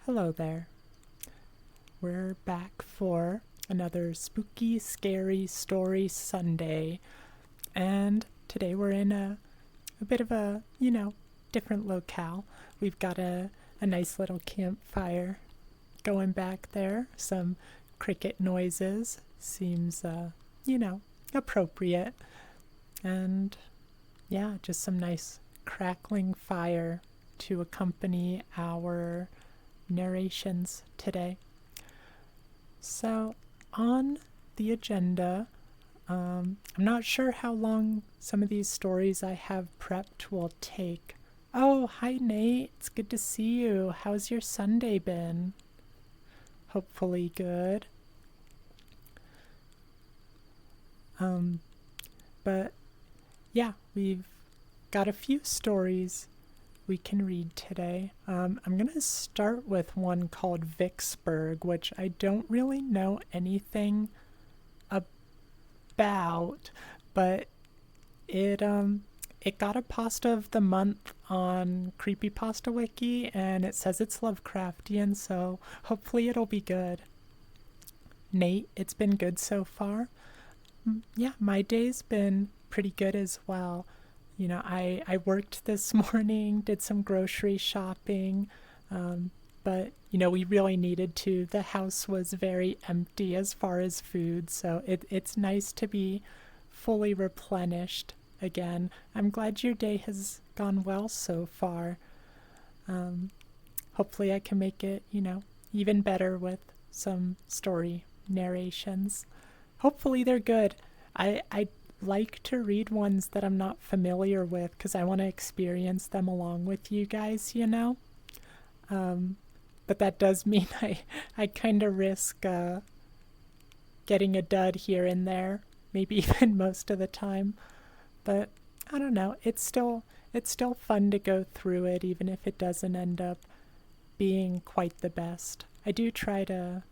Hello there. We're back for another spooky, scary story Sunday. And today we're in a bit of a, different locale. We've got a nice little campfire going back there. Some cricket noises. Seems, appropriate. And yeah, just some nice crackling fire to accompany our narrations today. So, on the agenda, I'm not sure how long some of these stories I have prepped will take. Oh, hi Nate, it's good to see you. How's your Sunday been? Hopefully good. But yeah, we've got a few stories we can read today. I'm going to start with one called Vicksburg, which I don't really know anything about, but it got a pasta of the month on Creepypasta Wiki, and it says it's Lovecraftian, so hopefully it'll be good. Nate, it's been good so far. Yeah, my day's been pretty good as well. I worked this morning, did some grocery shopping, but, we really needed to. The house was very empty as far as food, so it's nice to be fully replenished again. I'm glad your day has gone well so far. Hopefully I can make it, even better with some story narrations. Hopefully they're good. I like to read ones that I'm not familiar with because I want to experience them along with you guys, But that does mean I kind of risk getting a dud here and there, maybe even most of the time. But I don't know. It's still fun to go through it, even if it doesn't end up being quite the best. I do try to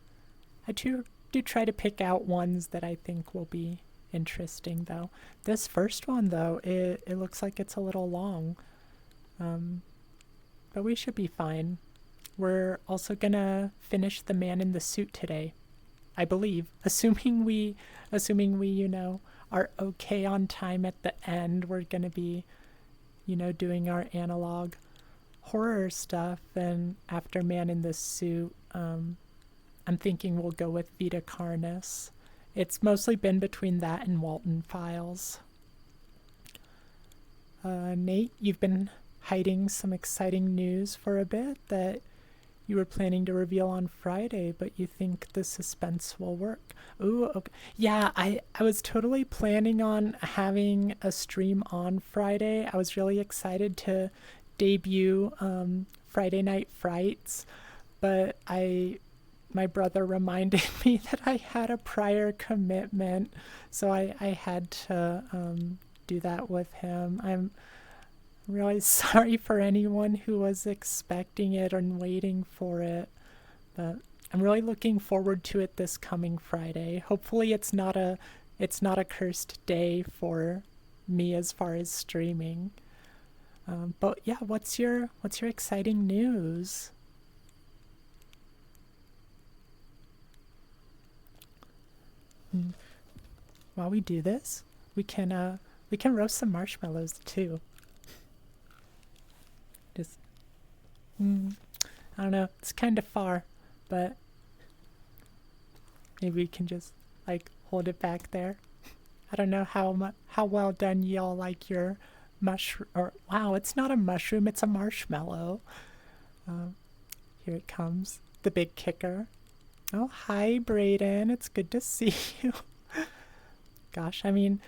pick out ones that I think will be interesting, though. This first one, though, it looks like it's a little long, but we should be fine. We're also gonna finish The Man in the Suit today, I believe, assuming we are okay on time at the end. We're gonna be doing our analog horror stuff, and after Man in the Suit, I'm thinking we'll go with Vita Carnis. It's mostly been between that and Walton Files. Nate, you've been hiding some exciting news for a bit that you were planning to reveal on Friday, but you think the suspense will work. Ooh, okay. Yeah, I was totally planning on having a stream on Friday. I was really excited to debut Friday Night Frights, but my brother reminded me that I had a prior commitment, so I had to do that with him. I'm really sorry for anyone who was expecting it and waiting for it, but I'm really looking forward to it this coming Friday. Hopefully it's not a cursed day for me as far as streaming. But yeah, what's your exciting news? While we do this, we can roast some marshmallows too. Just I don't know, it's kind of far, but maybe we can just hold it back there. I don't know how well done y'all like your mushroom. Or wow, it's not a mushroom, it's a marshmallow. Here it comes, the big kicker. Oh, hi, Brayden. It's good to see you. Gosh, I mean,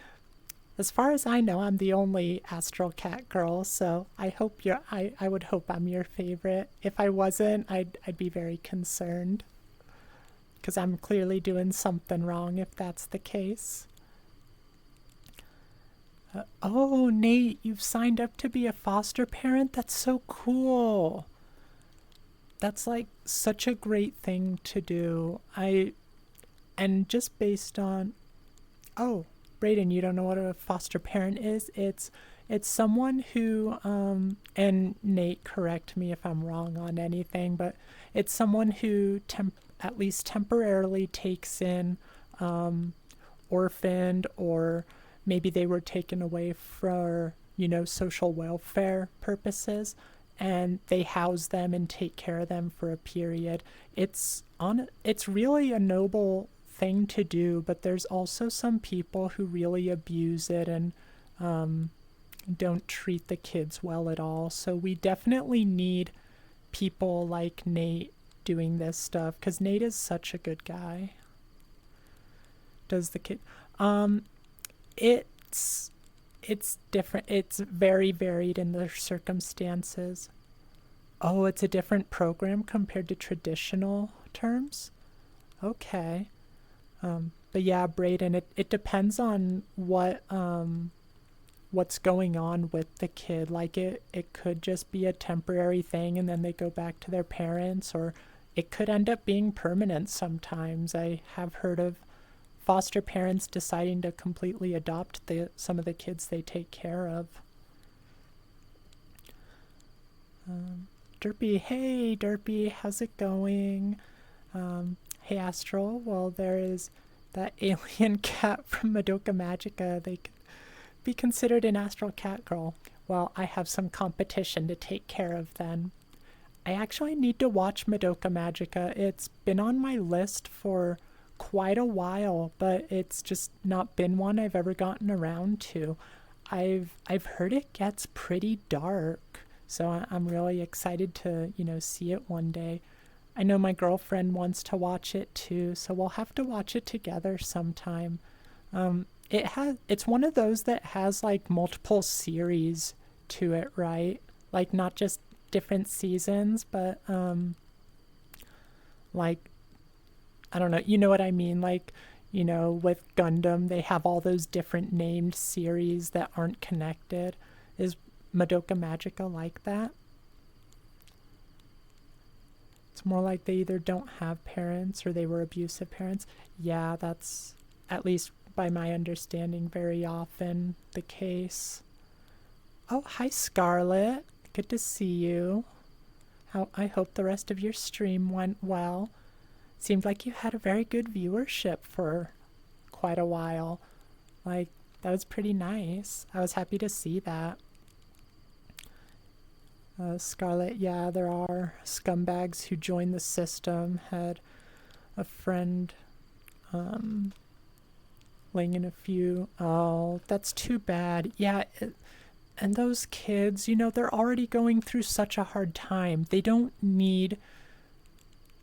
as far as I know, I'm the only Astral cat girl, so I would hope I'm your favorite. If I wasn't, I'd be very concerned, because I'm clearly doing something wrong if that's the case. Oh, Nate, you've signed up to be a foster parent? That's so cool. That's such a great thing to do. And just based on, oh, Brayden, you don't know what a foster parent is? It's It's someone who, and Nate, correct me if I'm wrong on anything, but it's someone who at least temporarily takes in orphaned, or maybe they were taken away for, social welfare purposes, and they house them and take care of them for a period. It's really a noble thing to do, but there's also some people who really abuse it and don't treat the kids well at all. So we definitely need people like Nate doing this stuff, because Nate is such a good guy. Does the kid? Um, it's it's different. It's very varied in the circumstances. Oh, it's a different program compared to traditional terms. Okay. But yeah, Brayden, it depends on what's going on with the kid. Like it could just be a temporary thing and then they go back to their parents, or it could end up being permanent sometimes. I have heard of foster parents deciding to completely adopt some of the kids they take care of. Derpy, hey Derpy, how's it going? Hey Astral, well, there is that alien cat from Madoka Magica. They could be considered an astral cat girl. Well, I have some competition to take care of then. I actually need to watch Madoka Magica. It's been on my list for quite a while, but it's just not been one I've ever gotten around to. I've heard it gets pretty dark, so I'm really excited to, see it one day. I know my girlfriend wants to watch it too, so we'll have to watch it together sometime. It's one of those that has like multiple series to it, right? Like not just different seasons, but like, I don't know, you know what I mean? Like, with Gundam, they have all those different named series that aren't connected. Is Madoka Magica like that? It's more like they either don't have parents or they were abusive parents. Yeah, that's, at least by my understanding, very often the case. Oh, hi Scarlett. Good to see you. I hope the rest of your stream went well. Seemed like you had a very good viewership for quite a while. Like, that was pretty nice. I was happy to see that. Scarlett, yeah, there are scumbags who join the system. Had a friend laying in a few. Oh, that's too bad. Yeah, and those kids, they're already going through such a hard time. They don't need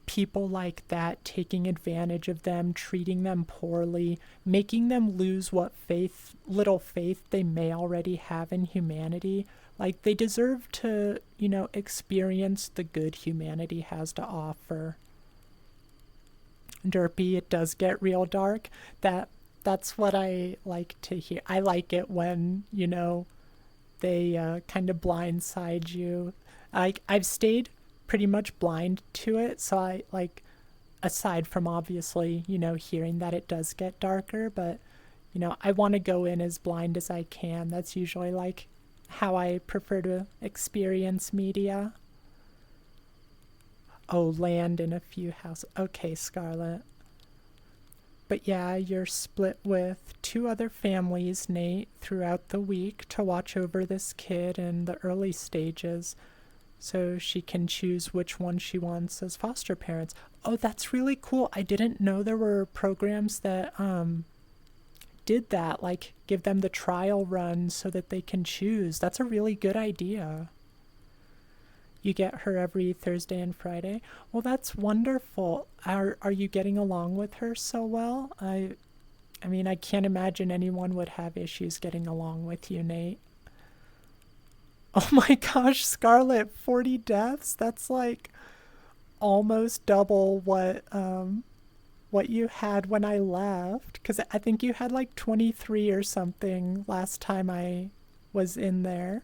people like that taking advantage of them, treating them poorly, making them lose what little faith they may already have in humanity. Like, they deserve to, experience the good humanity has to offer. Derpy, it does get real dark. That's what I like to hear. I like it when, they kind of blindside you. I've stayed pretty much blind to it, so I like, aside from obviously, hearing that it does get darker, but I want to go in as blind as I can. That's usually like how I prefer to experience media. Oh, land in a few houses. Okay, Scarlett. But yeah, you're split with two other families, Nate, throughout the week to watch over this kid in the early stages, so she can choose which one she wants as foster parents. Oh, that's really cool. I didn't know there were programs that did that, like give them the trial run so that they can choose. That's a really good idea. You get her every Thursday and Friday. Well, that's wonderful. Are you getting along with her so well? I mean, I can't imagine anyone would have issues getting along with you, Nate. Oh my gosh, Scarlett, 40 deaths? That's like almost double what you had when I left, cuz I think you had like 23 or something last time I was in there.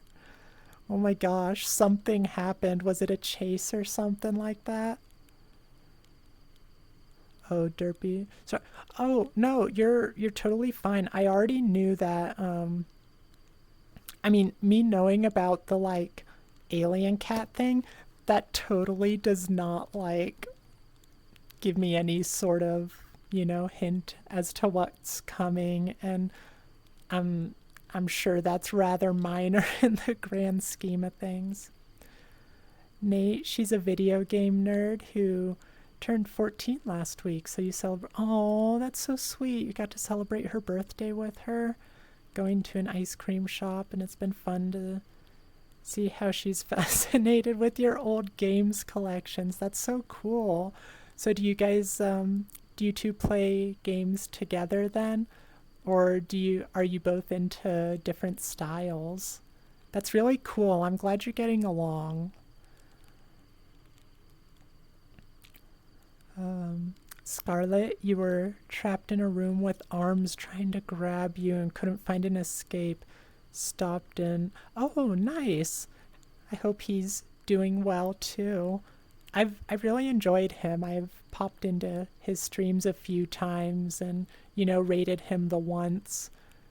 Oh my gosh, something happened. Was it a chase or something like that? Oh, Derpy. So, oh no, you're totally fine. I already knew that. I mean, me knowing about the like alien cat thing, that totally does not like give me any sort of, hint as to what's coming, and I'm I'm sure that's rather minor in the grand scheme of things. Nate, she's a video game nerd who turned 14 last week, so you celebrate. Oh, that's so sweet. You got to celebrate her birthday with her, going to an ice cream shop, and it's been fun to see how she's fascinated with your old games collections. That's so cool. So do you guys do you two play games together then? Or are you both into different styles? That's really cool. I'm glad you're getting along. Scarlet, you were trapped in a room with arms trying to grab you and couldn't find an escape. Stopped in. Oh, nice. I hope he's doing well too. I've really enjoyed him. I've popped into his streams a few times and, rated him the once.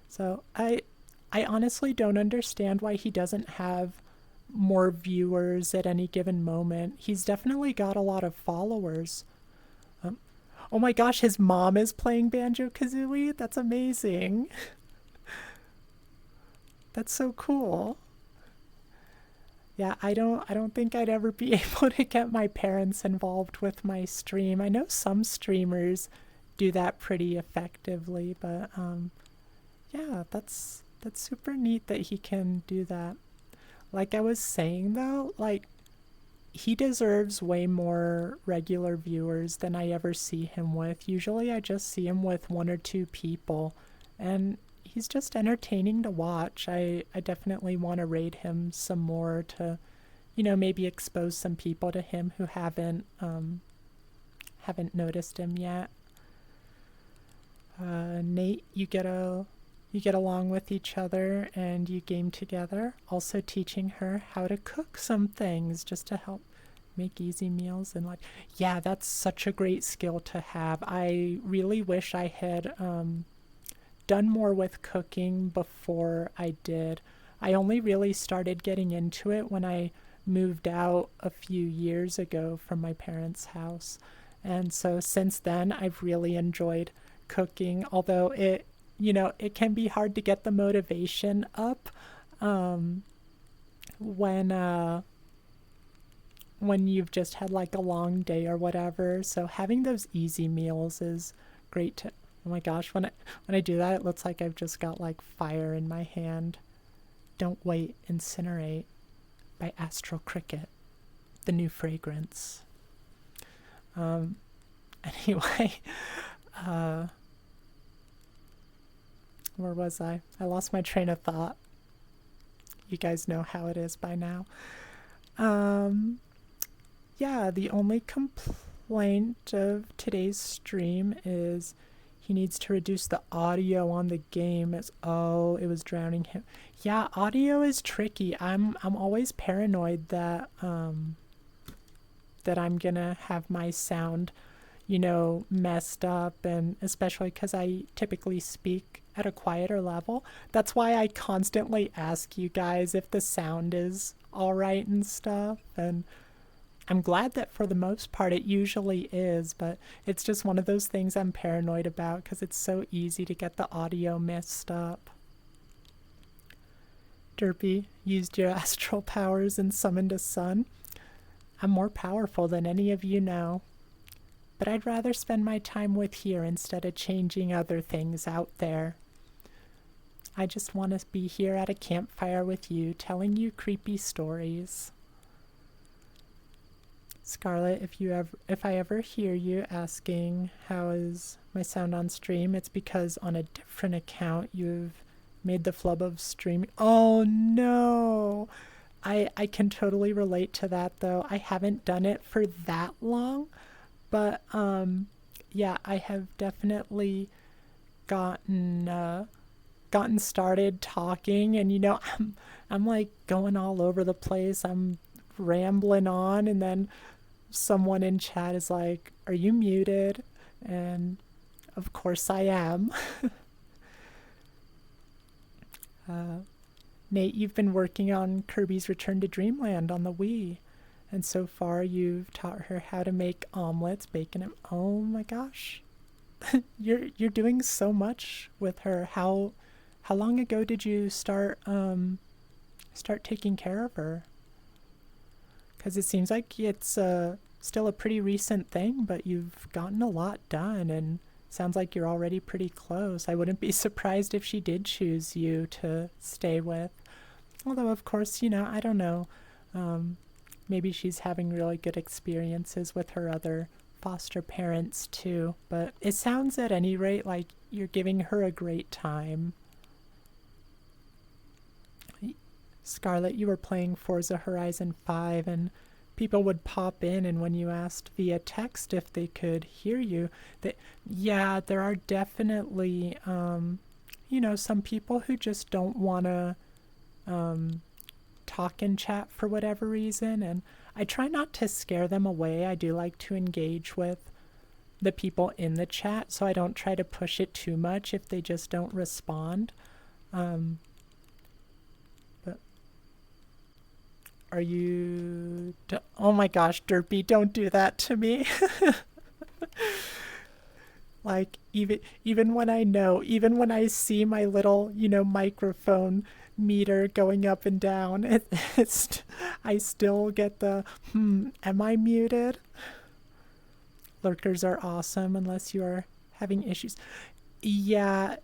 So I honestly don't understand why he doesn't have more viewers at any given moment. He's definitely got a lot of followers. Oh my gosh, his mom is playing Banjo-Kazooie? That's amazing. That's so cool. Yeah, I don't think I'd ever be able to get my parents involved with my stream. I know some streamers do that pretty effectively, but yeah, that's super neat that he can do that. Like I was saying though, like he deserves way more regular viewers than I ever see him with. Usually I just see him with one or two people, and he's just entertaining to watch. I definitely want to rate him some more to, maybe expose some people to him who haven't noticed him yet. Nate, you get along with each other and you game together, also teaching her how to cook some things just to help make easy meals and like, yeah, that's such a great skill to have. I really wish I had done more with cooking before I did. I only really started getting into it when I moved out a few years ago from my parents' house. And so since then, I've really enjoyed cooking, although it can be hard to get the motivation up um, when when you've just had like a long day or whatever. So having those easy meals is great to. Oh my gosh, when I do that, it looks like I've just got like fire in my hand. Don't Wait, Incinerate by Astral Cricket, the new fragrance. Um, anyway, uh, where was I? I lost my train of thought. You guys know how it is by now. Um, yeah, the only complaint of today's stream is he needs to reduce the audio on the game. It was drowning him. Yeah, audio is tricky. I'm always paranoid that that I'm gonna have my sound, messed up, and especially because I typically speak at a quieter level. That's why I constantly ask you guys if the sound is all right and stuff, and I'm glad that for the most part it usually is, but it's just one of those things I'm paranoid about because it's so easy to get the audio messed up. Derpy used your astral powers and summoned a sun. I'm more powerful than any of you know, but I'd rather spend my time with here instead of changing other things out there. I just want to be here at a campfire with you, telling you creepy stories. Scarlet, if I ever hear you asking how is my sound on stream, it's because on a different account you've made the flub of streaming. Oh no! I can totally relate to that though. I haven't done it for that long, but yeah, I have definitely gotten started talking, and I'm like going all over the place. I'm rambling on, and then someone in chat is like, "Are you muted?" And of course I am. Nate, you've been working on Kirby's Return to Dreamland on the Wii, and so far you've taught her how to make omelets, bacon, and oh my gosh, you're doing so much with her. How long ago did you start taking care of her? Because it seems like it's still a pretty recent thing, but you've gotten a lot done, and sounds like you're already pretty close. I wouldn't be surprised if she did choose you to stay with. Although, of course, I don't know. Um, Maybe she's having really good experiences with her other foster parents too. But it sounds at any rate like you're giving her a great time. Scarlett, you were playing Forza Horizon 5 and people would pop in, and when you asked via text if they could hear you, yeah, there are definitely some people who just don't want to talk and chat for whatever reason, and I try not to scare them away. I do like to engage with the people in the chat, so I don't try to push it too much if they just don't respond. But are you... Oh my gosh, Derpy, don't do that to me. Like, even when even when I see my little, microphone meter going up and down, I still get the, am I muted? Lurkers are awesome unless you are having issues. Yeah,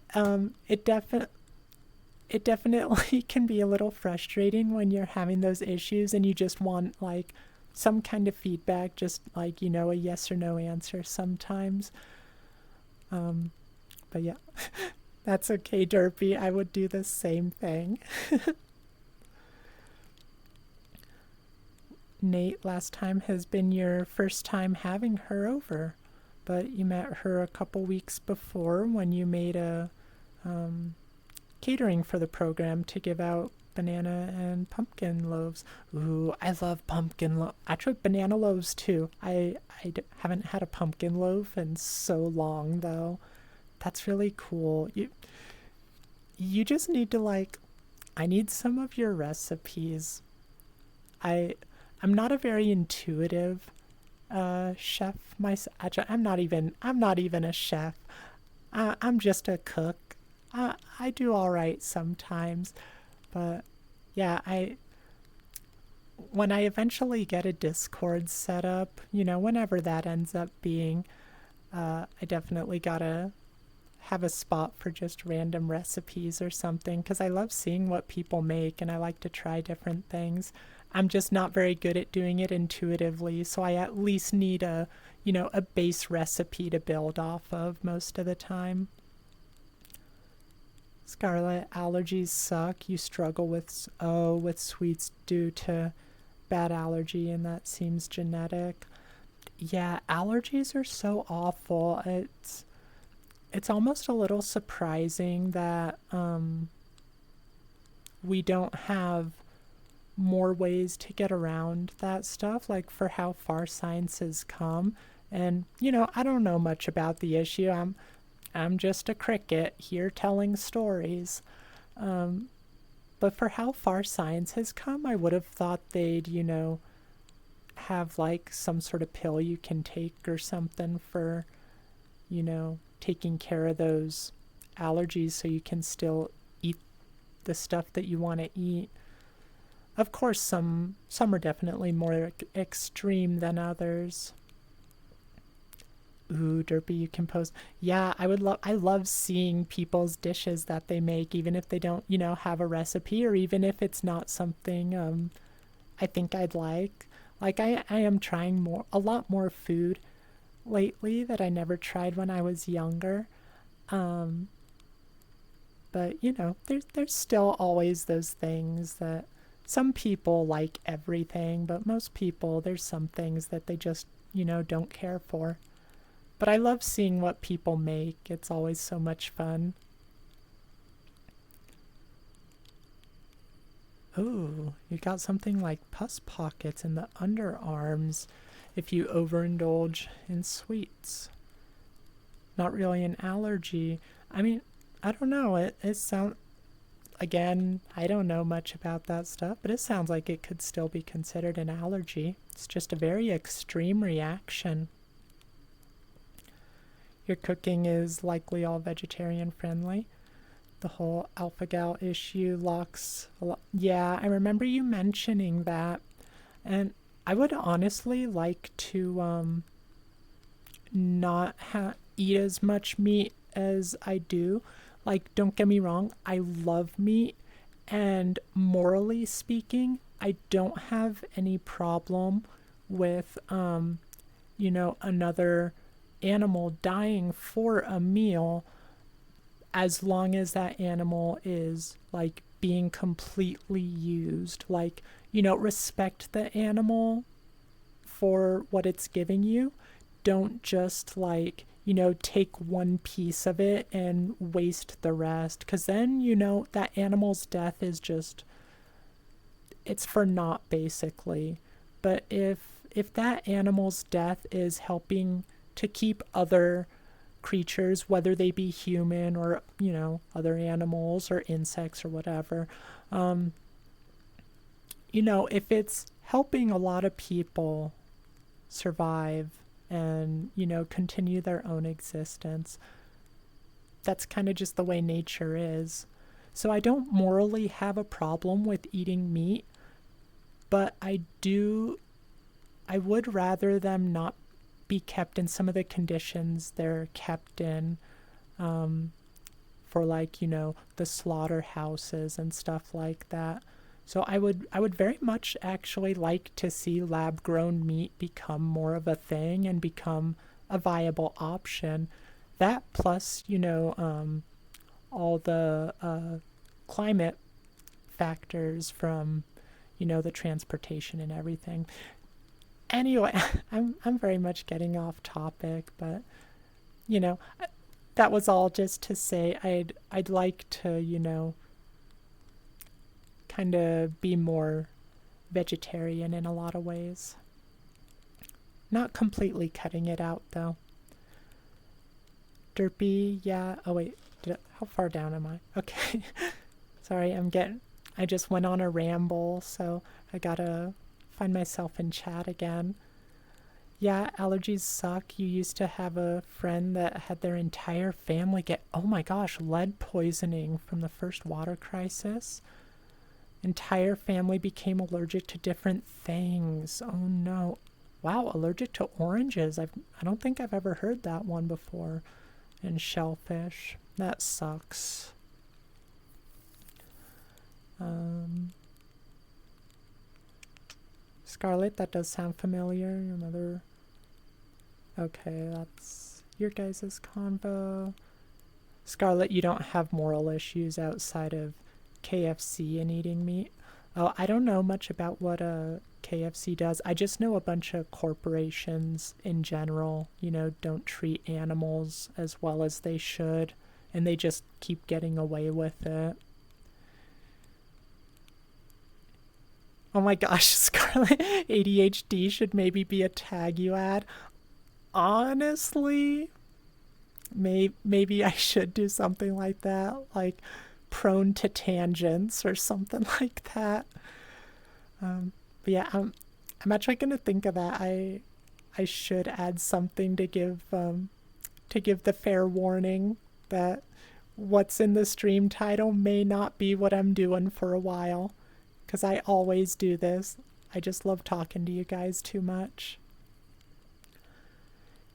it definitely can be a little frustrating when you're having those issues and you just want, like, some kind of feedback, just like, a yes or no answer sometimes. But yeah, that's okay, Derpy. I would do the same thing. Nate, last time has been your first time having her over, but you met her a couple weeks before when you made a catering for the program to give out banana and pumpkin loaves. Ooh, I love pumpkin loaves. Actually, banana loaves too. Haven't had a pumpkin loaf in so long though. That's really cool. You just need to, like, I need some of your recipes. I'm not a very intuitive chef myself. I'm not even a chef. I'm just a cook. I do all right sometimes, but yeah, when I eventually get a Discord set up, whenever that ends up being, I definitely gotta have a spot for just random recipes or something, because I love seeing what people make and I like to try different things. I'm just not very good at doing it intuitively, so I at least need a base recipe to build off of most of the time. Scarlet, allergies suck. You struggle with sweets due to bad allergy, and that seems genetic. Yeah, allergies are so awful. It's almost a little surprising that we don't have more ways to get around that stuff, like for how far science has come. And I don't know much about the issue. I'm just a cricket here telling stories. But for how far science has come, I would have thought they'd have like some sort of pill you can take or something for taking care of those allergies so you can still eat the stuff that you want to eat. Of course, some are definitely more extreme than others. Ooh, Derpy, you can post. Yeah, I love seeing people's dishes that they make, even if they don't, have a recipe, or even if it's not something I think I'd like. Like, I am trying a lot more food lately that I never tried when I was younger. Um, but there's still always those things that some people like everything, but most people, there's some things that they just, don't care for. But I love seeing what people make. It's always so much fun. Oh, you got something like pus pockets in the underarms if you overindulge in sweets. Not really an allergy. I mean, I don't know. It sounds... again, I don't know much about that stuff, but it sounds like it could still be considered an allergy. It's just a very extreme reaction. Your cooking is likely all vegetarian friendly. The whole alpha-gal issue locks a lot. Yeah, I remember you mentioning that. And I would honestly like to not eat as much meat as I do. Like, don't get me wrong, I love meat, and morally speaking, I don't have any problem with another animal dying for a meal, as long as that animal is like being completely used. Like, respect the animal for what it's giving you. Don't just like, take one piece of it and waste the rest. Because then, that animal's death is just, it's for naught, basically. But if that animal's death is helping to keep other creatures, whether they be human or, other animals or insects or whatever, if it's helping a lot of people survive and, continue their own existence, that's kind of just the way nature is. So I don't morally have a problem with eating meat, but I would rather them not be kept in some of the conditions they're kept in, for like, the slaughterhouses and stuff like that. So I would very much actually like to see lab grown meat become more of a thing and become a viable option. That plus, all the climate factors from, the transportation and everything. Anyway, I'm very much getting off topic, but that was all just to say I'd like to, kind of be more vegetarian in a lot of ways. Not completely cutting it out though. Derpy, yeah. Oh wait, how far down am I? Okay. Sorry, I just went on a ramble, so I gotta find myself in chat again. Yeah, allergies suck. You used to have a friend that had their entire family get, oh my gosh, lead poisoning from the first water crisis. Entire family became allergic to different things. Oh no. Wow, allergic to oranges. I don't think I've ever heard that one before. And shellfish. That sucks. Scarlet, that does sound familiar. Your mother. Okay, that's your guys' convo. Scarlet, you don't have moral issues outside of KFC and eating meat. Oh, I don't know much about what a KFC does. I just know a bunch of corporations in general, don't treat animals as well as they should, and they just keep getting away with it. Oh my gosh, Scarlet, ADHD should maybe be a tag you add. Honestly, maybe I should do something like that, like prone to tangents or something like that. But yeah, I'm actually gonna think of that. I should add something to give the fair warning that what's in the stream title may not be what I'm doing for a while, because I always do this. I just love talking to you guys too much.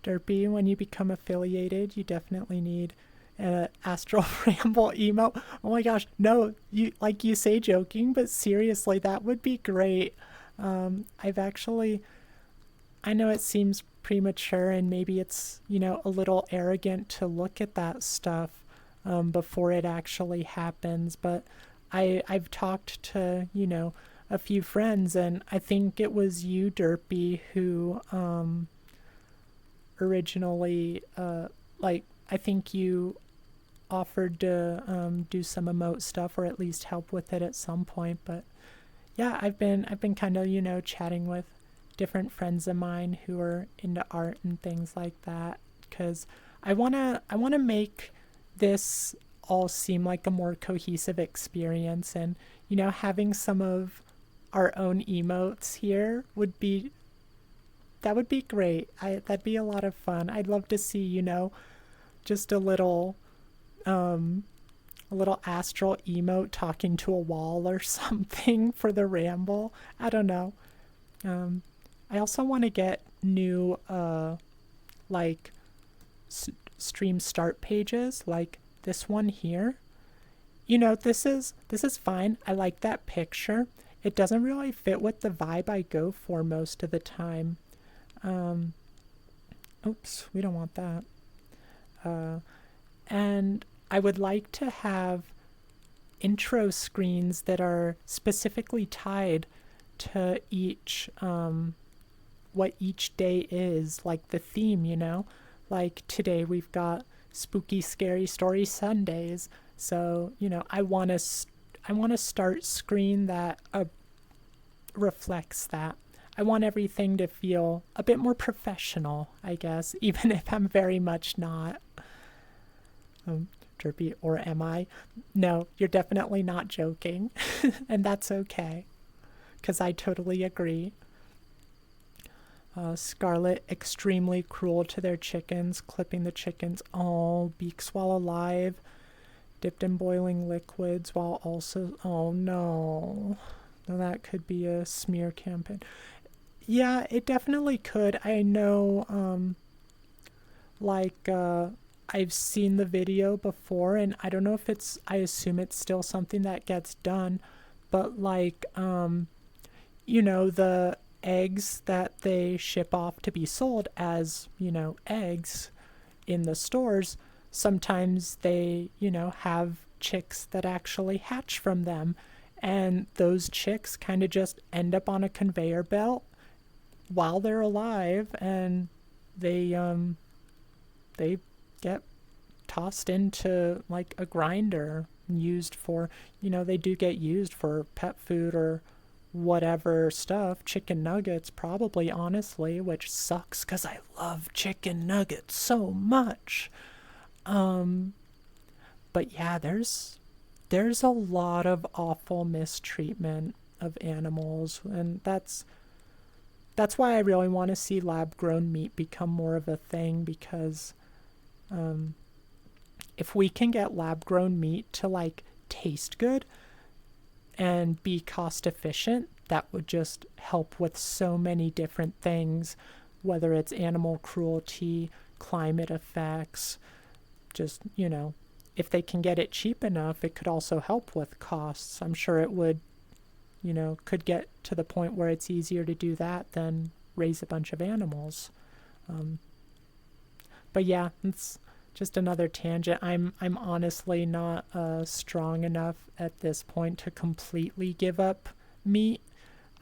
Derpy, when you become affiliated, you definitely need an Astral Ramble emote. Oh my gosh, no, you say joking, but seriously, that would be great. I know it seems premature and maybe it's, a little arrogant to look at that stuff before it actually happens, but I've talked to, a few friends, and I think it was you, Derpy, who originally, I think you offered to do some emote stuff or at least help with it at some point. But yeah, I've been kind of, chatting with different friends of mine who are into art and things like that, because I want to make this all seem like a more cohesive experience. And, having some of our own emotes here that would be great. That'd be a lot of fun. I'd love to see, just um, a little astral emote talking to a wall or something for the ramble. I don't know. Um, I also want to get new, like, stream start pages, like this one here. This is fine. I like that picture. It doesn't really fit with the vibe I go for most of the time. Um, Oops, we don't want that. Uh, and I would like to have intro screens that are specifically tied to what each day is, like the theme. Like today we've got spooky scary story Sundays. So, I want to start screen that reflects that. I want everything to feel a bit more professional, I guess, even if I'm very much not. Derpy, or am I? No, you're definitely not joking. And that's okay, because I totally agree. Scarlet, extremely cruel to their chickens, clipping the chickens. Oh, beaks while alive, dipped in boiling liquids while also. Oh no. Now that could be a smear campaign. Yeah, it definitely could. I know, I've seen the video before, and I don't know if I assume it's still something that gets done, but the eggs that they ship off to be sold as, eggs in the stores, sometimes they, have chicks that actually hatch from them. And those chicks kind of just end up on a conveyor belt while they're alive, and they get tossed into like a grinder, used for, they do get used for pet food or whatever stuff, chicken nuggets probably, honestly, which sucks because I love chicken nuggets so much. Um, but yeah, there's a lot of awful mistreatment of animals, and that's why I really want to see lab grown meat become more of a thing, because um, if we can get lab grown meat to like taste good and be cost efficient, that would just help with so many different things, whether it's animal cruelty, climate effects, just, if they can get it cheap enough, it could also help with costs. I'm sure it would, could get to the point where it's easier to do that than raise a bunch of animals. Um, but yeah, it's just another tangent. I'm honestly not strong enough at this point to completely give up meat.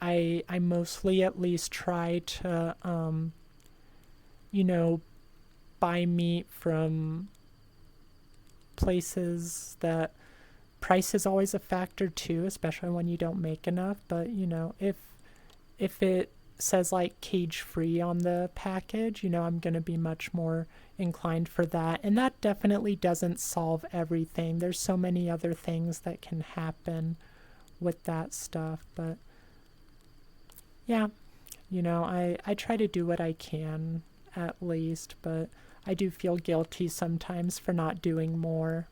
I mostly at least try to buy meat from places that price is always a factor too, especially when you don't make enough. But if it says like cage free on the package, I'm going to be much more inclined for that. And that definitely doesn't solve everything. There's so many other things that can happen with that stuff. But yeah, I try to do what I can at least, but I do feel guilty sometimes for not doing more.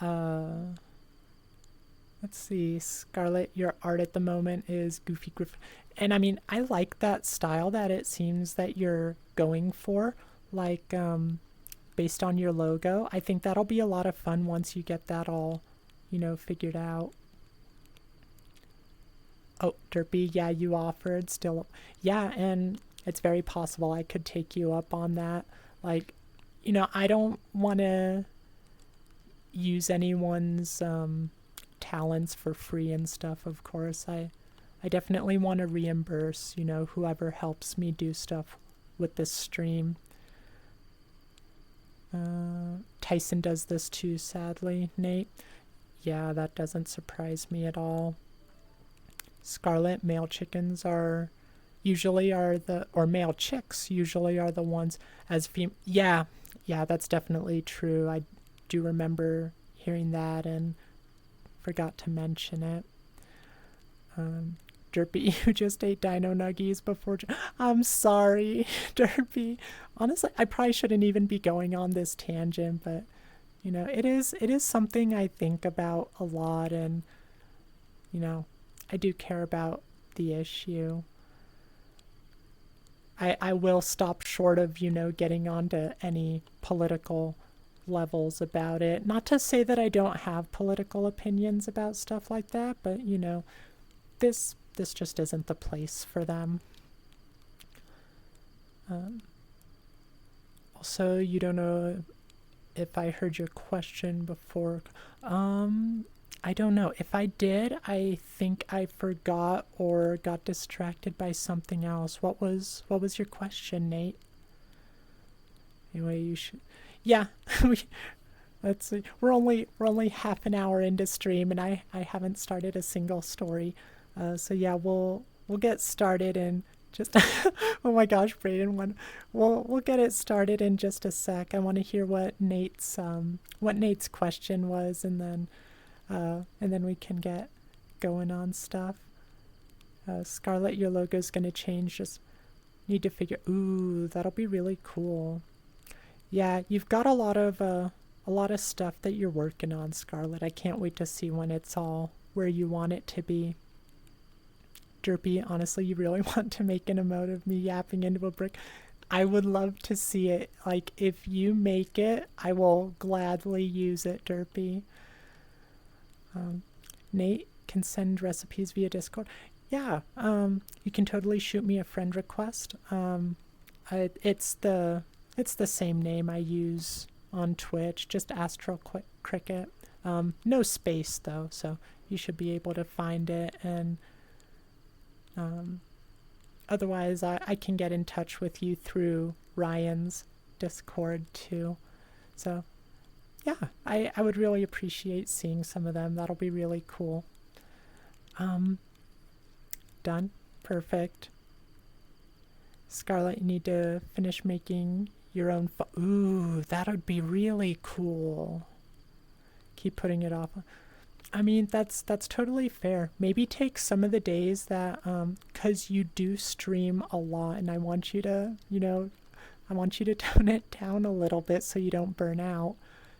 Uh, let's see, Scarlett, your art at the moment is Goofy Griff. And I mean, I like that style that it seems that you're going for, like, based on your logo. I think that'll be a lot of fun once you get that all, figured out. Oh, Derpy, yeah, you offered still. Yeah, and it's very possible I could take you up on that. Like, I don't want to use anyone's talents for free and stuff, of course. I definitely want to reimburse, whoever helps me do stuff with this stream. Tyson does this too, sadly, Nate. Yeah, that doesn't surprise me at all. Scarlet, male chickens are or male chicks usually are the ones as yeah, that's definitely true. do remember hearing that and forgot to mention it. Derpy, you just ate dino nuggies before. I'm sorry, Derpy. Honestly, I probably shouldn't even be going on this tangent, but it is something I think about a lot, and I do care about the issue. I will stop short of getting onto any political levels about it. Not to say that I don't have political opinions about stuff like that, but this just isn't the place for them. Also, you don't know if I heard your question before. I don't know. If I did, I think I forgot or got distracted by something else. What was your question, Nate? Anyway, you should. Yeah, let's see. We're only half an hour into stream, and I haven't started a single story. So yeah, we'll get started in just. Oh my gosh, Brayden, we'll get it started in just a sec. I want to hear what Nate's question was, and then we can get going on stuff. Scarlett, your logo's gonna change. Just need to figure. Ooh, that'll be really cool. Yeah, you've got a lot of stuff that you're working on, Scarlett. I can't wait to see when it's all where you want it to be. Derpy, honestly, you really want to make an emote of me yapping into a brick? I would love to see it. Like, if you make it, I will gladly use it, Derpy. Nate can send recipes via Discord. Yeah, you can totally shoot me a friend request. It's the same name I use on Twitch, just Astral Cricket. No space though, so you should be able to find it. And otherwise, I can get in touch with you through Ryan's Discord too. So yeah, I would really appreciate seeing some of them. That'll be really cool. Done. Perfect. Scarlett, you need to finish making your own ooh, that would be really cool. Keep putting it off. I mean, that's totally fair. Maybe take some of the days that, cause you do stream a lot, and I want you to, tone it down a little bit so you don't burn out.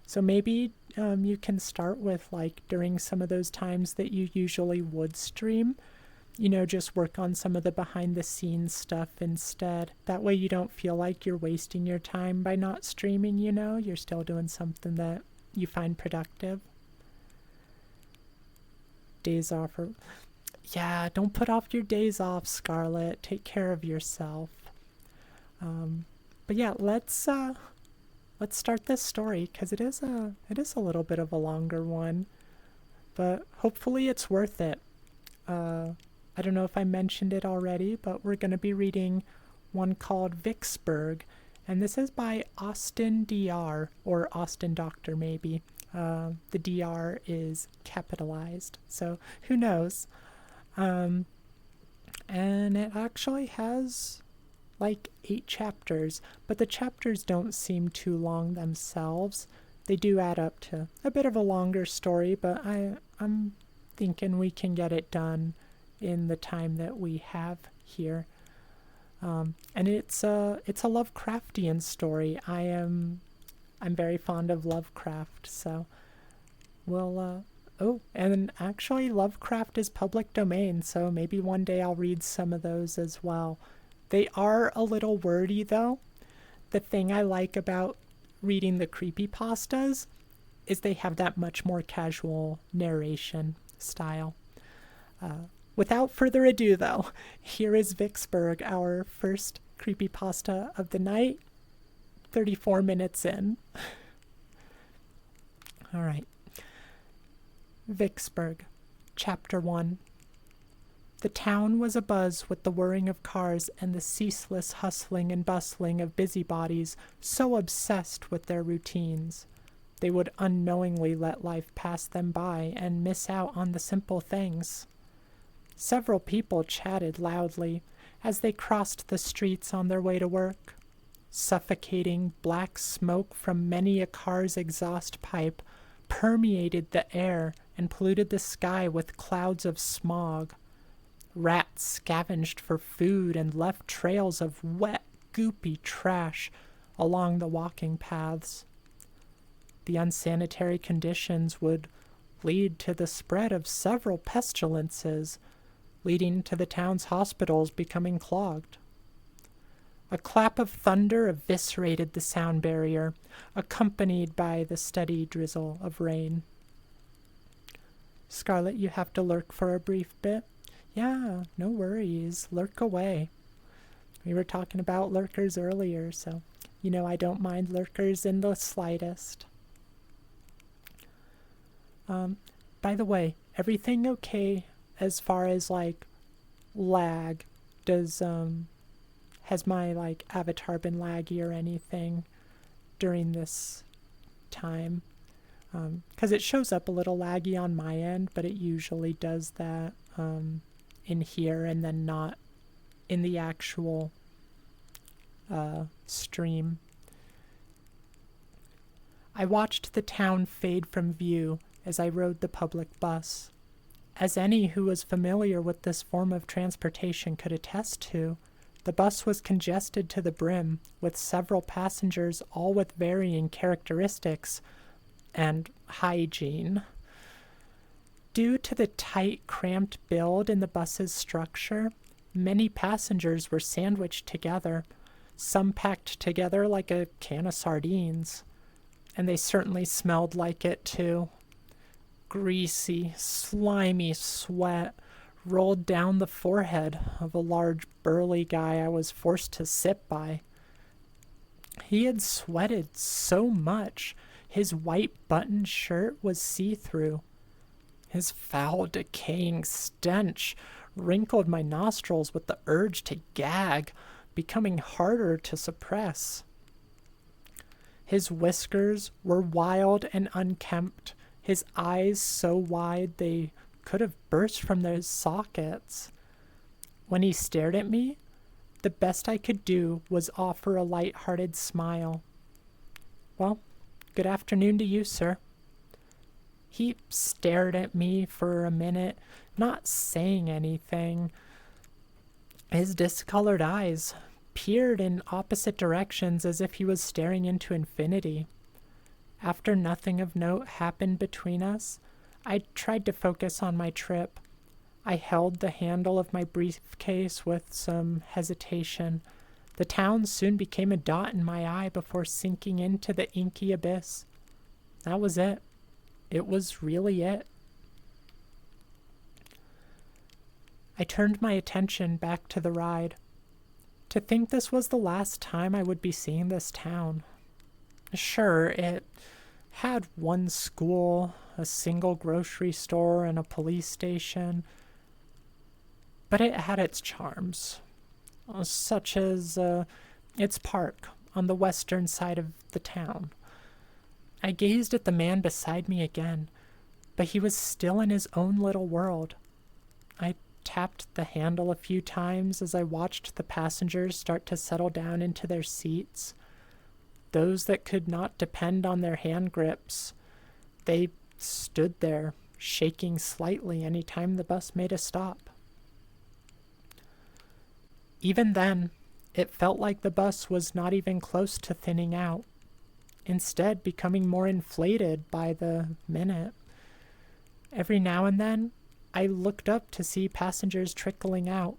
So maybe you can start with, like, during some of those times that you usually would stream, just work on some of the behind the scenes stuff instead. That way you don't feel like you're wasting your time by not streaming, you're still doing something that you find productive. Days off yeah, don't put off your days off, Scarlett. Take care of yourself. But yeah, let's start this story, because it is a little bit of a longer one, but hopefully it's worth it. I don't know if I mentioned it already, but we're going to be reading one called Vicksburg, and this is by AustinDR, or Austin Doctor maybe. The DR is capitalized, so who knows. And it actually has like 8 chapters, but the chapters don't seem too long themselves. They do add up to a bit of a longer story, but I'm thinking we can get it done in the time that we have here. And it's a Lovecraftian story. I'm very fond of Lovecraft, so we'll oh, and actually Lovecraft is public domain, so maybe one day I'll read some of those as well. They are a little wordy though. The thing I like about reading the creepypastas is they have that much more casual narration style. Without further ado though, here is Vicksburg, our first creepypasta of the night. 34 minutes in. All right. Vicksburg, Chapter 1. The town was abuzz with the whirring of cars and the ceaseless hustling and bustling of busybodies so obsessed with their routines. They would unknowingly let life pass them by and miss out on the simple things. Several people chatted loudly as they crossed the streets on their way to work. Suffocating black smoke from many a car's exhaust pipe permeated the air and polluted the sky with clouds of smog. Rats scavenged for food and left trails of wet, goopy trash along the walking paths. The unsanitary conditions would lead to the spread of several pestilences, leading to the town's hospitals becoming clogged. A clap of thunder eviscerated the sound barrier, accompanied by the steady drizzle of rain. Scarlet, you have to lurk for a brief bit. Yeah, no worries. Lurk away. We were talking about lurkers earlier, so I don't mind lurkers in the slightest. By the way, everything okay as far as lag? Has my avatar been laggy or anything during this time? Because it shows up a little laggy on my end, but it usually does that in here and then not in the actual stream. I watched the town fade from view as I rode the public bus. As any who was familiar with this form of transportation could attest to, the bus was congested to the brim, with several passengers, all with varying characteristics and hygiene. Due to the tight, cramped build in the bus's structure, many passengers were sandwiched together, some packed together like a can of sardines. And they certainly smelled like it, too. Greasy, slimy sweat rolled down the forehead of a large, burly guy I was forced to sit by. He had sweated so much, his white buttoned shirt was see-through. His foul, decaying stench wrinkled my nostrils with the urge to gag, becoming harder to suppress. His whiskers were wild and unkempt, his eyes so wide they could have burst from their sockets. When he stared at me, the best I could do was offer a light-hearted smile. "Well, good afternoon to you, sir." He stared at me for a minute, not saying anything. His discolored eyes peered in opposite directions as if he was staring into infinity. After nothing of note happened between us, I tried to focus on my trip. I held the handle of my briefcase with some hesitation. The town soon became a dot in my eye before sinking into the inky abyss. That was it. It was really it. I turned my attention back to the ride. To think this was the last time I would be seeing this town. Sure, it had one school, a single grocery store, and a police station, but it had its charms, such as its park on the western side of the town. I gazed at the man beside me again, but he was still in his own little world. I tapped the handle a few times as I watched the passengers start to settle down into their seats. Those that could not depend on their hand grips, they stood there, shaking slightly any time the bus made a stop. Even then, it felt like the bus was not even close to thinning out, instead becoming more inflated by the minute. Every now and then, I looked up to see passengers trickling out.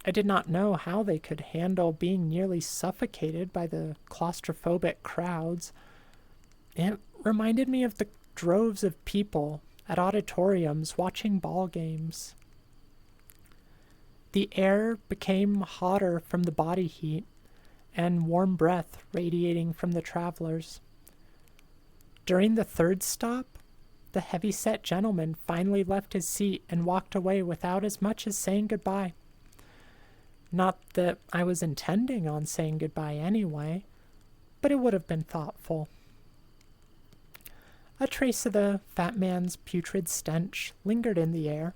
I did not know how they could handle being nearly suffocated by the claustrophobic crowds. It reminded me of the droves of people at auditoriums watching ball games. The air became hotter from the body heat, and warm breath radiating from the travelers. During the third stop, the heavy-set gentleman finally left his seat and walked away without as much as saying goodbye. Not that I was intending on saying goodbye anyway, but it would have been thoughtful. A trace of the fat man's putrid stench lingered in the air.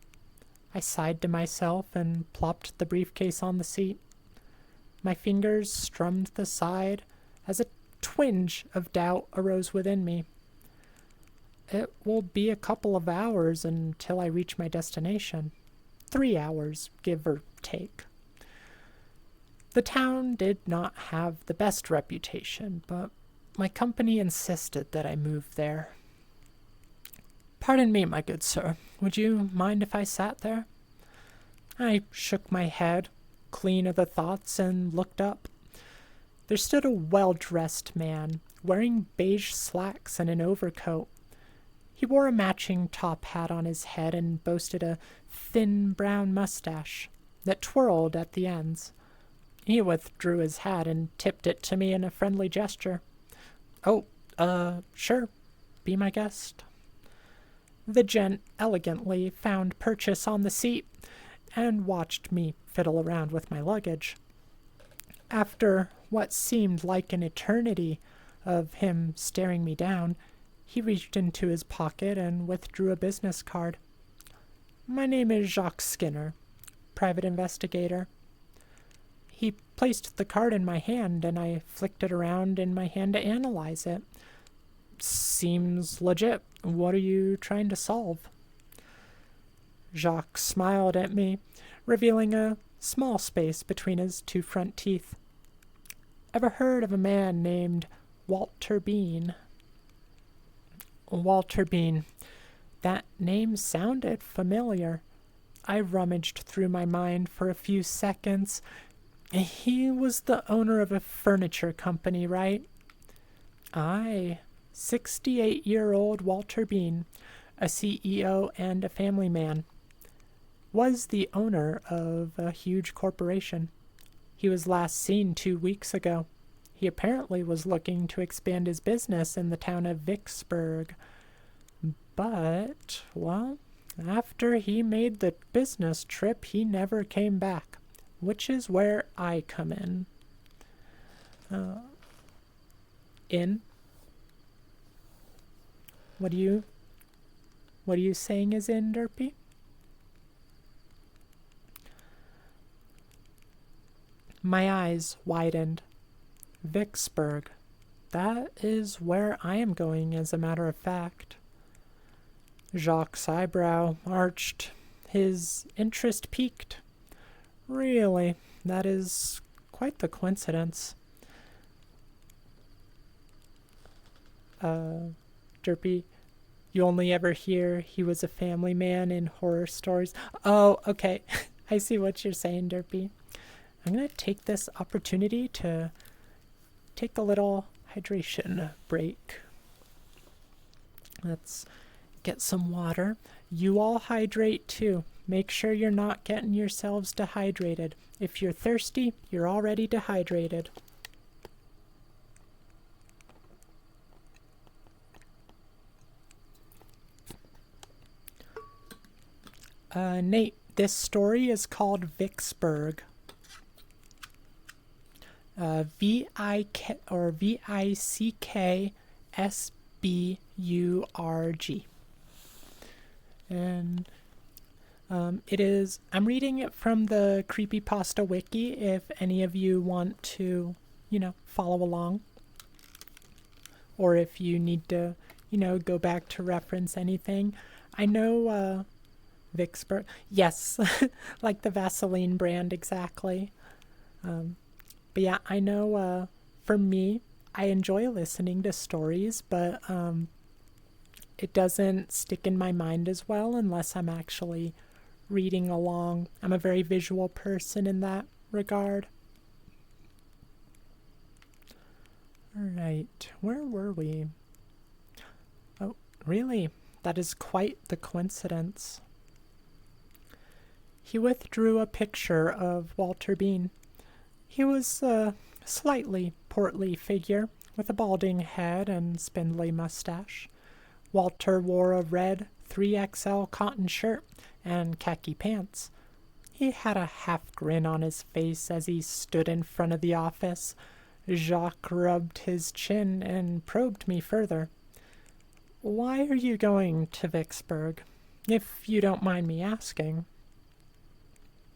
I sighed to myself and plopped the briefcase on the seat. My fingers strummed the side as a twinge of doubt arose within me. It will be a couple of hours until I reach my destination. 3 hours, give or take. The town did not have the best reputation, but my company insisted that I move there. Pardon me, my good sir. Would you mind if I sat there? I shook my head, clean of the thoughts, and looked up. There stood a well-dressed man, wearing beige slacks and an overcoat. He wore a matching top hat on his head and boasted a thin brown mustache that twirled at the ends. He withdrew his hat and tipped it to me in a friendly gesture. Oh, sure. Be my guest. The gent elegantly found purchase on the seat and watched me fiddle around with my luggage. After what seemed like an eternity of him staring me down, he reached into his pocket and withdrew a business card. My name is Jacques Skinner, private investigator. He placed the card in my hand, and I flicked it around in my hand to analyze it. Seems legit. What are you trying to solve? Jacques smiled at me, revealing a small space between his two front teeth. Ever heard of a man named Walter Bean? Walter Bean. That name sounded familiar. I rummaged through my mind for a few seconds. He was the owner of a furniture company, right? Aye. 68-year-old Walter Bean, a CEO and a family man, was the owner of a huge corporation. He was last seen 2 weeks ago. He apparently was looking to expand his business in the town of Vicksburg. But, well, after he made the business trip, he never came back, which is where I come in. In? What are you saying is in, Derpy? My eyes widened. Vicksburg. That is where I am going, as a matter of fact. Jacques' eyebrow arched. His interest piqued. Really, that is quite the coincidence. Derpy, you only ever hear he was a family man in horror stories. Oh, okay. I see what you're saying, Derpy. I'm going to take this opportunity to take a little hydration break. Let's get some water. You all hydrate too. Make sure you're not getting yourselves dehydrated. If you're thirsty, you're already dehydrated. Nate, this story is called Vicksburg. Vicksburg. And it is, I'm reading it from the Creepypasta Wiki if any of you want to, follow along. Or if you need to, go back to reference anything. I know, Vicksburg. Yes, like the Vaseline brand, exactly. But yeah, I know for me, I enjoy listening to stories, but it doesn't stick in my mind as well unless I'm actually reading along. I'm a very visual person in that regard. Alright, where were we? Oh, really? That is quite the coincidence. He withdrew a picture of Walter Bean. He was a slightly portly figure with a balding head and spindly mustache. Walter wore a red 3XL cotton shirt and khaki pants. He had a half grin on his face as he stood in front of the office. Jacques rubbed his chin and probed me further. Why are you going to Vicksburg, if you don't mind me asking?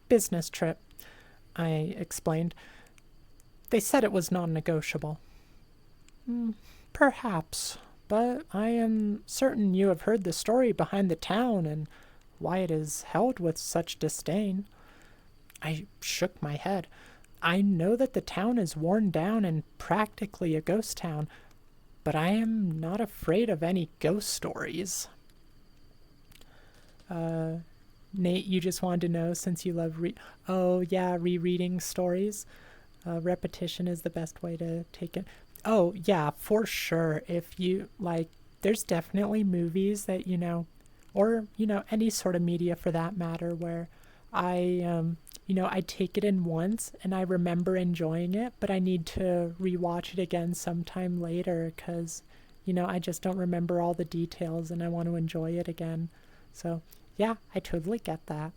Business trip, I explained. They said it was non-negotiable. Perhaps, but I am certain you have heard the story behind the town and why it is held with such disdain. I shook my head. I know that the town is worn down and practically a ghost town, but I am not afraid of any ghost stories. Nate, you just wanted to know since you love rereading stories. Repetition is the best way to take it. Oh, yeah, for sure. If you, there's definitely movies that, or, any sort of media for that matter where I take it in once and I remember enjoying it, but I need to rewatch it again sometime later because, I just don't remember all the details and I want to enjoy it again. So, yeah, I totally get that.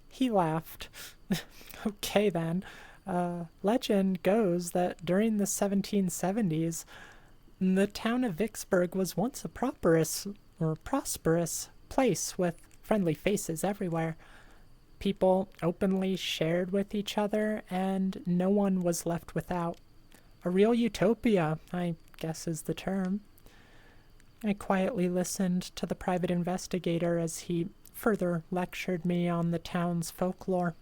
He laughed. Okay, then. Legend goes that during the 1770s, the town of Vicksburg was once a prosperous place with friendly faces everywhere. People openly shared with each other, and no one was left without. A real utopia, I guess is the term. I quietly listened to the private investigator as he further lectured me on the town's folklore.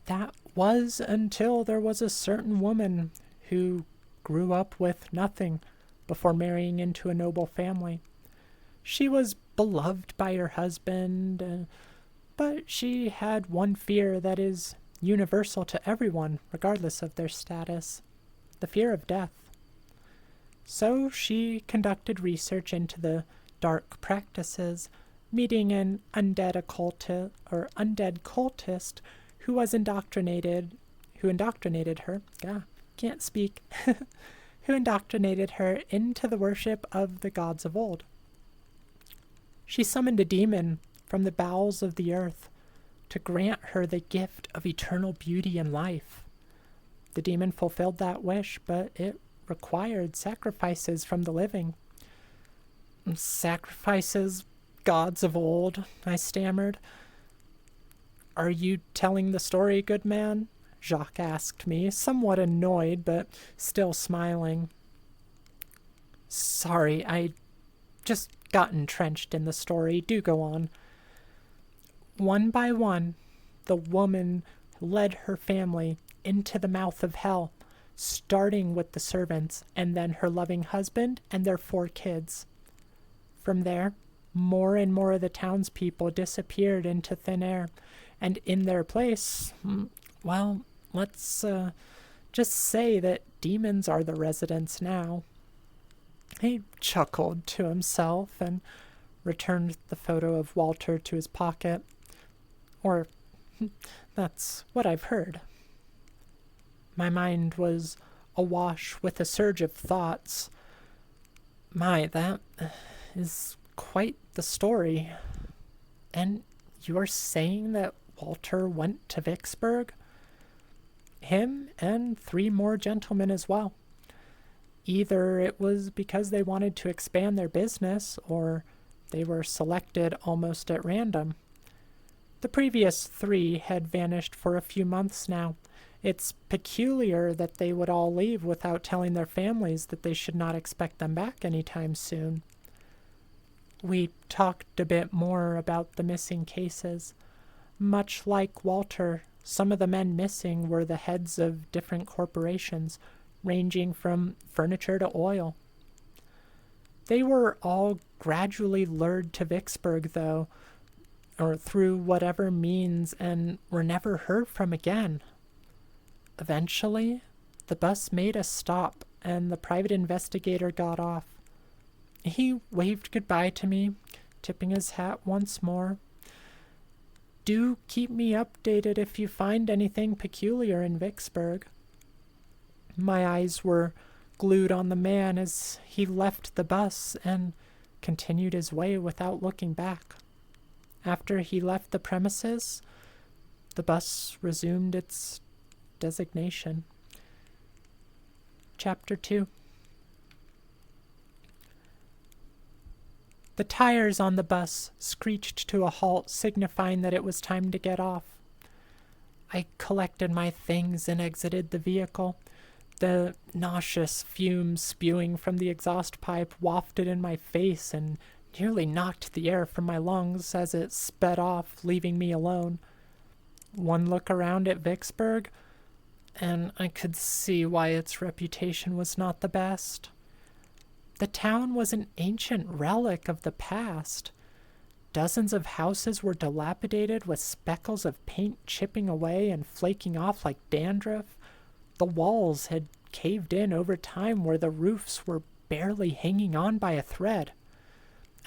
That was until there was a certain woman who grew up with nothing before marrying into a noble family. She was beloved by her husband, but she had one fear that is universal to everyone, regardless of their status: the fear of death. So she conducted research into the dark practices, meeting an undead cultist who indoctrinated her, can't speak, who indoctrinated her into the worship of the gods of old. She summoned a demon from the bowels of the earth to grant her the gift of eternal beauty and life. The demon fulfilled that wish, but it required sacrifices from the living. Sacrifices, gods of old, I stammered. Are you telling the story, good man? Jacques asked me, somewhat annoyed, but still smiling. Sorry, I just got entrenched in the story. Do go on. One by one, the woman led her family into the mouth of hell, starting with the servants and then her loving husband and their 4 kids. From there, more and more of the townspeople disappeared into thin air, and in their place, well, let's just say that demons are the residents now. He chuckled to himself and returned the photo of Walter to his pocket. Or, that's what I've heard. My mind was awash with a surge of thoughts. My, that is quite the story. And you're saying that Walter went to Vicksburg? Him and 3 more gentlemen as well. Either it was because they wanted to expand their business, or they were selected almost at random. The previous 3 had vanished for a few months now. It's peculiar that they would all leave without telling their families that they should not expect them back anytime soon. We talked a bit more about the missing cases. Much like Walter, some of the men missing were the heads of different corporations, ranging from furniture to oil. They were all gradually lured to Vicksburg, though, or through whatever means, and were never heard from again. Eventually, the bus made a stop, and the private investigator got off. He waved goodbye to me, tipping his hat once more. Do keep me updated if you find anything peculiar in Vicksburg. My eyes were glued on the man as he left the bus and continued his way without looking back. After he left the premises, the bus resumed its designation. Chapter 2. The tires on the bus screeched to a halt, signifying that it was time to get off. I collected my things and exited the vehicle. The nauseous fumes spewing from the exhaust pipe wafted in my face and nearly knocked the air from my lungs as it sped off, leaving me alone. One look around at Vicksburg, and I could see why its reputation was not the best. The town was an ancient relic of the past. Dozens of houses were dilapidated with speckles of paint chipping away and flaking off like dandruff. The walls had caved in over time where the roofs were barely hanging on by a thread.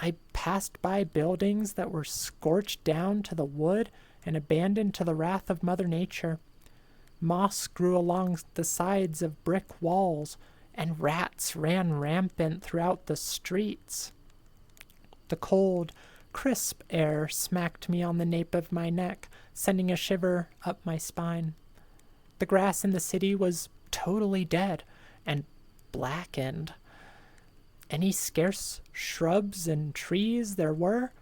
I passed by buildings that were scorched down to the wood and abandoned to the wrath of Mother Nature. Moss grew along the sides of brick walls, and rats ran rampant throughout the streets. The cold, crisp air smacked me on the nape of my neck, sending a shiver up my spine. The grass in the city was totally dead and blackened. Any scarce shrubs and trees there were,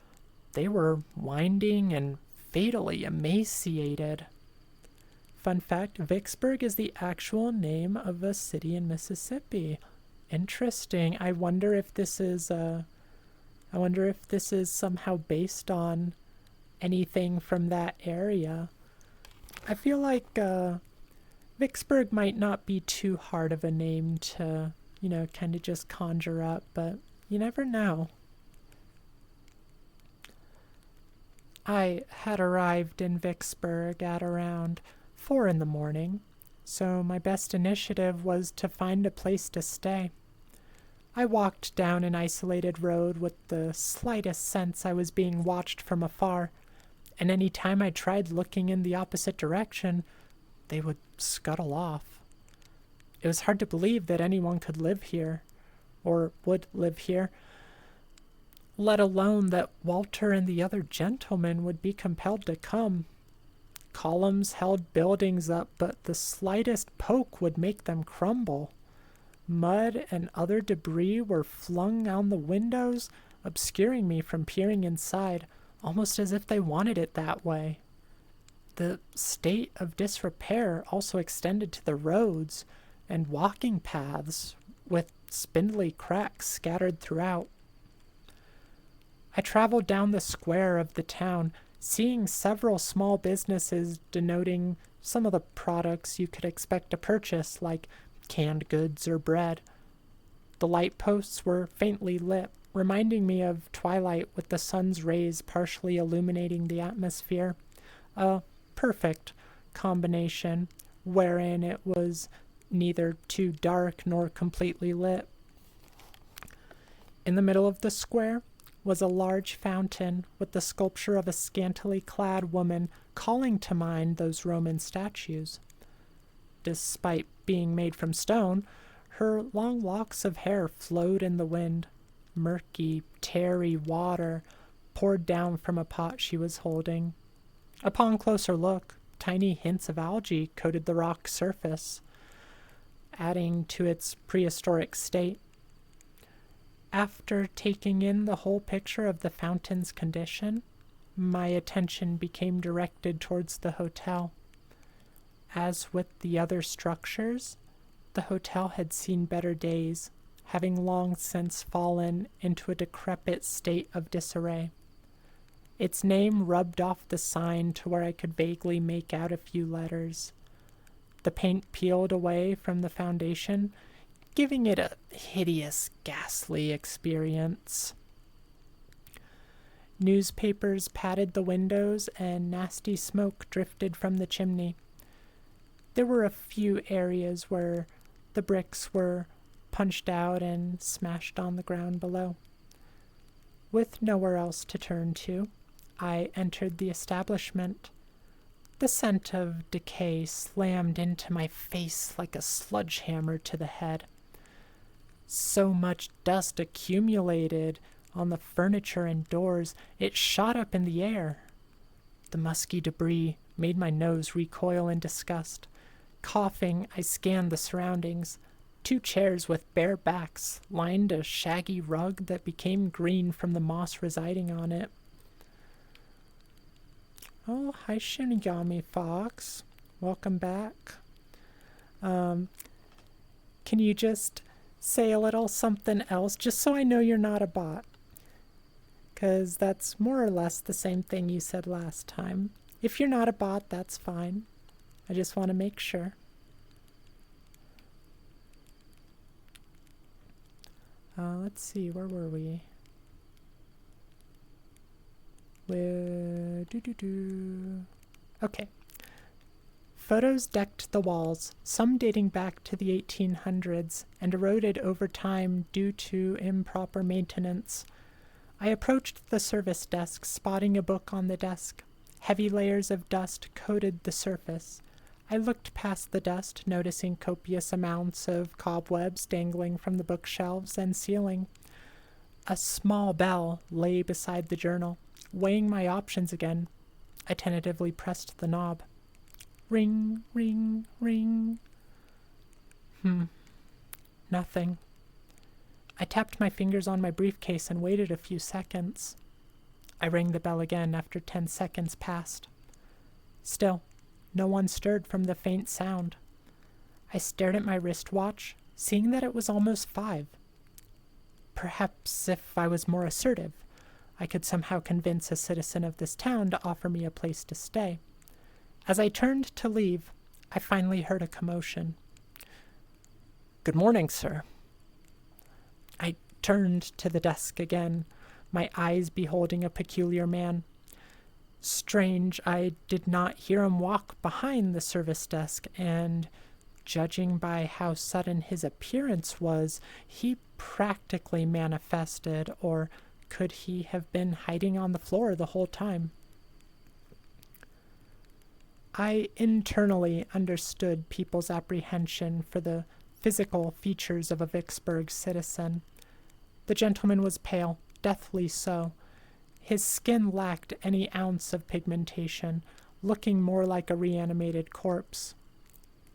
they were winding and fatally emaciated. Fun fact, Vicksburg is the actual name of a city in Mississippi. Interesting. I wonder if this is somehow based on anything from that area. I feel like Vicksburg might not be too hard of a name to, kind of just conjure up, but you never know. I had arrived in Vicksburg at around 4 in the morning, so my best initiative was to find a place to stay. I walked down an isolated road with the slightest sense I was being watched from afar, and any time I tried looking in the opposite direction, they would scuttle off. It was hard to believe that anyone could live here, or would live here, let alone that Walter and the other gentlemen would be compelled to come. Columns held buildings up, but the slightest poke would make them crumble. Mud and other debris were flung on the windows, obscuring me from peering inside, almost as if they wanted it that way. The state of disrepair also extended to the roads and walking paths, with spindly cracks scattered throughout. I traveled down the square of the town, seeing several small businesses denoting some of the products you could expect to purchase, like canned goods or bread. The light posts were faintly lit, reminding me of twilight with the sun's rays partially illuminating the atmosphere. A perfect combination, wherein it was neither too dark nor completely lit. In the middle of the square was a large fountain with the sculpture of a scantily clad woman calling to mind those Roman statues. Despite being made from stone, her long locks of hair flowed in the wind. Murky, tarry water poured down from a pot she was holding. Upon closer look, tiny hints of algae coated the rock surface, adding to its prehistoric state. After taking in the whole picture of the fountain's condition, my attention became directed towards the hotel. As with the other structures, the hotel had seen better days, having long since fallen into a decrepit state of disarray. Its name rubbed off the sign to where I could vaguely make out a few letters. The paint peeled away from the foundation, giving it a hideous, ghastly experience. Newspapers padded the windows and nasty smoke drifted from the chimney. There were a few areas where the bricks were punched out and smashed on the ground below. With nowhere else to turn to, I entered the establishment. The scent of decay slammed into my face like a sledgehammer to the head. So much dust accumulated on the furniture and doors, it shot up in the air. The musky debris made my nose recoil in disgust. Coughing, I scanned the surroundings. 2 chairs with bare backs lined a shaggy rug that became green from the moss residing on it. Oh, hi Shinigami Fox. welcome back. Can you just say a little something else, just so I know you're not a bot? Because that's more or less the same thing you said last time. If you're not a bot, that's fine. I just want to make sure. Let's see, where were we? Okay. Photos decked the walls, some dating back to the 1800s and eroded over time due to improper maintenance. I approached the service desk, spotting a book on the desk. Heavy layers of dust coated the surface. I looked past the dust, noticing copious amounts of cobwebs dangling from the bookshelves and ceiling. A small bell lay beside the journal. Weighing my options again, I tentatively pressed the knob. Ring, ring, ring. Nothing. I tapped my fingers on my briefcase and waited a few seconds. I rang the bell again after 10 seconds passed. Still, no one stirred from the faint sound. I stared at my wristwatch, seeing that it was almost 5. Perhaps if I was more assertive, I could somehow convince a citizen of this town to offer me a place to stay. As I turned to leave, I finally heard a commotion. "Good morning, sir." I turned to the desk again, my eyes beholding a peculiar man. Strange, I did not hear him walk behind the service desk, and judging by how sudden his appearance was, he practically manifested, or could he have been hiding on the floor the whole time? I internally understood people's apprehension for the physical features of a Vicksburg citizen. The gentleman was pale, deathly so. His skin lacked any ounce of pigmentation, looking more like a reanimated corpse.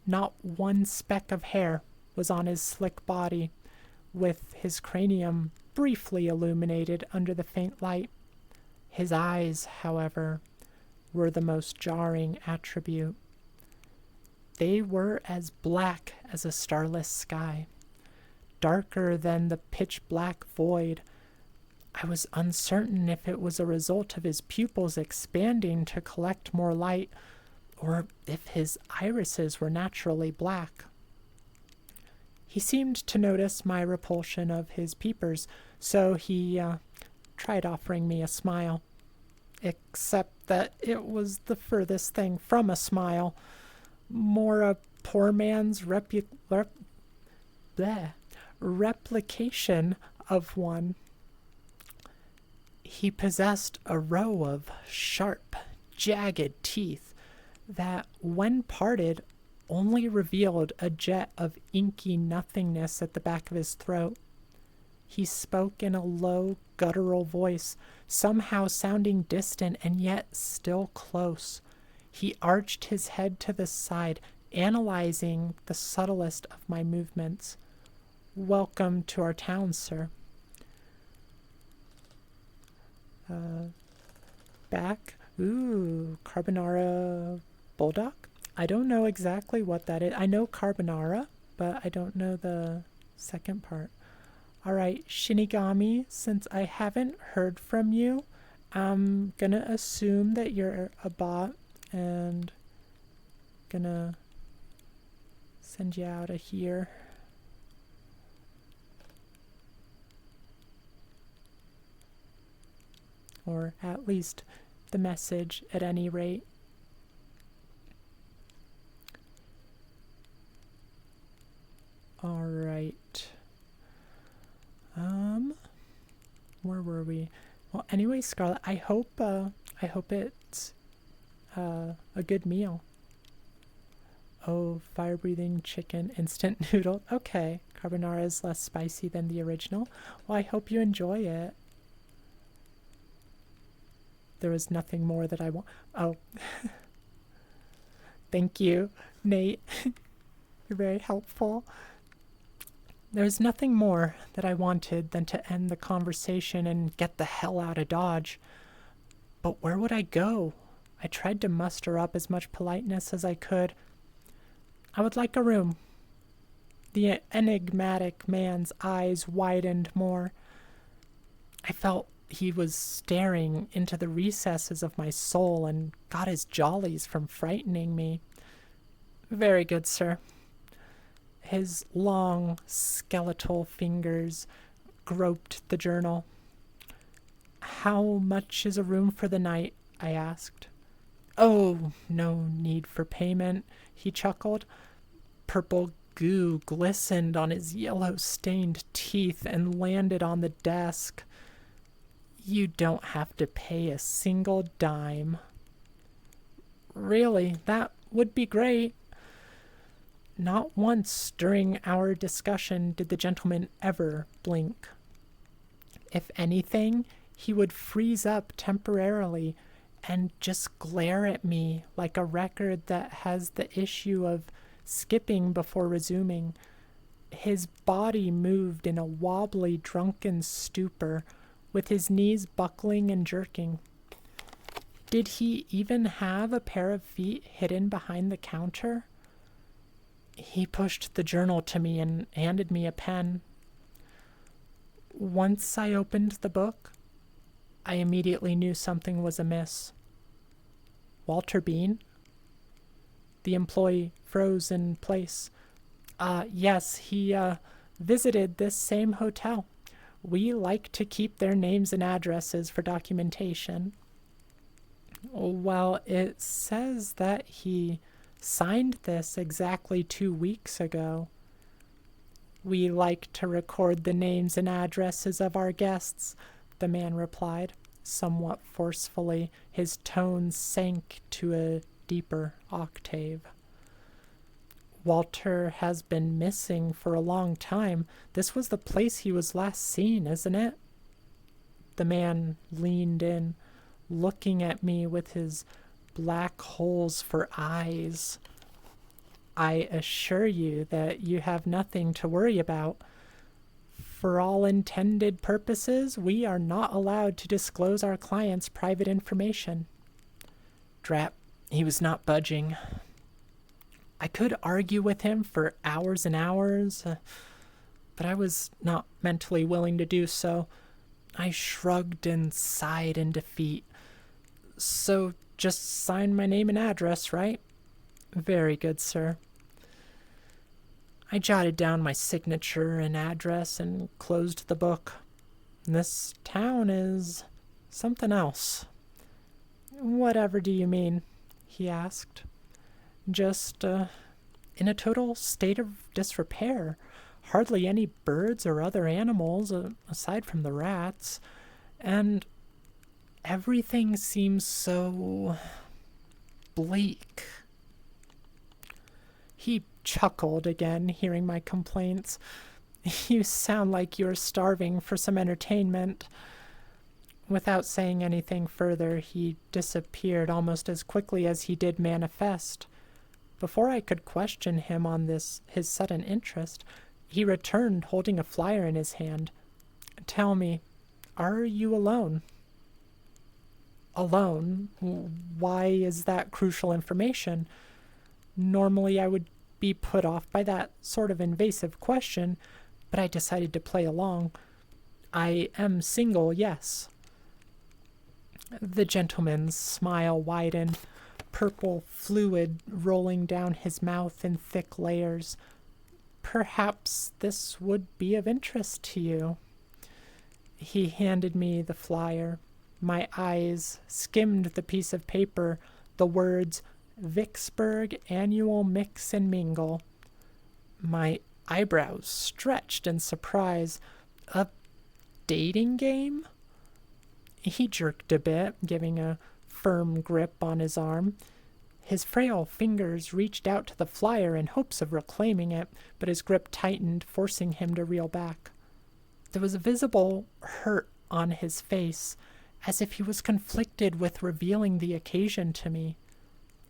Not one speck of hair was on his slick body, with his cranium briefly illuminated under the faint light. His eyes, however, were the most jarring attribute. They were as black as a starless sky, darker than the pitch-black void. I was uncertain if it was a result of his pupils expanding to collect more light, or if his irises were naturally black. He seemed to notice my repulsion of his peepers, so he tried offering me a smile. Except that it was the furthest thing from a smile. More a poor man's replication of one. He possessed a row of sharp, jagged teeth that, when parted, only revealed a jet of inky nothingness at the back of his throat. He spoke in a low, guttural voice, somehow sounding distant and yet still close. He arched his head to the side, analyzing the subtlest of my movements. "Welcome to our town, sir." Back? Ooh, Carbonara Bulldog? I don't know exactly what that is. I know carbonara, but I don't know the second part. Alright, Shinigami, since I haven't heard from you, I'm gonna assume that you're a bot and gonna send you out of here. Or at least the message at any rate. Alright. Where were we? Well, anyway, Scarlett, I hope it's a good meal. Oh, fire-breathing chicken instant noodle. Okay, carbonara is less spicy than the original. Well, I hope you enjoy it. There was nothing more that I want. Oh. Thank you, Nate. You're very helpful. There's nothing more that I wanted than to end the conversation and get the hell out of Dodge. But where would I go? I tried to muster up as much politeness as I could. I would like a room. The enigmatic man's eyes widened more. I felt he was staring into the recesses of my soul and got his jollies from frightening me. Very good, sir. His long, skeletal fingers groped the journal. How much is a room for the night? I asked. Oh, no need for payment, he chuckled. Purple goo glistened on his yellow-stained teeth and landed on the desk. You don't have to pay a single dime. Really, that would be great. Not once during our discussion did the gentleman ever blink. If anything, he would freeze up temporarily and just glare at me like a record that has the issue of skipping before resuming. His body moved in a wobbly, drunken stupor, with his knees buckling and jerking. Did he even have a pair of feet hidden behind the counter? He pushed the journal to me and handed me a pen. Once I opened the book, I immediately knew something was amiss. Walter Bean? The employee froze in place. Yes, he visited this same hotel. We like to keep their names and addresses for documentation. Well, it says that he signed this exactly 2 weeks ago. We like to record the names and addresses of our guests, the man replied, somewhat forcefully. His tone sank to a deeper octave. Walter has been missing for a long time. This was the place he was last seen, isn't it? The man leaned in, looking at me with his black holes for eyes. I assure you that you have nothing to worry about. For all intended purposes, we are not allowed to disclose our clients' private information. Drat, he was not budging. I could argue with him for hours and hours, but I was not mentally willing to do so. I shrugged and sighed in defeat. So just sign my name and address, right? Very good, sir. I jotted down my signature and address and closed the book. This town is something else. Whatever do you mean? He asked. Just in a total state of disrepair. Hardly any birds or other animals, aside from the rats. And everything seems so bleak. He chuckled again, hearing my complaints. You sound like you're starving for some entertainment. Without saying anything further, he disappeared almost as quickly as he did manifest. Before I could question him on his sudden interest, he returned holding a flyer in his hand. Tell me, are you alone? Alone? Why is that crucial information? Normally I would be put off by that sort of invasive question, but I decided to play along. I am single, yes. The gentleman's smile widened, purple fluid rolling down his mouth in thick layers. Perhaps this would be of interest to you. He handed me the flyer. My eyes skimmed the piece of paper, the words, Vicksburg Annual Mix and Mingle. My eyebrows stretched in surprise. A dating game? He jerked a bit, giving a firm grip on his arm. His frail fingers reached out to the flyer in hopes of reclaiming it, but his grip tightened, forcing him to reel back. There was a visible hurt on his face, as if he was conflicted with revealing the occasion to me.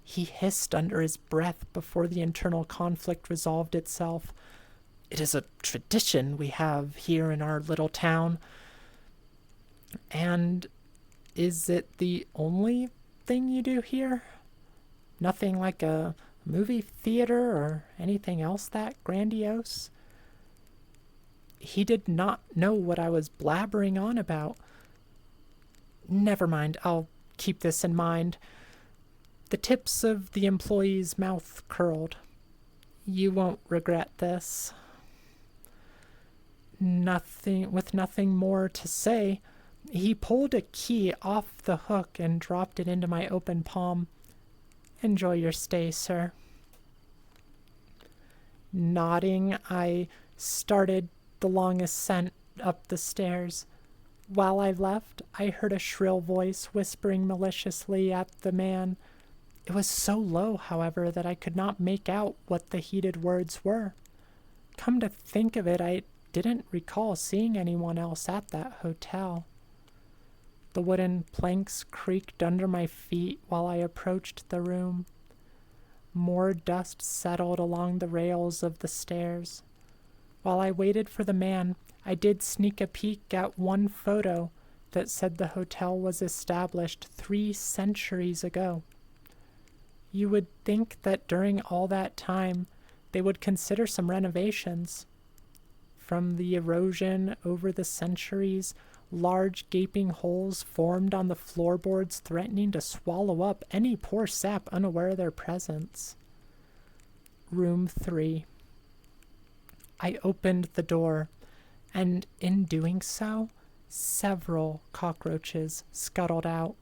He hissed under his breath before the internal conflict resolved itself. It is a tradition we have here in our little town. And is it the only thing you do here? Nothing like a movie theater or anything else that grandiose? He did not know what I was blabbering on about. Never mind, I'll keep this in mind. The tips of the employee's mouth curled. You won't regret this. With nothing more to say, he pulled a key off the hook and dropped it into my open palm. Enjoy your stay, sir. Nodding, I started the long ascent up the stairs. While I left, I heard a shrill voice whispering maliciously at the man. It was so low, however, that I could not make out what the heated words were. Come to think of it, I didn't recall seeing anyone else at that hotel. The wooden planks creaked under my feet while I approached the room. More dust settled along the rails of the stairs. While I waited for the man, I did sneak a peek at one photo that said the hotel was established 3 centuries ago. You would think that during all that time, they would consider some renovations. From the erosion over the centuries, large gaping holes formed on the floorboards, threatening to swallow up any poor sap unaware of their presence. Room 3. I opened the door, and in doing so, several cockroaches scuttered out.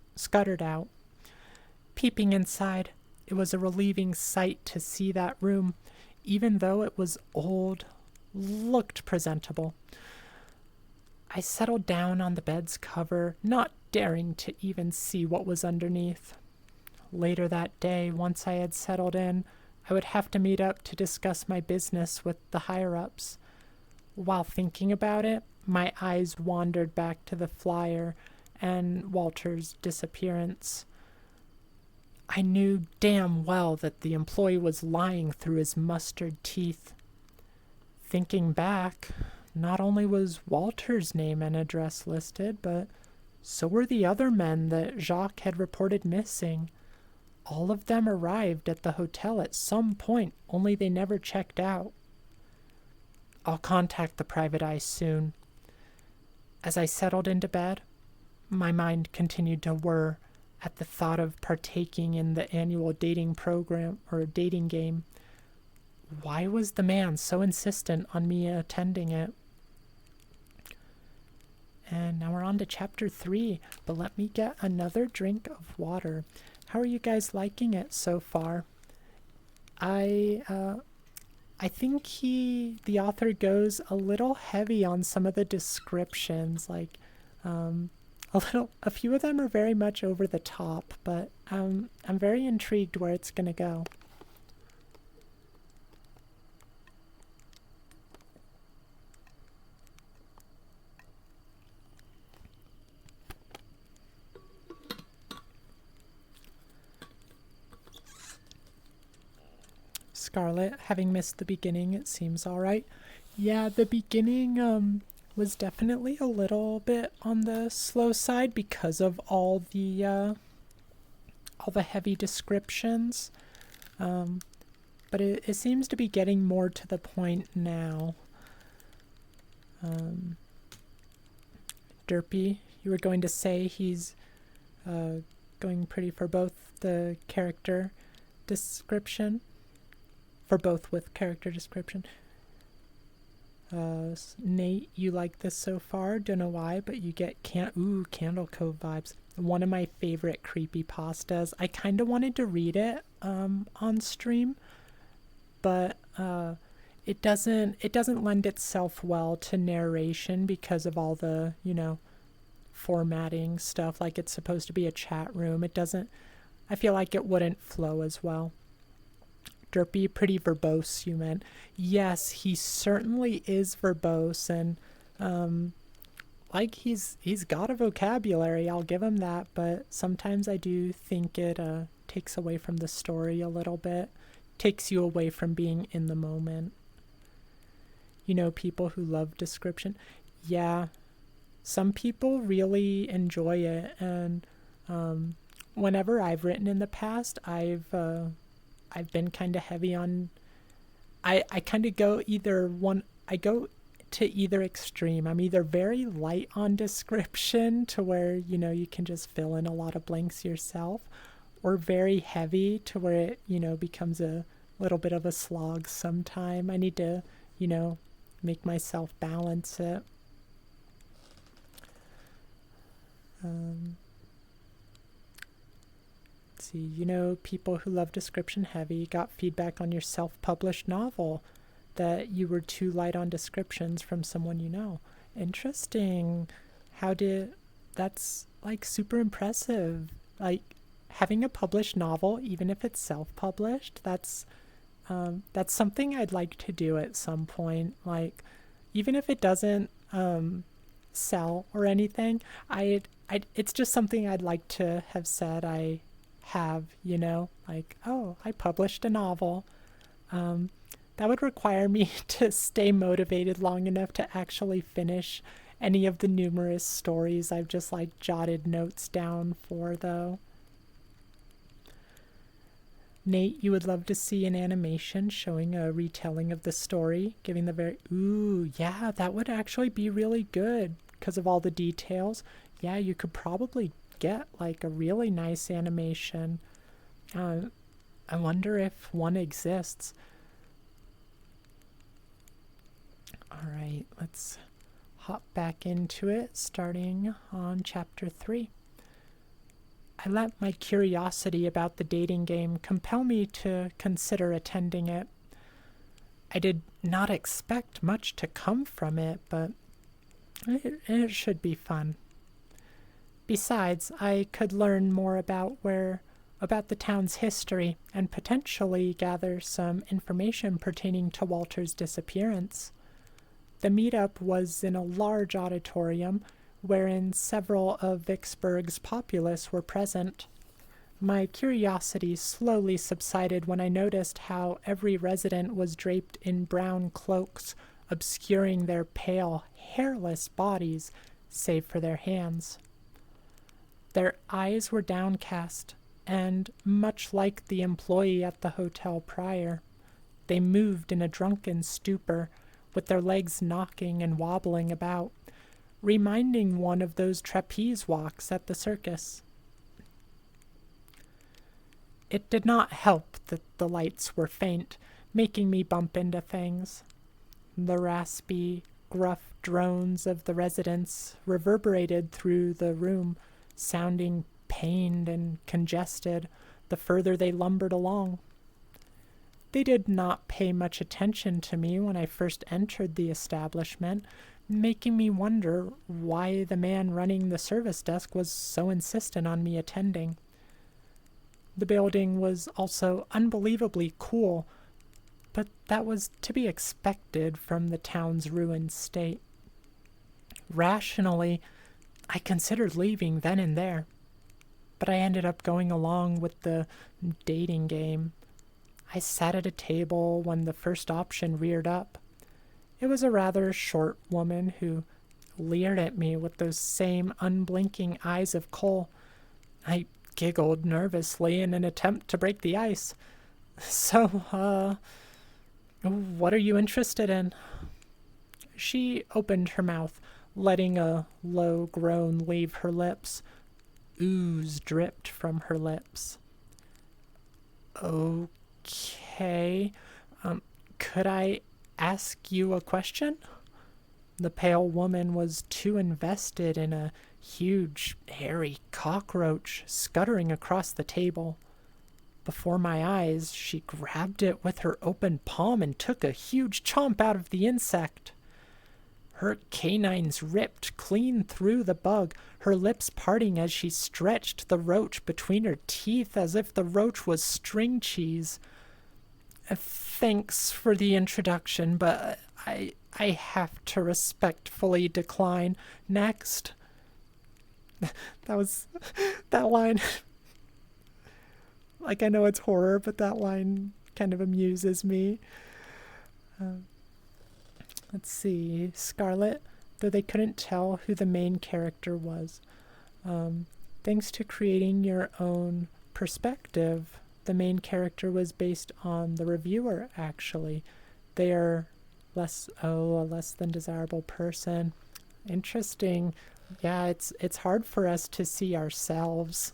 Peeping inside, it was a relieving sight to see that room, even though it was old, looked presentable. I settled down on the bed's cover, not daring to even see what was underneath. Later that day, once I had settled in, I would have to meet up to discuss my business with the higher-ups. While thinking about it, my eyes wandered back to the flyer and Walter's disappearance. I knew damn well that the employee was lying through his mustard teeth. Thinking back, not only was Walter's name and address listed, but so were the other men that Jacques had reported missing. All of them arrived at the hotel at some point, only they never checked out. I'll contact the private eye soon. As I settled into bed, my mind continued to whir at the thought of partaking in the annual dating program or dating game. Why was the man so insistent on me attending it? And now we're on to chapter 3, but let me get another drink of water. How are you guys liking it so far? I think the author goes a little heavy on some of the descriptions, like a few of them are very much over the top, but I'm very intrigued where it's gonna go. Scarlet, having missed the beginning, it seems alright. Yeah, the beginning was definitely a little bit on the slow side because of all the heavy descriptions. But it seems to be getting more to the point now. Derpy, you were going to say he's going pretty for both the character description. For both with character description. Nate, you like this so far? Don't know why, but you get Candle Cove vibes. One of my favorite creepypastas. I kind of wanted to read it on stream, but it doesn't lend itself well to narration because of all the, formatting stuff. Like it's supposed to be a chat room. I feel like it wouldn't flow as well. Derpy, pretty verbose, you meant. Yes, he certainly is verbose, and he's got a vocabulary, I'll give him that, but sometimes I do think it takes away from the story a little bit, takes you away from being in the moment. People who love description. Yeah, some people really enjoy it, and whenever I've written in the past, I've been kind of heavy on. I kind of go either one. I go to either extreme. I'm either very light on description to where you can just fill in a lot of blanks yourself, or very heavy to where it becomes a little bit of a slog sometime. I need to make myself balance it. Let's see, people who love description heavy got feedback on your self-published novel that you were too light on descriptions from someone you know. Interesting. That's like super impressive. Like having a published novel, even if it's self-published, that's something I'd like to do at some point. Like even if it doesn't sell or anything, it's just something I'd like to have said I have, like, oh, I published a novel. That would require me to stay motivated long enough to actually finish any of the numerous stories I've just like jotted notes down for, though. Nate, you would love to see an animation showing a retelling of the story, giving the very... Ooh, yeah, that would actually be really good because of all the details. Yeah, you could probably get like a really nice animation. I wonder if one exists. Alright, let's hop back into it, starting on chapter 3. I let my curiosity about the dating game compel me to consider attending it. I did not expect much to come from it, but it should be fun. Besides, I could learn more about the town's history and potentially gather some information pertaining to Walter's disappearance. The meetup was in a large auditorium wherein several of Vicksburg's populace were present. My curiosity slowly subsided when I noticed how every resident was draped in brown cloaks, obscuring their pale, hairless bodies, save for their hands. Their eyes were downcast, and much like the employee at the hotel prior, they moved in a drunken stupor, with their legs knocking and wobbling about, reminding one of those trapeze walks at the circus. It did not help that the lights were faint, making me bump into things. The raspy, gruff drones of the residents reverberated through the room, sounding pained and congested the further they lumbered along. They did not pay much attention to me when I first entered the establishment, making me wonder why the man running the service desk was so insistent on me attending. The building was also unbelievably cool, but that was to be expected from the town's ruined state. Rationally, I considered leaving then and there, but I ended up going along with the dating game. I sat at a table when the first option reared up. It was a rather short woman who leered at me with those same unblinking eyes of coal. I giggled nervously in an attempt to break the ice. So, what are you interested in? She opened her mouth, letting a low groan leave her lips. Ooze dripped from her lips. Okay. Could I ask you a question? The pale woman was too invested in a huge, hairy cockroach scuttering across the table. Before my eyes, she grabbed it with her open palm and took a huge chomp out of the insect. Her canines ripped clean through the bug, her lips parting as she stretched the roach between her teeth as if the roach was string cheese. Thanks for the introduction, but I have to respectfully decline. Next. That line. Like, I know it's horror, but that line kind of amuses me. Let's see. Scarlet, though they couldn't tell who the main character was. Thanks to creating your own perspective, the main character was based on the reviewer, actually. They are a less than desirable person. Interesting. Yeah, it's hard for us to see ourselves.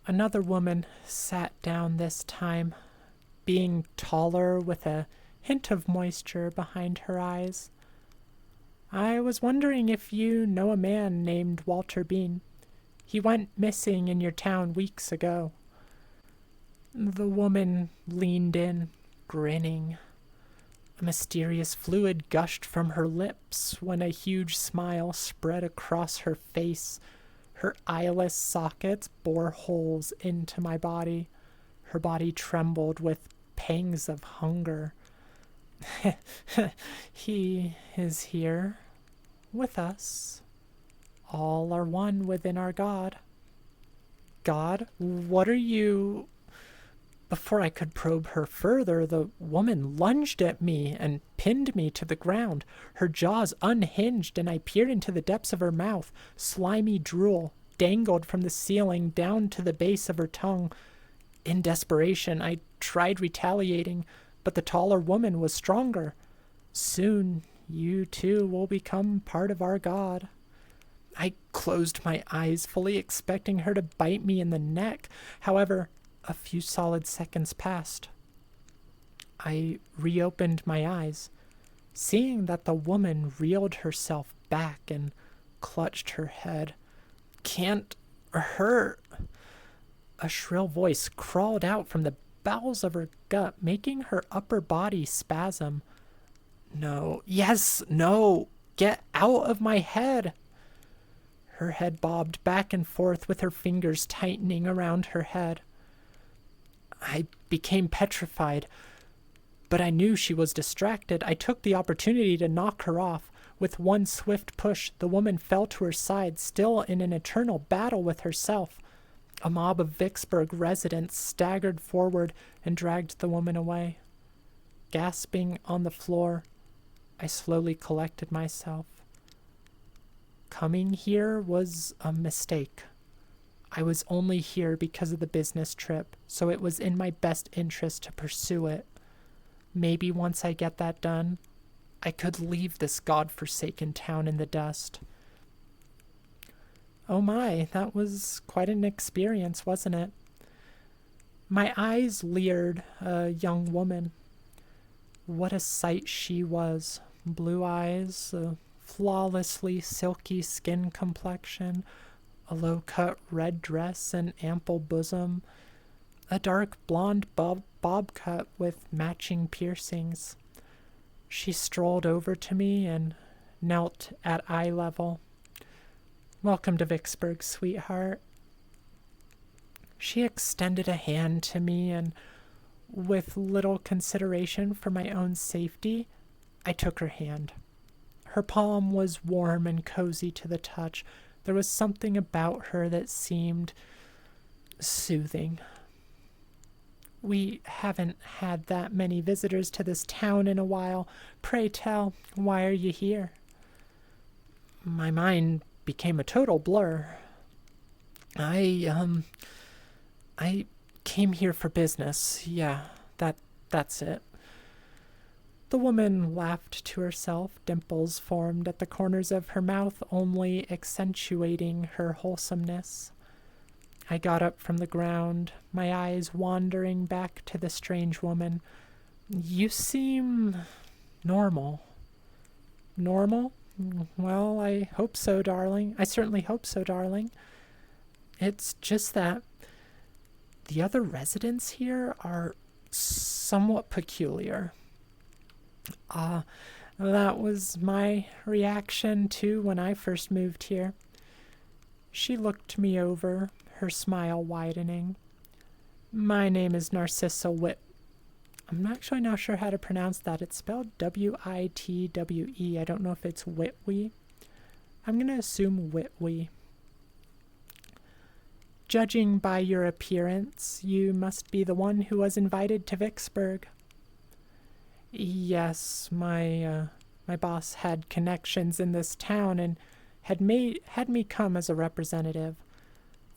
Another woman sat down this time, being taller with a hint of moisture behind her eyes. I was wondering if you know a man named Walter Bean. He went missing in your town weeks ago. The woman leaned in, grinning. A mysterious fluid gushed from her lips when a huge smile spread across her face. Her eyeless sockets bore holes into my body. Her body trembled with pangs of hunger. He is here, with us. All are one within our God. God? What are you... Before I could probe her further, the woman lunged at me and pinned me to the ground. Her jaws unhinged, and I peered into the depths of her mouth. Slimy drool dangled from the ceiling down to the base of her tongue. In desperation, I tried retaliating, but the taller woman was stronger. Soon, you too will become part of our God. I closed my eyes, fully expecting her to bite me in the neck. However, a few solid seconds passed. I reopened my eyes, seeing that the woman reeled herself back and clutched her head. Can't hurt. A shrill voice crawled out from the bowels of her gut, making her upper body spasm. No, yes, no, get out of my head. Her head bobbed back and forth with her fingers tightening around her head. I became petrified, but I knew she was distracted. I took the opportunity to knock her off. With one swift push, the woman fell to her side, still in an eternal battle with herself. A mob of Vicksburg residents staggered forward and dragged the woman away. Gasping on the floor, I slowly collected myself. Coming here was a mistake. I was only here because of the business trip, so it was in my best interest to pursue it. Maybe once I get that done, I could leave this godforsaken town in the dust. Oh my, that was quite an experience, wasn't it? My eyes leered a young woman. What a sight she was. Blue eyes, a flawlessly silky skin complexion, a low-cut red dress and ample bosom, a dark blonde bob cut with matching piercings. She strolled over to me and knelt at eye level. Welcome to Vicksburg, sweetheart. She extended a hand to me, and with little consideration for my own safety, I took her hand. Her palm was warm and cozy to the touch. There was something about her that seemed soothing. We haven't had that many visitors to this town in a while. Pray tell, why are you here? My mind became a total blur. I came here for business. Yeah, that's it. The woman laughed to herself. Dimples formed at the corners of her mouth, only accentuating her wholesomeness. I got up from the ground, my eyes wandering back to the strange woman. You seem normal. Normal? Well, I hope so, darling. I certainly hope so, darling. It's just that the other residents here are somewhat peculiar. That was my reaction too when I first moved here. She looked me over, her smile widening. My name is Narcissa Whit. I'm actually not sure how to pronounce that. It's spelled W-I-T-W-E. I don't know if it's Whitwee. I'm going to assume Whitwee. Judging by your appearance, you must be the one who was invited to Vicksburg. Yes, my My boss had connections in this town and had me come as a representative.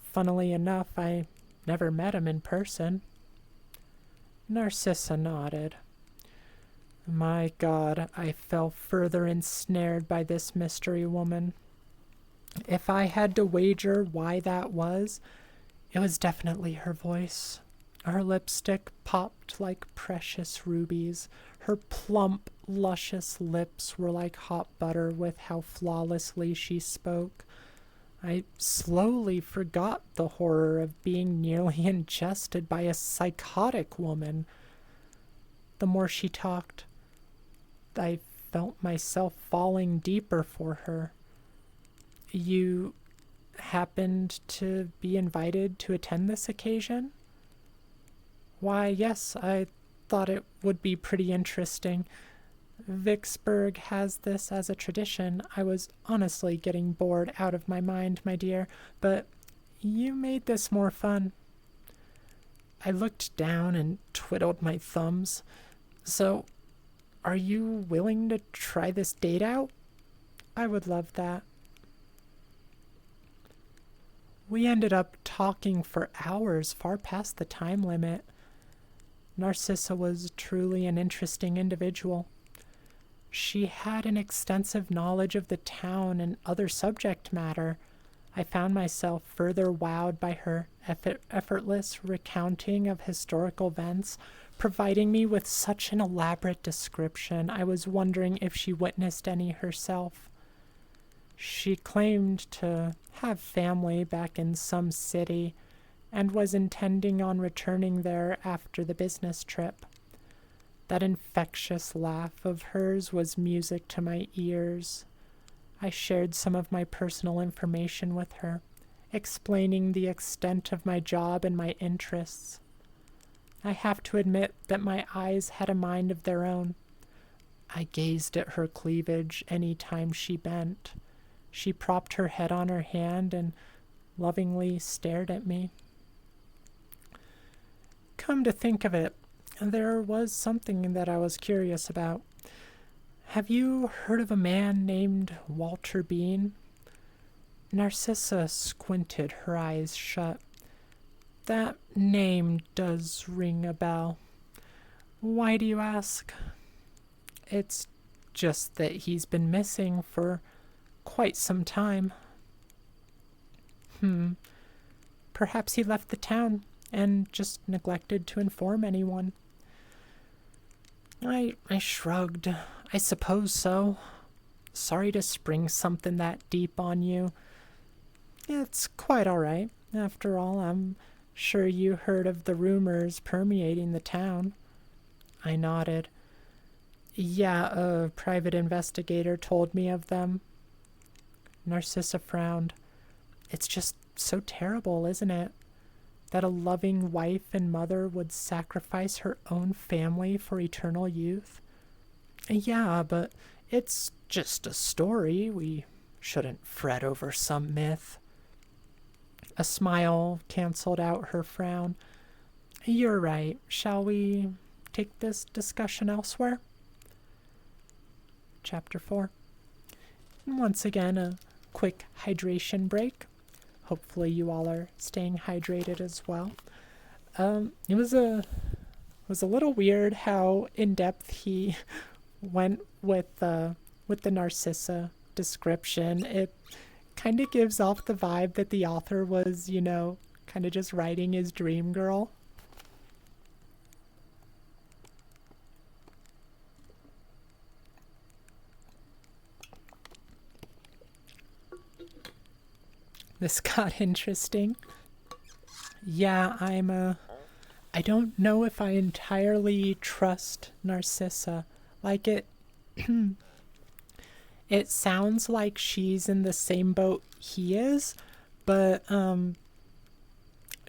Funnily enough, I never met him in person. Narcissa nodded. My God, I fell further ensnared by this mystery woman. If I had to wager why that was, it was definitely her voice. Her lipstick popped like precious rubies. Her plump, luscious lips were like hot butter with how flawlessly she spoke. I slowly forgot the horror of being nearly ingested by a psychotic woman. The more she talked, I felt myself falling deeper for her. You happened to be invited to attend this occasion? Why, yes, I thought it would be pretty interesting. Vicksburg has this as a tradition. I was honestly getting bored out of my mind, my dear, but you made this more fun. I looked down and twiddled my thumbs. So, are you willing to try this date out? I would love that. We ended up talking for hours, far past the time limit. Narcissa was truly an interesting individual. She had an extensive knowledge of the town and other subject matter. I found myself further wowed by her effortless recounting of historical events, providing me with such an elaborate description. I was wondering if she witnessed any herself. She claimed to have family back in some city and was intending on returning there after the business trip. That infectious laugh of hers was music to my ears. I shared some of my personal information with her, explaining the extent of my job and my interests. I have to admit that my eyes had a mind of their own. I gazed at her cleavage any time she bent. She propped her head on her hand and lovingly stared at me. Come to think of it, there was something that I was curious about. Have you heard of a man named Walter Bean? Narcissa squinted, her eyes shut. That name does ring a bell. Why do you ask? It's just that he's been missing for quite some time. Perhaps he left the town and just neglected to inform anyone. I shrugged. I suppose so. Sorry to spring something that deep on you. It's quite all right. After all, I'm sure you heard of the rumors permeating the town. I nodded. Yeah, a private investigator told me of them. Narcissa frowned. It's just so terrible, isn't it? That a loving wife and mother would sacrifice her own family for eternal youth? Yeah, but it's just a story. We shouldn't fret over some myth. A smile canceled out her frown. You're right. Shall we take this discussion elsewhere? Chapter 4. And once again, a quick hydration break. Hopefully you all are staying hydrated as well. It was a little weird how in depth he went with the Narcissa description. It kind of gives off the vibe that the author was, kind of just writing his dream girl. This got interesting. Yeah, I don't know if I entirely trust Narcissa. Like it sounds like she's in the same boat he is, but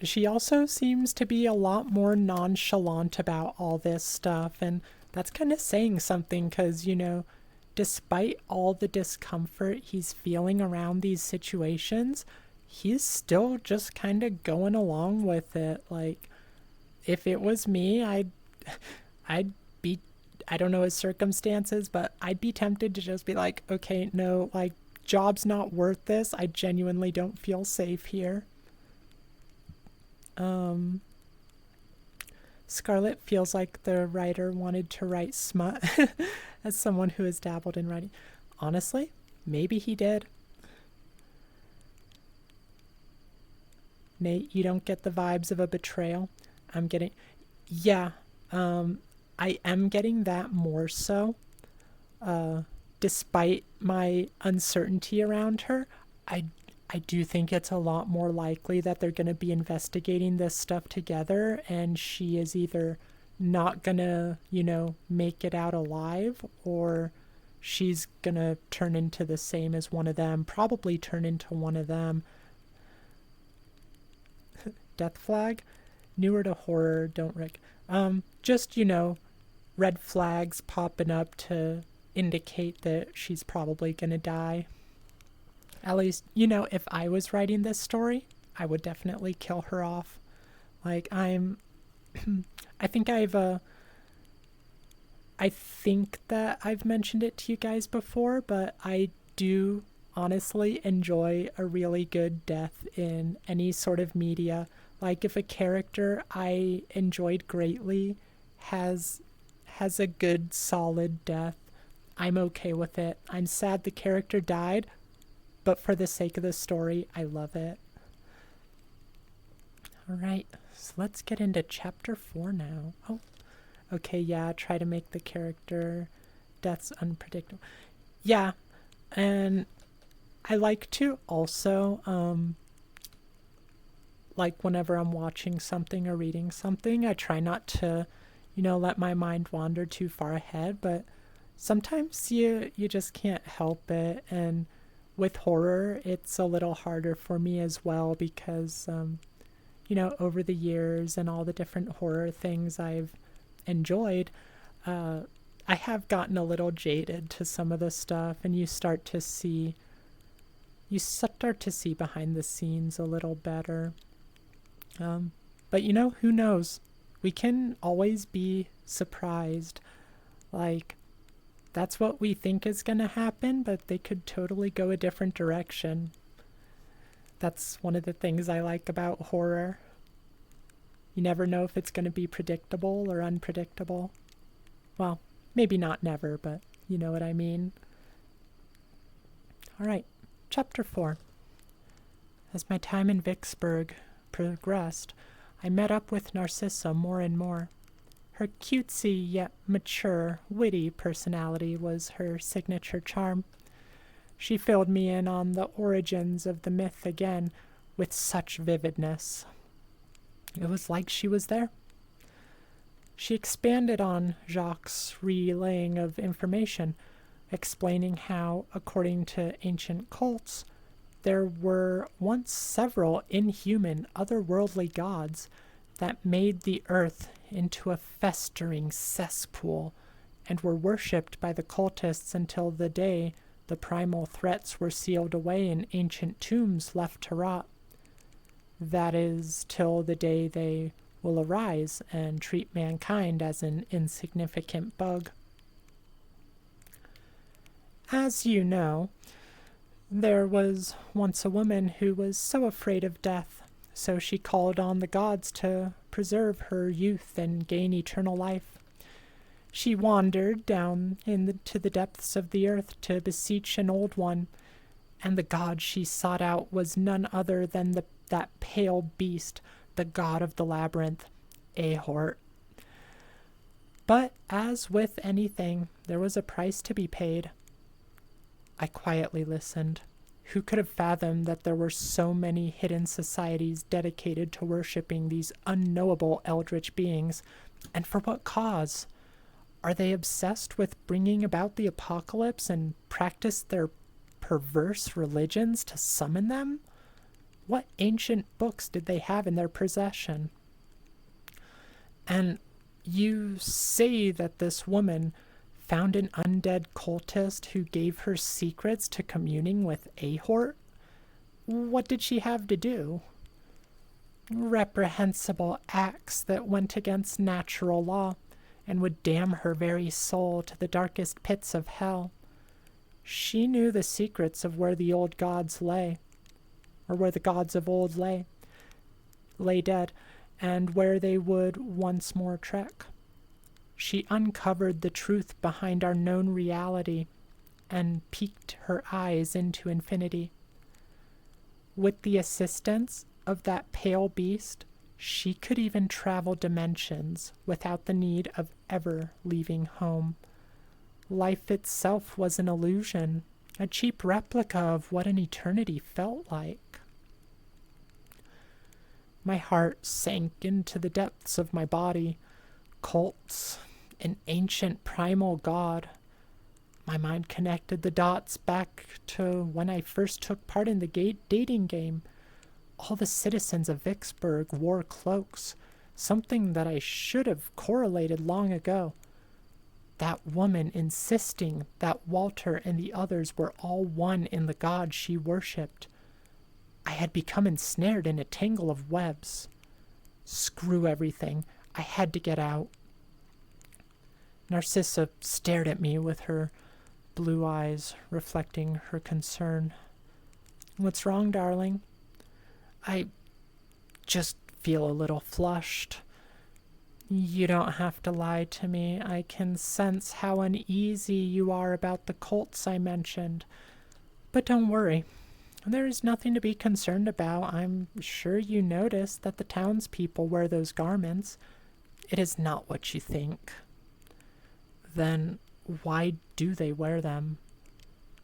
she also seems to be a lot more nonchalant about all this stuff, and that's kind of saying something because, despite all the discomfort he's feeling around these situations, he's still just kind of going along with it. Like, if it was me, I'd be I don't know his circumstances, but I'd be tempted to just be like, okay, no, like, job's not worth this. I genuinely don't feel safe here. Scarlett feels like the writer wanted to write smut. As someone who has dabbled in writing. Honestly, maybe he did. Nate, you don't get the vibes of a betrayal. I'm getting... Yeah, I am getting that more so. Despite my uncertainty around her, I do think it's a lot more likely that they're going to be investigating this stuff together, and she is either not going to, make it out alive, or she's going to turn into the same as one of them, probably turn into one of them. Death flag? Newer to horror, don't just, red flags popping up to indicate that she's probably going to die. At least, if I was writing this story, I would definitely kill her off. Like, I think I think that I've mentioned it to you guys before, but I do honestly enjoy a really good death in any sort of media. Like, if a character I enjoyed greatly has a good, solid death, I'm okay with it. I'm sad the character died, but for the sake of the story, I love it. Alright, so let's get into chapter 4 now. Oh, okay, yeah, try to make the character deaths unpredictable. Yeah, and I like to also, like whenever I'm watching something or reading something, I try not to, let my mind wander too far ahead, but sometimes you just can't help it, and with horror, it's a little harder for me as well because, over the years and all the different horror things I've enjoyed, I have gotten a little jaded to some of the stuff, and you start to see behind the scenes a little better. But who knows? We can always be surprised. Like, that's what we think is going to happen, but they could totally go a different direction. That's one of the things I like about horror. You never know if it's going to be predictable or unpredictable. Well, maybe not never, but you know what I mean. Alright, chapter 4. As my time in Vicksburg progressed, I met up with Narcissa more and more. Her cutesy yet mature, witty personality was her signature charm. She filled me in on the origins of the myth again with such vividness. It was like she was there. She expanded on Jacques' relaying of information, explaining how, according to ancient cults, there were once several inhuman, otherworldly gods that made the earth into a festering cesspool and were worshipped by the cultists until the day the primal threats were sealed away in ancient tombs left to rot. That is, till the day they will arise and treat mankind as an insignificant bug. As you know, there was once a woman who was so afraid of death, so she called on the gods to preserve her youth and gain eternal life. She wandered down into the depths of the earth to beseech an old one, and the god she sought out was none other than that pale beast, the god of the labyrinth, Ahort. But as with anything, there was a price to be paid. I quietly listened. Who could have fathomed that there were so many hidden societies dedicated to worshipping these unknowable eldritch beings? And for what cause? Are they obsessed with bringing about the apocalypse and practice their perverse religions to summon them? What ancient books did they have in their possession? And you say that this woman found an undead cultist who gave her secrets to communing with Ahort? What did she have to do? Reprehensible acts that went against natural law. and would damn her very soul to the darkest pits of hell. She knew the secrets of where the old gods lay, or where the gods of old lay dead, and where they would once more trek. She uncovered the truth behind our known reality and peeked her eyes into infinity. With the assistance of that pale beast, she could even travel dimensions without the need of ever leaving home. Life itself was an illusion, a cheap replica of what an eternity felt like. My heart sank into the depths of my body. Cults, an ancient primal god. My mind connected the dots back to when I first took part in the dating game. All the citizens of Vicksburg wore cloaks, something that I should have correlated long ago. That woman insisting that Walter and the others were all one in the god she worshipped. I had become ensnared in a tangle of webs. Screw everything. I had to get out. Narcissa stared at me with her blue eyes reflecting her concern. "What's wrong, darling?" "I just feel a little flushed." "You don't have to lie to me. I can sense how uneasy you are about the cults I mentioned. But don't worry. There is nothing to be concerned about. I'm sure you noticed that the townspeople wear those garments. It is not what you think." "Then why do they wear them?"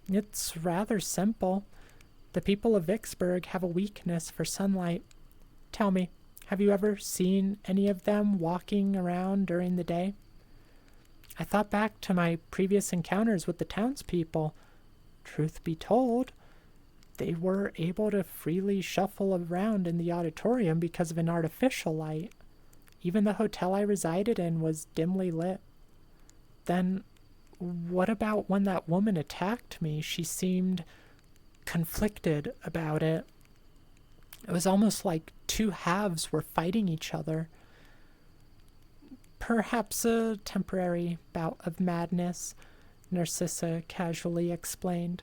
"It's rather simple. The people of Vicksburg have a weakness for sunlight. Tell me, have you ever seen any of them walking around during the day?" I thought back to my previous encounters with the townspeople. Truth be told, they were able to freely shuffle around in the auditorium because of an artificial light. Even the hotel I resided in was dimly lit. Then, what about when that woman attacked me? She seemed conflicted about it. It was almost like two halves were fighting each other. "Perhaps a temporary bout of madness," Narcissa casually explained.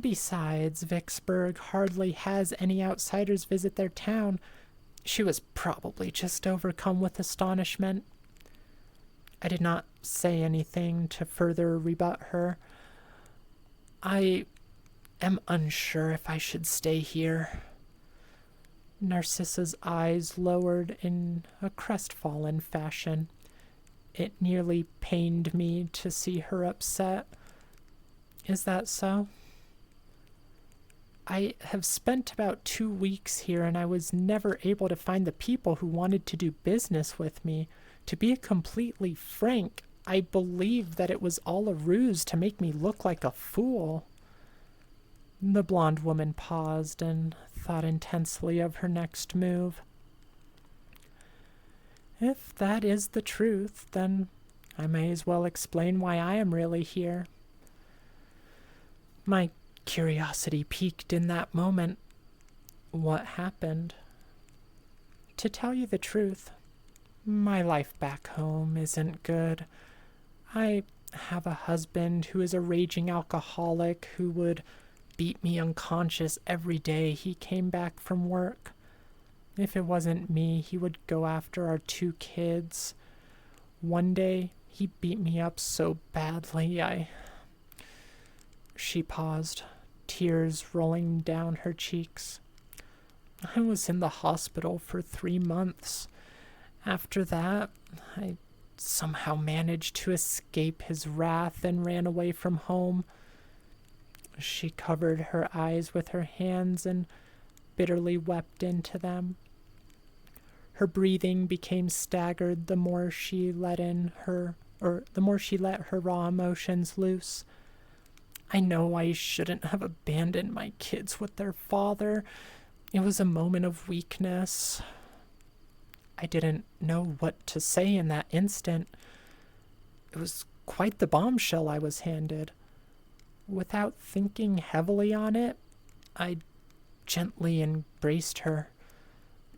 "Besides, Vicksburg hardly has any outsiders visit their town. She was probably just overcome with astonishment." I did not say anything to further rebut her. "I am unsure if I should stay here." Narcissa's eyes lowered in a crestfallen fashion. It nearly pained me to see her upset. "Is that so?" "I have spent about 2 weeks here, and I was never able to find the people who wanted to do business with me. To be completely frank, I believe that it was all a ruse to make me look like a fool." The blonde woman paused and thought intensely of her next move. "If that is the truth, then I may as well explain why I am really here." My curiosity piqued in that moment. "What happened?" "To tell you the truth, my life back home isn't good. I have a husband who is a raging alcoholic who would beat me unconscious every day he came back from work. If it wasn't me, he would go after our 2 kids. One day, he beat me up so badly, She paused, tears rolling down her cheeks. "I was in the hospital for 3 months. After that, I somehow managed to escape his wrath and ran away from home." She covered her eyes with her hands and bitterly wept into them. Her breathing became staggered the more she let her raw emotions loose. "I know I shouldn't have abandoned my kids with their father. It was a moment of weakness." I didn't know what to say in that instant. It was quite the bombshell I was handed. Without thinking heavily on it, I gently embraced her.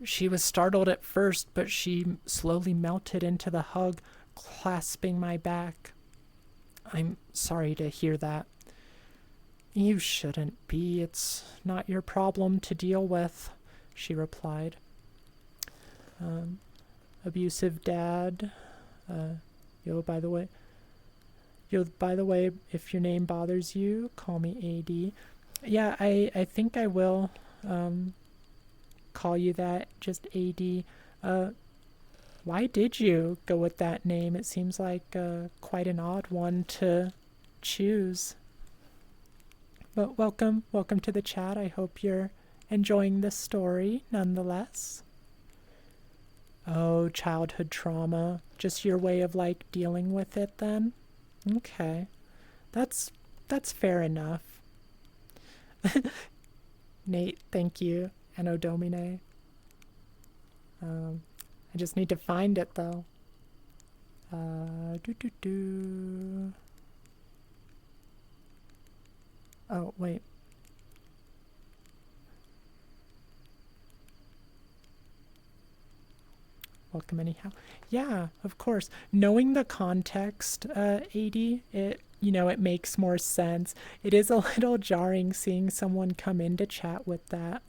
She was startled at first, but she slowly melted into the hug, clasping my back. I'm sorry to hear that. You shouldn't be. It's not your problem to deal with, she replied. Abusive dad. By the way, if your name bothers you, call me AD. Yeah, I think I will call you that, just AD. Why did you go with that name? It seems like quite an odd one to choose. But welcome to the chat. I hope you're enjoying the story nonetheless. Oh, childhood trauma. Just your way of like dealing with it then? Okay. That's fair enough. Nate, thank you. Anno Domine. I just need to find it though. Oh, wait. Welcome anyhow. Yeah, of course. Knowing the context, AD, it makes more sense. It is a little jarring seeing someone come in to chat with that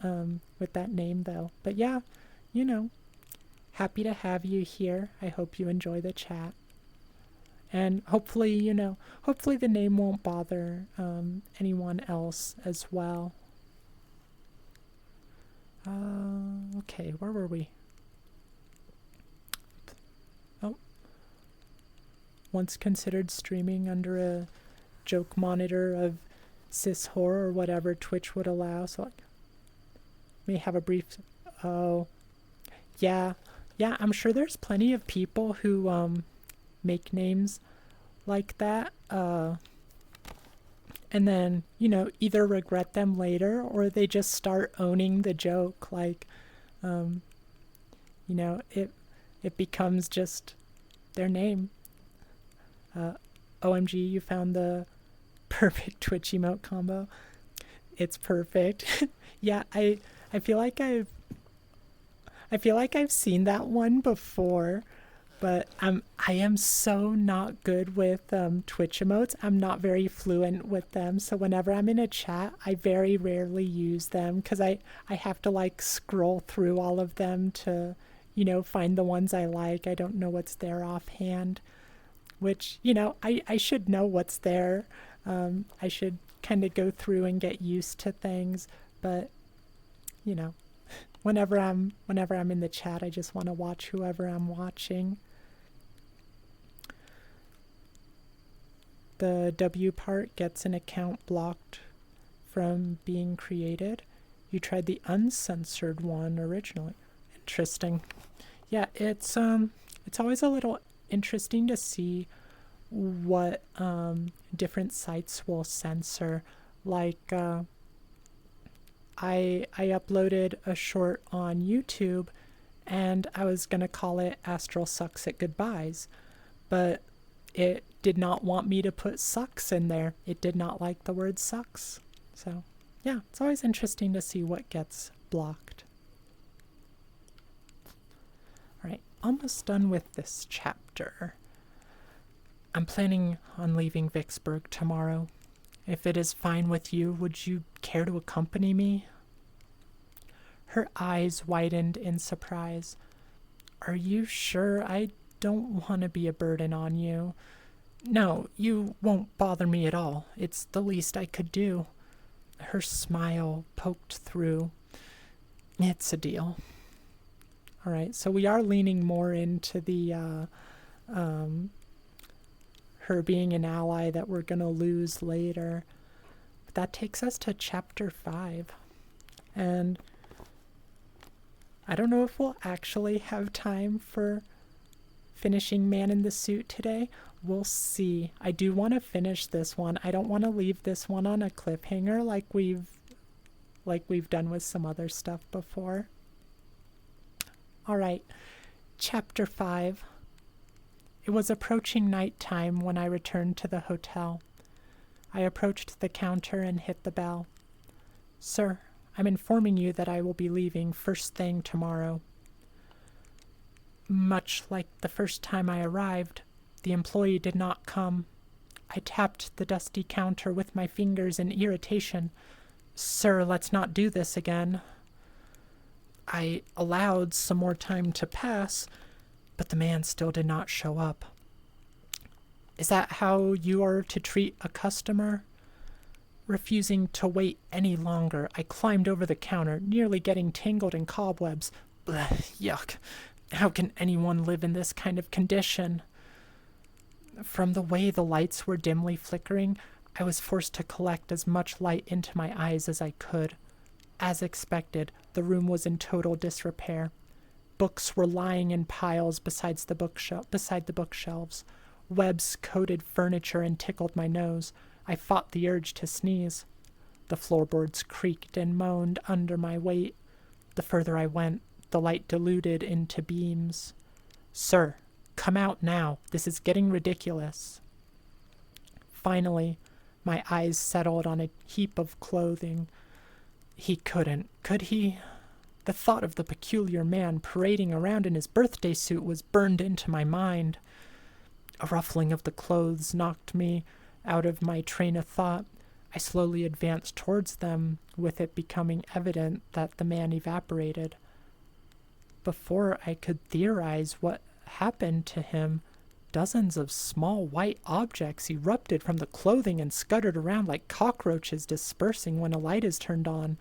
name though. But yeah, happy to have you here. I hope you enjoy the chat. And hopefully the name won't bother anyone else as well. Okay, where were we? Oh. Once considered streaming under a joke monitor of cis horror or whatever Twitch would allow. So like, may have a brief. Oh, yeah. I'm sure there's plenty of people who make names like that, and then either regret them later or they just start owning the joke. Like, it becomes just their name. OMG, you found the perfect Twitch emote combo. It's perfect. Yeah, I feel like I've seen that one before, but I am so not good with Twitch emotes. I'm not very fluent with them, so whenever I'm in a chat, I very rarely use them because I have to like scroll through all of them to find the ones I like. I don't know what's there offhand, which I should know what's there. I should kind of go through and get used to things, but whenever I'm in the chat, I just want to watch whoever I'm watching. The W part gets an account blocked from being created. You tried the uncensored one originally. Interesting. Yeah, it's always a little interesting to see what different sites will censor. Like I uploaded a short on YouTube and I was gonna call it Astral Sucks at Goodbyes, but it did not want me to put sucks in there. It did not like the word sucks. So yeah, it's always interesting to see what gets blocked. Alright, almost done with this chapter. I'm planning on leaving Vicksburg tomorrow. If it is fine with you, would you care to accompany me? Her eyes widened in surprise. Are you sure? I don't want to be a burden on you. No, you won't bother me at all. It's the least I could do. Her smile poked through. It's a deal. All right, so we are leaning more into the her being an ally that we're going to lose later. But that takes us to chapter 5. And I don't know if we'll actually have time for finishing Man in the Suit today. We'll see. I do want to finish this one. I don't want to leave this one on a cliffhanger like we've done with some other stuff before. All right, chapter 5. It was approaching nighttime when I returned to the hotel. I approached the counter and hit the bell. Sir, I'm informing you that I will be leaving first thing tomorrow. Much like the first time I arrived, The employee did not come. I tapped the dusty counter with my fingers in irritation. Sir, let's not do this again. I allowed some more time to pass, but the man still did not show up. Is that how you are to treat a customer? Refusing to wait any longer, I climbed over the counter, nearly getting tangled in cobwebs. Blech, yuck. How can anyone live in this kind of condition? From the way the lights were dimly flickering, I was forced to collect as much light into my eyes as I could. As expected, the room was in total disrepair. Books were lying in piles beside the bookshelves. Webs coated furniture and tickled my nose. I fought the urge to sneeze. The floorboards creaked and moaned under my weight. The further I went, the light diluted into beams. Sir, come out now. This is getting ridiculous. Finally, my eyes settled on a heap of clothing. He couldn't, could he? The thought of the peculiar man parading around in his birthday suit was burned into my mind. A ruffling of the clothes knocked me out of my train of thought. I slowly advanced towards them, with it becoming evident that the man evaporated. Before I could theorize what happened to him, dozens of small white objects erupted from the clothing and scuttered around like cockroaches dispersing when a light is turned on.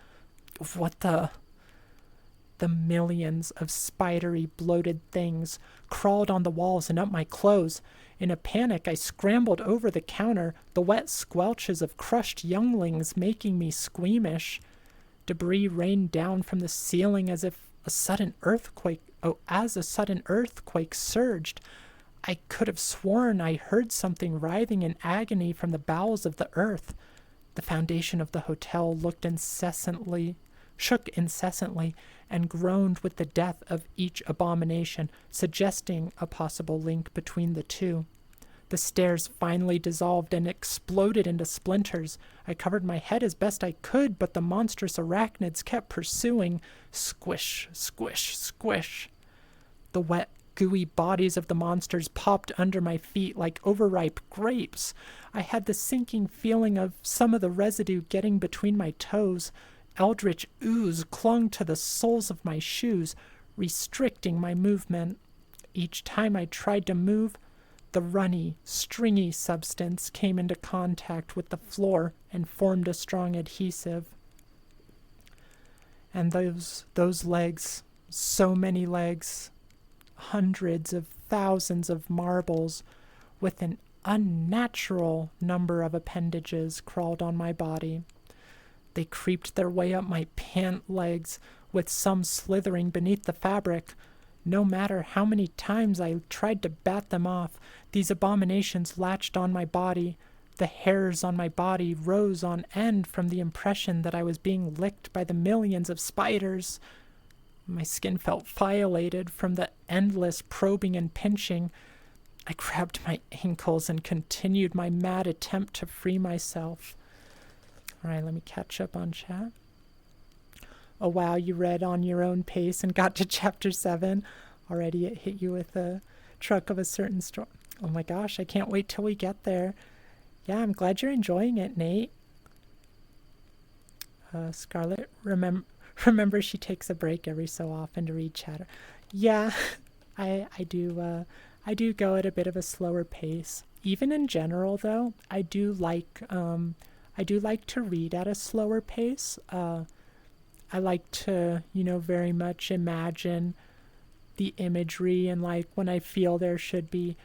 What the... The millions of spidery, bloated things crawled on the walls and up my clothes. In a panic, I scrambled over the counter, the wet squelches of crushed younglings making me squeamish. Debris rained down from the ceiling as a sudden earthquake surged. I could have sworn I heard something writhing in agony from the bowels of the earth. The foundation of the hotel shook incessantly, and groaned with the death of each abomination, suggesting a possible link between the two. The stairs finally dissolved and exploded into splinters. I covered my head as best I could, but the monstrous arachnids kept pursuing. Squish, squish, squish. The wet, gooey bodies of the monsters popped under my feet like overripe grapes. I had the sinking feeling of some of the residue getting between my toes. Eldritch ooze clung to the soles of my shoes, restricting my movement. Each time I tried to move, the runny, stringy substance came into contact with the floor and formed a strong adhesive. And those legs, so many legs, hundreds of thousands of marbles with an unnatural number of appendages crawled on my body. They creeped their way up my pant legs, with some slithering beneath the fabric. No matter how many times I tried to bat them off, these abominations latched on my body. The hairs on my body rose on end from the impression that I was being licked by the millions of spiders. My skin felt violated from the endless probing and pinching. I grabbed my ankles and continued my mad attempt to free myself. All right, let me catch up on chat. Oh, wow, you read on your own pace and got to chapter 7. Already it hit you with a truck of a certain story. Oh my gosh, I can't wait till we get there. Yeah, I'm glad you're enjoying it, Nate. Scarlett, remember she takes a break every so often to read chatter. Yeah, I do go at a bit of a slower pace. Even in general, though, I do like to read at a slower pace. I like to, very much imagine the imagery, and like when I feel there should be,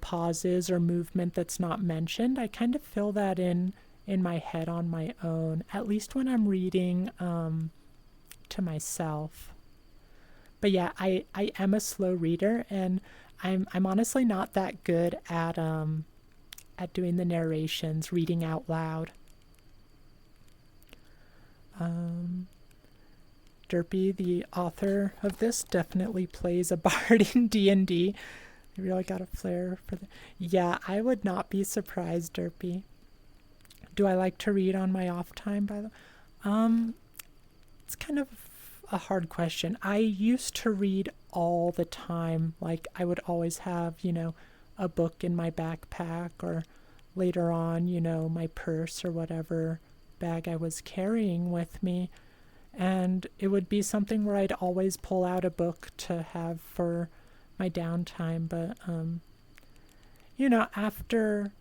pauses or movement that's not mentioned, I kind of fill that in my head on my own, at least when I'm reading to myself. But yeah, I am a slow reader, and I'm honestly not that good at doing the narrations, reading out loud. Derpy, the author of this, definitely plays a bard in D&D. I really got a flair for that. Yeah, I would not be surprised, Derpy. Do I like to read on my off time, by the way? It's kind of a hard question. I used to read all the time. Like, I would always have, a book in my backpack, or later on, my purse or whatever bag I was carrying with me. And it would be something where I'd always pull out a book to have for my downtime. But, after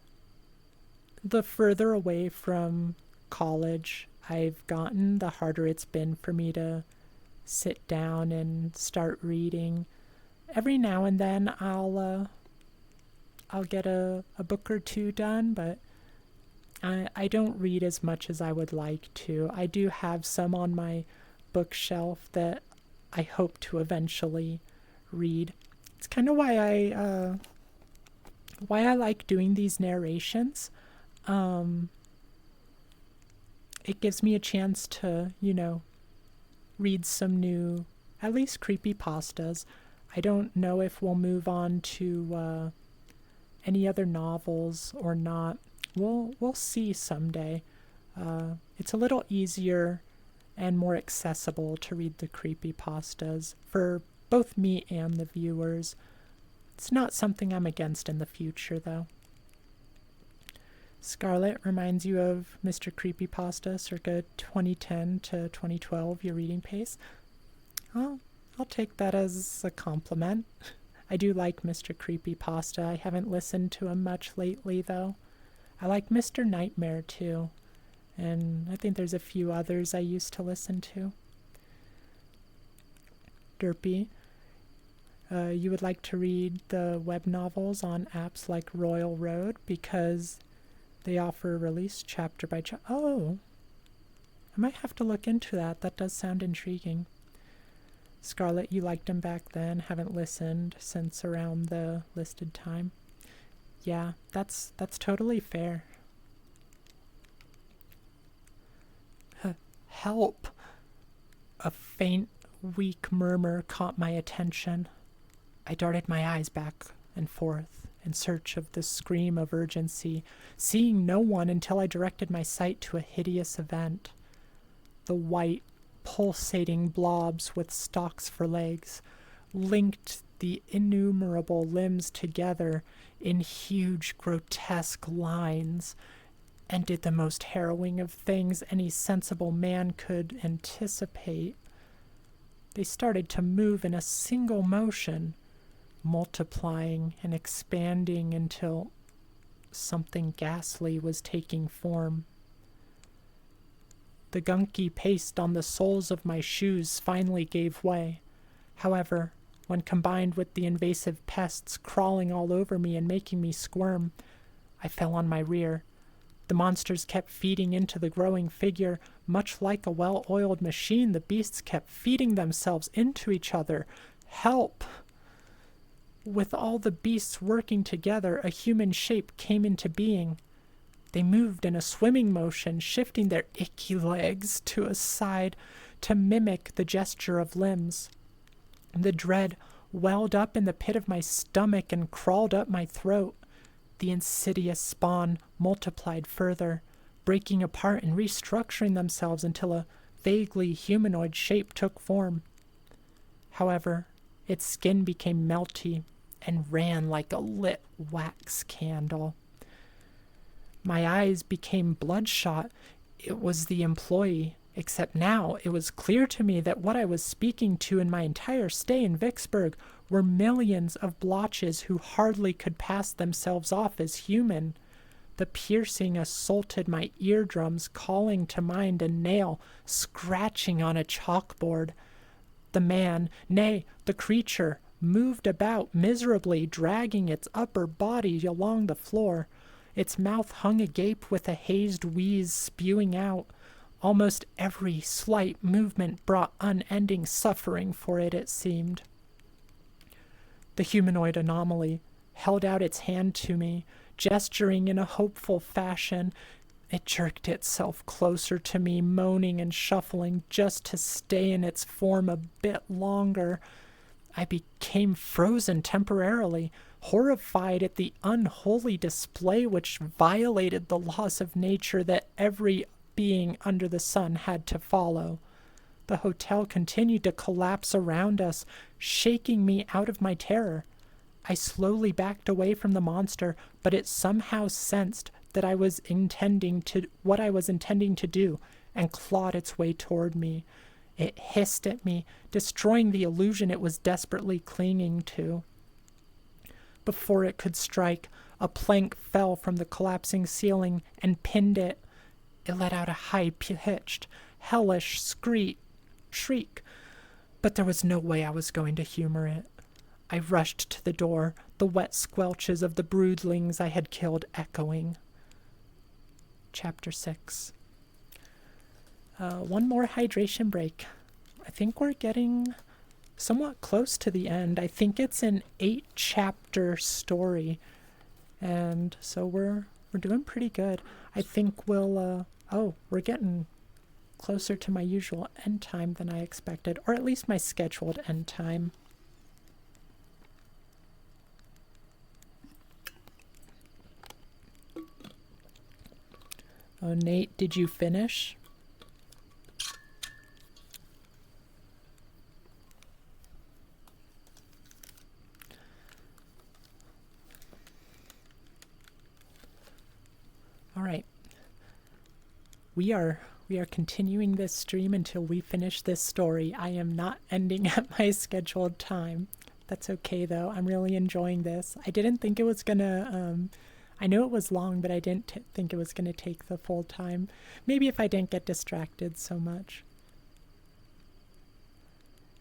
the further away from college I've gotten, the harder it's been for me to sit down and start reading. Every now and then I'll get a book or two done, but I don't read as much as I would like to. I do have some on my bookshelf that I hope to eventually read. It's kind of why I like doing these narrations. It gives me a chance to, read some new, at least creepypastas. I don't know if we'll move on to any other novels or not. We'll see someday. It's a little easier and more accessible to read the creepypastas for both me and the viewers. It's not something I'm against in the future, though. Scarlet reminds you of Mr. Creepypasta circa 2010 to 2012, your reading pace. I'll take that as a compliment. I do like Mr. Creepypasta. I haven't listened to him much lately, though. I like Mr. Nightmare, too. And I think there's a few others I used to listen to. Derpy, you would like to read the web novels on apps like Royal Road because they offer release chapter by chapter. Oh, I might have to look into that. That does sound intriguing. Scarlet, you liked him back then, haven't listened since around the listed time. Yeah, that's totally fair. Help! A faint, weak murmur caught my attention. I darted my eyes back and forth in search of the scream of urgency, seeing no one until I directed my sight to a hideous event. The white, pulsating blobs with stalks for legs linked the innumerable limbs together in huge, grotesque lines, and did the most harrowing of things any sensible man could anticipate. They started to move in a single motion, multiplying and expanding until something ghastly was taking form. The gunky paste on the soles of my shoes finally gave way. However, when combined with the invasive pests crawling all over me and making me squirm, I fell on my rear. The monsters kept feeding into the growing figure. Much like a well-oiled machine, the beasts kept feeding themselves into each other. Help! With all the beasts working together, a human shape came into being. They moved in a swimming motion, shifting their icky legs to a side to mimic the gesture of limbs. The dread welled up in the pit of my stomach and crawled up my throat. The insidious spawn multiplied further, breaking apart and restructuring themselves until a vaguely humanoid shape took form. However, its skin became melty and ran like a lit wax candle. My eyes became bloodshot. It was the employee, except now it was clear to me that what I was speaking to in my entire stay in Vicksburg were millions of blotches who hardly could pass themselves off as human. The piercing assaulted my eardrums, calling to mind a nail scratching on a chalkboard. The man, nay, the creature, moved about miserably, dragging its upper body along the floor. Its mouth hung agape with a hazed wheeze spewing out. Almost every slight movement brought unending suffering for it, it seemed. The humanoid anomaly held out its hand to me, gesturing in a hopeful fashion. It jerked itself closer to me, moaning and shuffling just to stay in its form a bit longer. I became frozen temporarily, horrified at the unholy display which violated the laws of nature that every being under the sun had to follow. The hotel continued to collapse around us, shaking me out of my terror. I slowly backed away from the monster, but it somehow sensed that I was intending to do, and clawed its way toward me. It hissed at me, destroying the illusion it was desperately clinging to. Before it could strike, a plank fell from the collapsing ceiling and pinned it. It let out a high-pitched, hellish shriek, but there was no way I was going to humor it. I rushed to the door, the wet squelches of the broodlings I had killed echoing. Chapter 6. One more hydration break. I think we're getting somewhat close to the end. I think it's an 8-chapter story, and so we're doing pretty good. I think we're getting closer to my usual end time than I expected, or at least my scheduled end time. Oh, Nate, did you finish? All right. We are continuing this stream until we finish this story. I am not ending at my scheduled time. That's okay though. I'm really enjoying this. I didn't think it was gonna I know it was long, but I didn't think it was going to take the full time. Maybe if I didn't get distracted so much.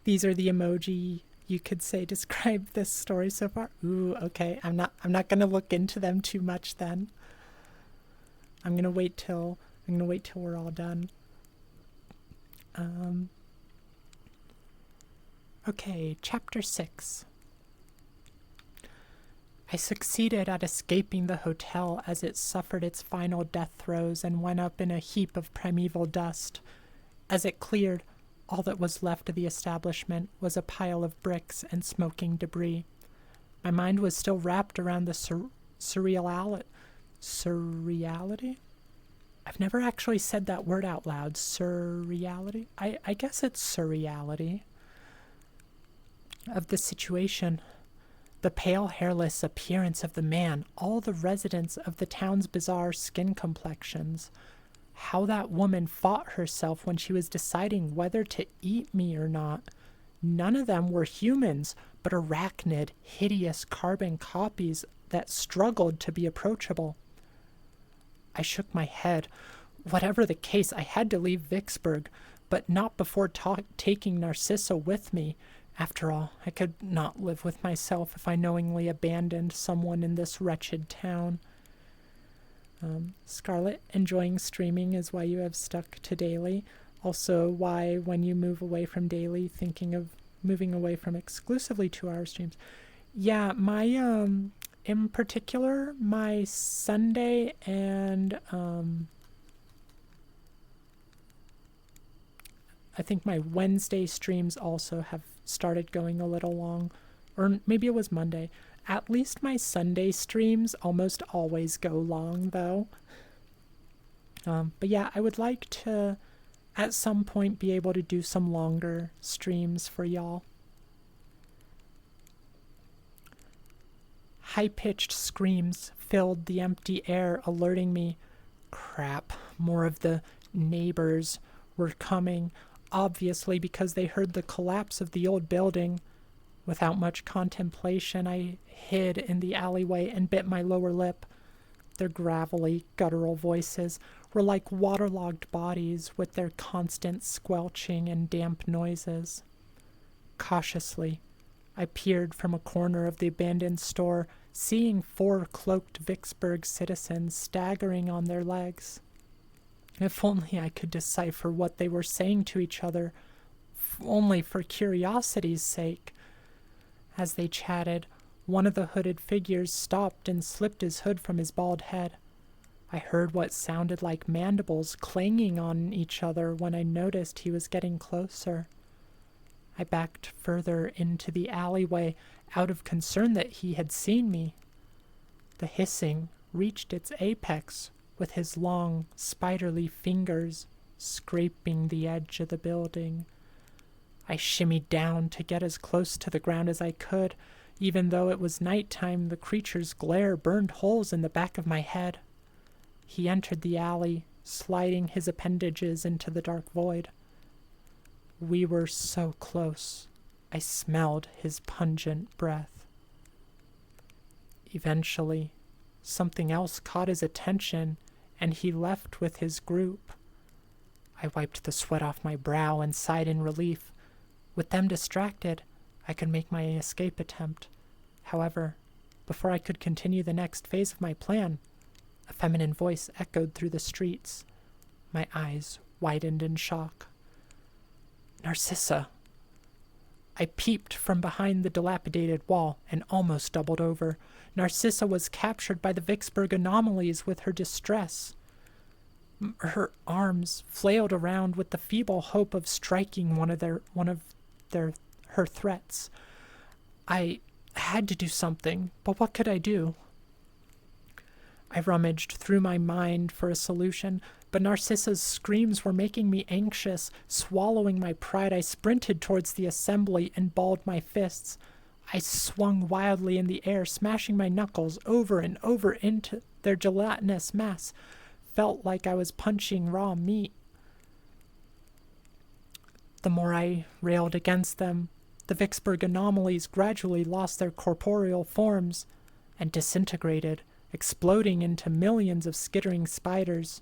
These are the emoji you could say describe this story so far. Ooh, okay. I'm not going to look into them too much then. I'm going to wait till we're all done. Okay, chapter 6. I succeeded at escaping the hotel as it suffered its final death throes and went up in a heap of primeval dust. As it cleared, all that was left of the establishment was a pile of bricks and smoking debris. My mind was still wrapped around the surreality? I've never actually said that word out loud. Surreality? I guess it's surreality of the situation. The pale, hairless appearance of the man, all the residents of the town's bizarre skin complexions, how that woman fought herself when she was deciding whether to eat me or not. None of them were humans, but arachnid, hideous carbon copies that struggled to be approachable. I shook my head. Whatever the case, I had to leave Vicksburg, but not before taking Narcissa with me. After all, I could not live with myself if I knowingly abandoned someone in this wretched town. Scarlett, enjoying streaming is why you have stuck to daily. Also, why, when you move away from daily, thinking of moving away from exclusively 2-hour streams. Yeah, my, in particular, my Sunday and, I think my Wednesday streams also have started going a little long, or maybe it was Monday. At least my Sunday streams almost always go long, though. But yeah, I would like to, at some point, be able to do some longer streams for y'all. High-pitched screams filled the empty air, alerting me. Crap, more of the neighbors were coming. Obviously because they heard the collapse of the old building. Without much contemplation, I hid in the alleyway and bit my lower lip. Their gravelly, guttural voices were like waterlogged bodies with their constant squelching and damp noises. Cautiously, I peered from a corner of the abandoned store, seeing 4 cloaked Vicksburg citizens staggering on their legs. If only I could decipher what they were saying to each other, only for curiosity's sake. As they chatted, one of the hooded figures stopped and slipped his hood from his bald head. I heard what sounded like mandibles clanging on each other when I noticed he was getting closer. I backed further into the alleyway out of concern that he had seen me. The hissing reached its apex with his long, spiderly fingers scraping the edge of the building. I shimmied down to get as close to the ground as I could, Even though it was nighttime, the creature's glare burned holes in the back of my head. He entered the alley, sliding his appendages into the dark void. We were so close. I smelled his pungent breath. Eventually, something else caught his attention, and he left with his group. I wiped the sweat off my brow and sighed in relief. With them distracted, I could make my escape attempt. However, before I could continue the next phase of my plan, a feminine voice echoed through the streets. My eyes widened in shock. Narcissa! I peeped from behind the dilapidated wall and almost doubled over. Narcissa was captured by the Vicksburg anomalies with her distress. Her arms flailed around with the feeble hope of striking one of her threats. I had to do something, but what could I do? I rummaged through my mind for a solution, but Narcissa's screams were making me anxious. Swallowing my pride, I sprinted towards the assembly and balled my fists. I swung wildly in the air, smashing my knuckles over and over into their gelatinous mass. Felt like I was punching raw meat. The more I railed against them, the Vicksburg anomalies gradually lost their corporeal forms and disintegrated, exploding into millions of skittering spiders.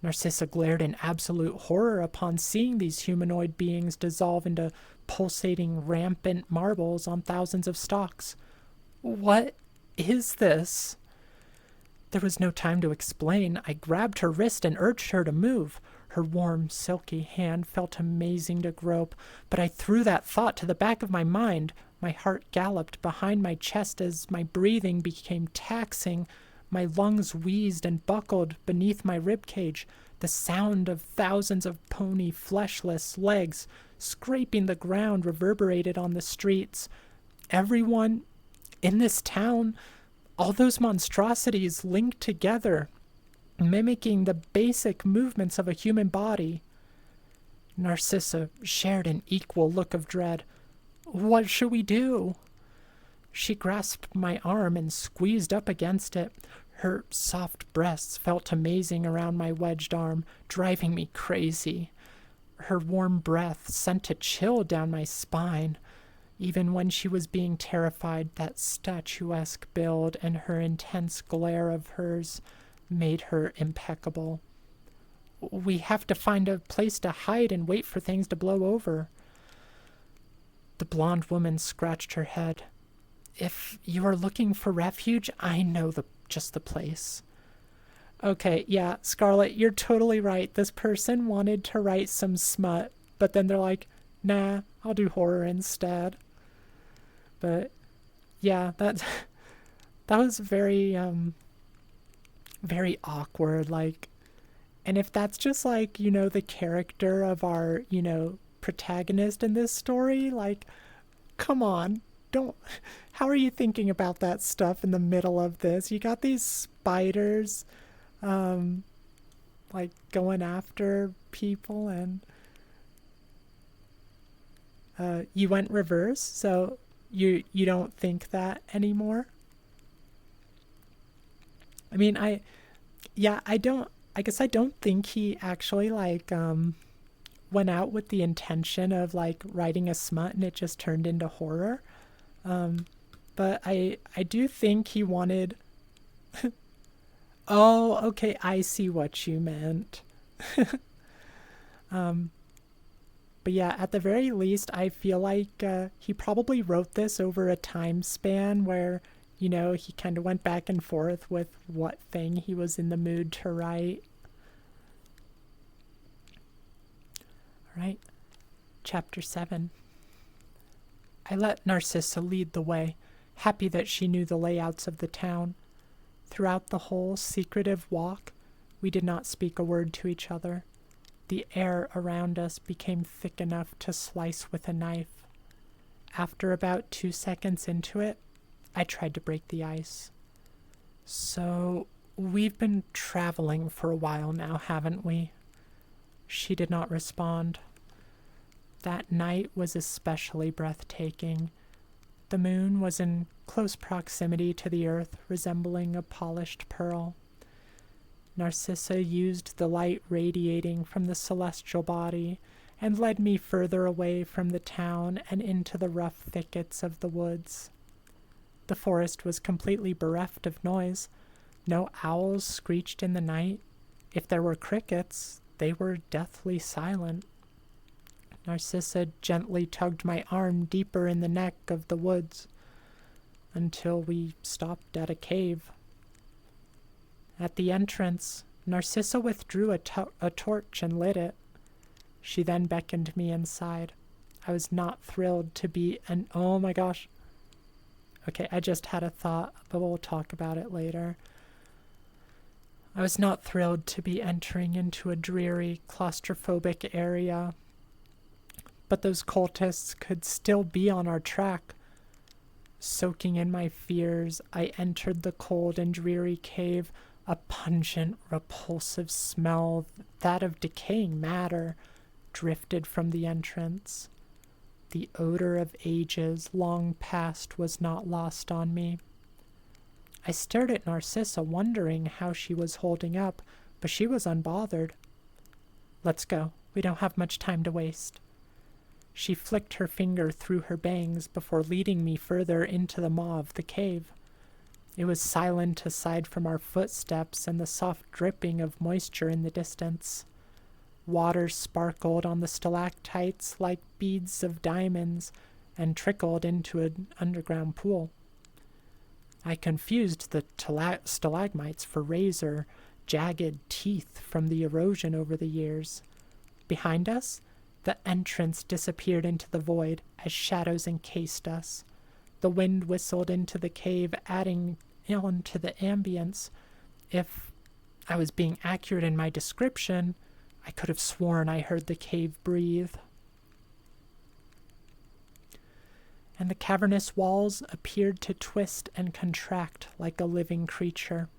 Narcissa glared in absolute horror upon seeing these humanoid beings dissolve into pulsating, rampant marbles on thousands of stalks. What is this? There was no time to explain. I grabbed her wrist and urged her to move. Her warm, silky hand felt amazing to grope, but I threw that thought to the back of my mind. My heart galloped behind my chest as my breathing became taxing. My lungs wheezed and buckled beneath my ribcage. The sound of thousands of pony fleshless legs scraping the ground reverberated on the streets. Everyone in this town, all those monstrosities linked together, mimicking the basic movements of a human body. Narcissa shared an equal look of dread. What should we do? She grasped my arm and squeezed up against it. Her soft breasts felt amazing around my wedged arm, driving me crazy. Her warm breath sent a chill down my spine. Even when she was being terrified, that statuesque build and her intense glare of hers made her impeccable. We have to find a place to hide and wait for things to blow over. The blonde woman scratched her head. If you are looking for refuge, I know just the place. Okay, yeah, Scarlett, you're totally right. This person wanted to write some smut, but then they're like, nah, I'll do horror instead. But yeah, that was very very awkward, like, and if that's just like, the character of our, protagonist in this story, like, come on, how are you thinking about that stuff in the middle of this? You got these spiders, like, going after people, and you went reverse, so you don't think that anymore? I mean, I guess I don't think he actually, like, went out with the intention of, like, writing a smut and it just turned into horror. But I do think he wanted... Oh, okay, I see what you meant. But yeah, at the very least, I feel like he probably wrote this over a time span where, he kind of went back and forth with what thing he was in the mood to write. All right, Chapter 7. I let Narcissa lead the way, happy that she knew the layouts of the town. Throughout the whole secretive walk, we did not speak a word to each other. The air around us became thick enough to slice with a knife. After about 2 seconds into it, I tried to break the ice. So, we've been traveling for a while now, haven't we? She did not respond. That night was especially breathtaking. The moon was in close proximity to the earth, resembling a polished pearl. Narcissa used the light radiating from the celestial body and led me further away from the town and into the rough thickets of the woods. The forest was completely bereft of noise. No owls screeched in the night. If there were crickets, they were deathly silent. Narcissa gently tugged my arm deeper in the neck of the woods until we stopped at a cave. At the entrance, Narcissa withdrew a torch and lit it. She then beckoned me inside. I was not thrilled to be oh my gosh. Okay, I just had a thought, but we'll talk about it later. I was not thrilled to be entering into a dreary, claustrophobic area. But those cultists could still be on our track. Soaking in my fears, I entered the cold and dreary cave. A pungent, repulsive smell, that of decaying matter, drifted from the entrance. The odor of ages long past was not lost on me. I stared at Narcissa, wondering how she was holding up, but she was unbothered. "Let's go. We don't have much time to waste." She flicked her finger through her bangs before leading me further into the maw of the cave. It was silent aside from our footsteps and the soft dripping of moisture in the distance. Water sparkled on the stalactites like beads of diamonds and trickled into an underground pool. I confused the stalagmites for razor, jagged teeth from the erosion over the years. Behind us, the entrance disappeared into the void as shadows encased us. The wind whistled into the cave, adding on to the ambience. If I was being accurate in my description, I could have sworn I heard the cave breathe. And the cavernous walls appeared to twist and contract like a living creature.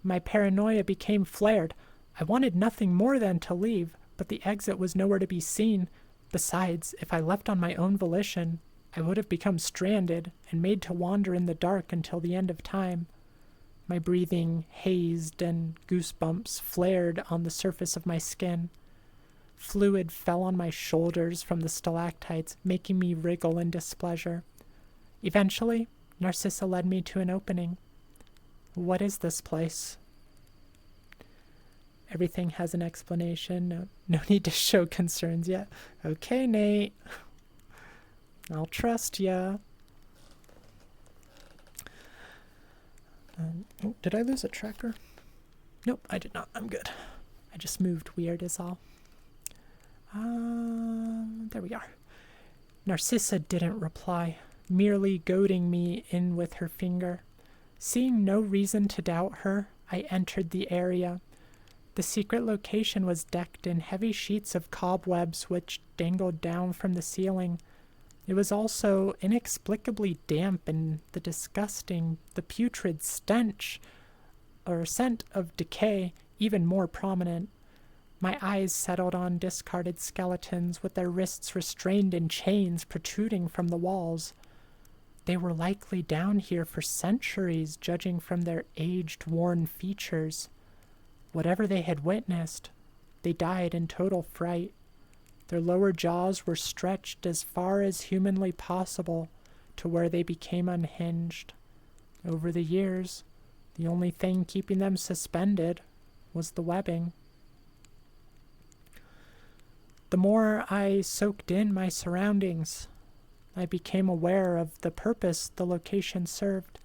My paranoia became flared. I wanted nothing more than to leave, but the exit was nowhere to be seen. Besides, if I left on my own volition, I would have become stranded and made to wander in the dark until the end of time. My breathing hazed and goosebumps flared on the surface of my skin. Fluid fell on my shoulders from the stalactites, making me wriggle in displeasure. Eventually, Narcissa led me to an opening. "What is this place?" Everything has an explanation. No need to show concerns yet. "Okay, Nate. I'll trust ya." Did I lose a tracker? Nope, I did not. I'm good. I just moved weird is all. There we are. Narcissa didn't reply, merely goading me in with her finger. Seeing no reason to doubt her, I entered the area. The secret location was decked in heavy sheets of cobwebs which dangled down from the ceiling. It was also inexplicably damp, and the putrid stench, or scent of decay, even more prominent. My eyes settled on discarded skeletons with their wrists restrained in chains protruding from the walls. They were likely down here for centuries, judging from their aged, worn features. Whatever they had witnessed, they died in total fright. Their lower jaws were stretched as far as humanly possible to where they became unhinged. Over the years, the only thing keeping them suspended was the webbing. The more I soaked in my surroundings, I became aware of the purpose the location served.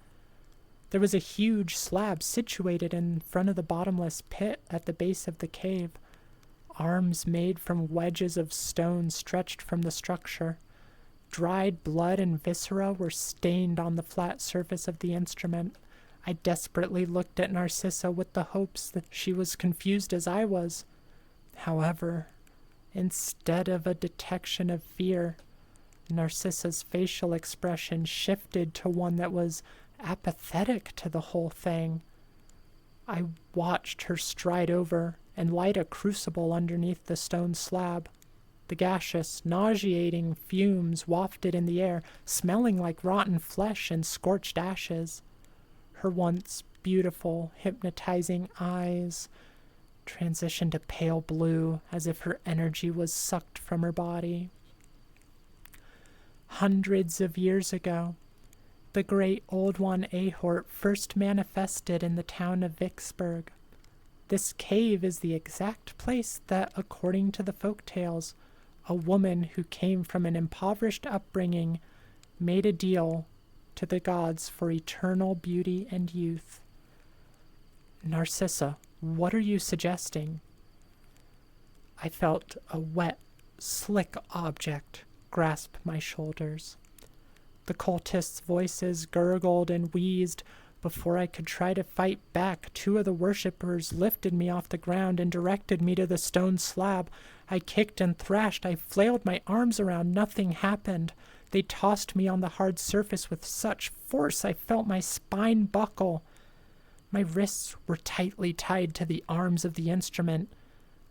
There was a huge slab situated in front of the bottomless pit at the base of the cave. Arms made from wedges of stone stretched from the structure. Dried blood and viscera were stained on the flat surface of the instrument. I desperately looked at Narcissa with the hopes that she was confused as I was. However, instead of a detection of fear, Narcissa's facial expression shifted to one that was apathetic to the whole thing. I watched her stride over and light a crucible underneath the stone slab. The gaseous, nauseating fumes wafted in the air, smelling like rotten flesh and scorched ashes. Her once beautiful, hypnotizing eyes transitioned to pale blue, as if her energy was sucked from her body. Hundreds of years ago, the great Old One Ahort first manifested in the town of Vicksburg. This cave is the exact place that, according to the folk tales, a woman who came from an impoverished upbringing made a deal to the gods for eternal beauty and youth. Narcissa, what are you suggesting? I felt a wet, slick object grasp my shoulders. The cultists' voices gurgled and wheezed. Before I could try to fight back, two of the worshippers lifted me off the ground and directed me to the stone slab. I kicked and thrashed. I flailed my arms around. Nothing happened. They tossed me on the hard surface with such force I felt my spine buckle. My wrists were tightly tied to the arms of the instrument,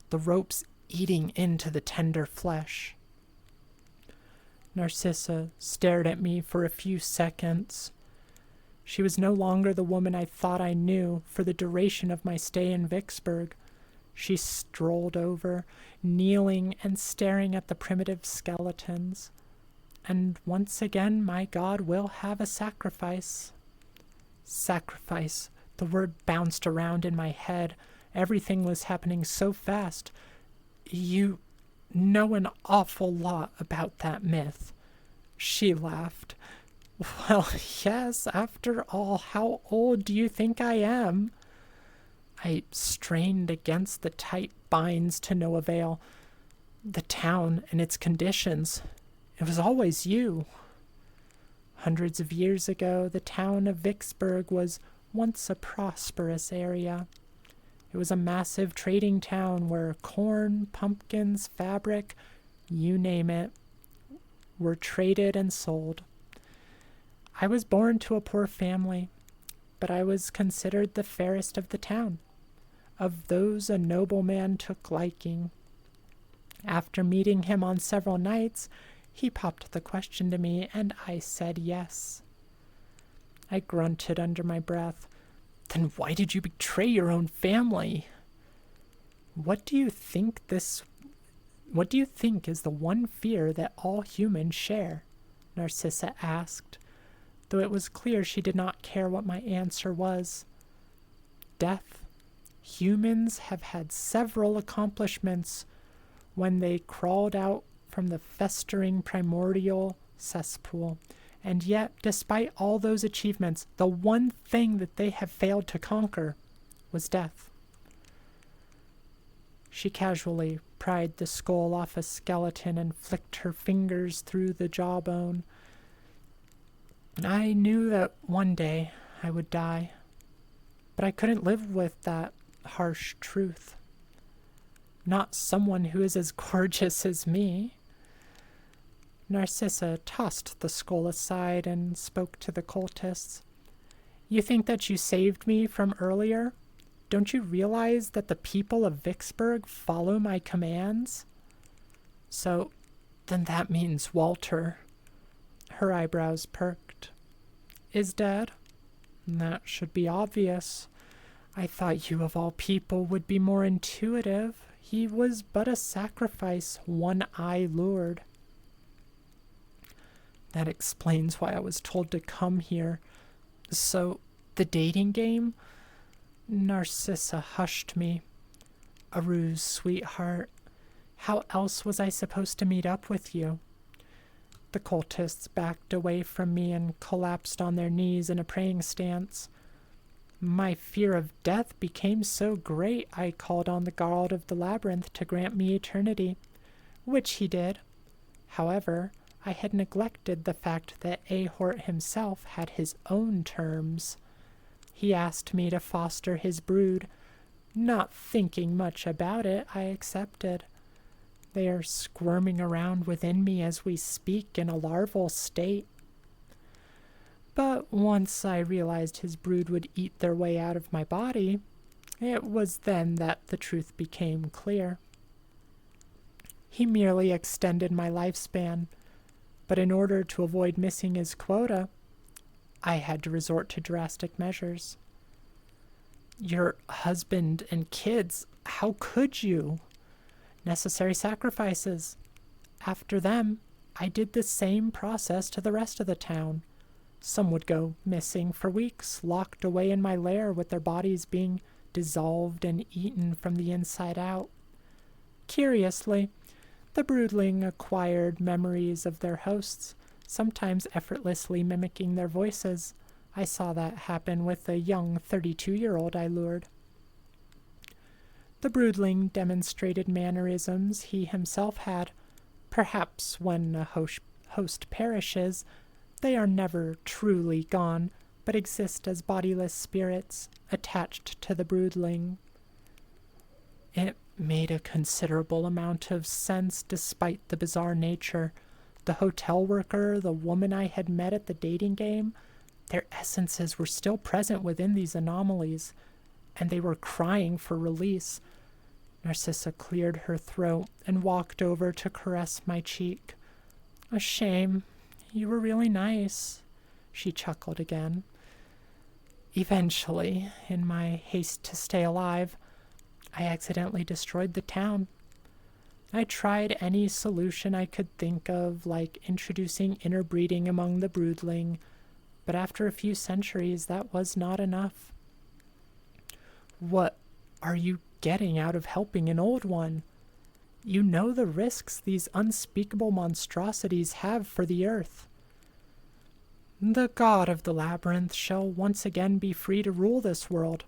the ropes eating into the tender flesh. Narcissa stared at me for a few seconds. She was no longer the woman I thought I knew for the duration of my stay in Vicksburg. She strolled over, kneeling and staring at the primitive skeletons. And once again, my god will have a sacrifice. Sacrifice. The word bounced around in my head. Everything was happening so fast. You know an awful lot about that myth. She laughed. Well, yes, after all, how old do you think I am? I strained against the tight binds to no avail. The town and its conditions. It was always you. Hundreds of years ago, the town of Vicksburg was once a prosperous area. It was a massive trading town where corn, pumpkins, fabric, you name it, were traded and sold. I was born to a poor family, but I was considered the fairest of the town. Of those a nobleman took liking. After meeting him on several nights, he popped the question to me, and I said yes. I grunted under my breath. Then why did you betray your own family? What do you think is the one fear that all humans share? Narcissa asked, though it was clear she did not care what my answer was. Death. Humans have had several accomplishments when they crawled out from the festering primordial cesspool. And yet, despite all those achievements, the one thing that they have failed to conquer was death. She casually pried the skull off a skeleton and flicked her fingers through the jawbone. I knew that one day I would die, but I couldn't live with that harsh truth. Not someone who is as gorgeous as me. Narcissa tossed the skull aside and spoke to the cultists. You think that you saved me from earlier? Don't you realize that the people of Vicksburg follow my commands? So, then that means Walter. Her eyebrows perked. Is dead? That should be obvious. I thought you of all people would be more intuitive. He was but a sacrifice one eye lured. That explains why I was told to come here. So, the dating game? Narcissa hushed me. A ruse, sweetheart. How else was I supposed to meet up with you? The cultists backed away from me and collapsed on their knees in a praying stance. My fear of death became so great I called on the god of the labyrinth to grant me eternity, which he did. However, I had neglected the fact that Ahort himself had his own terms. He asked me to foster his brood. Not thinking much about it, I accepted. They are squirming around within me as we speak in a larval state. But once I realized his brood would eat their way out of my body, it was then that the truth became clear. He merely extended my lifespan, but in order to avoid missing his quota, I had to resort to drastic measures. Your husband and kids, how could you? Necessary sacrifices. After them, I did the same process to the rest of the town. Some would go missing for weeks, locked away in my lair with their bodies being dissolved and eaten from the inside out. Curiously, the broodling acquired memories of their hosts, sometimes effortlessly mimicking their voices. I saw that happen with a young 32-year-old I lured. The broodling demonstrated mannerisms he himself had. Perhaps when a host perishes, they are never truly gone, but exist as bodiless spirits attached to the broodling. It made a considerable amount of sense despite the bizarre nature. The hotel worker, the woman I had met at the dating game, their essences were still present within these anomalies, and they were crying for release. Narcissa cleared her throat and walked over to caress my cheek. A shame. You were really nice. She chuckled again. Eventually, in my haste to stay alive, I accidentally destroyed the town. I tried any solution I could think of, like introducing interbreeding among the broodling, but after a few centuries, that was not enough. What are you getting out of helping an old one? You know the risks these unspeakable monstrosities have for the earth. The god of the labyrinth shall once again be free to rule this world.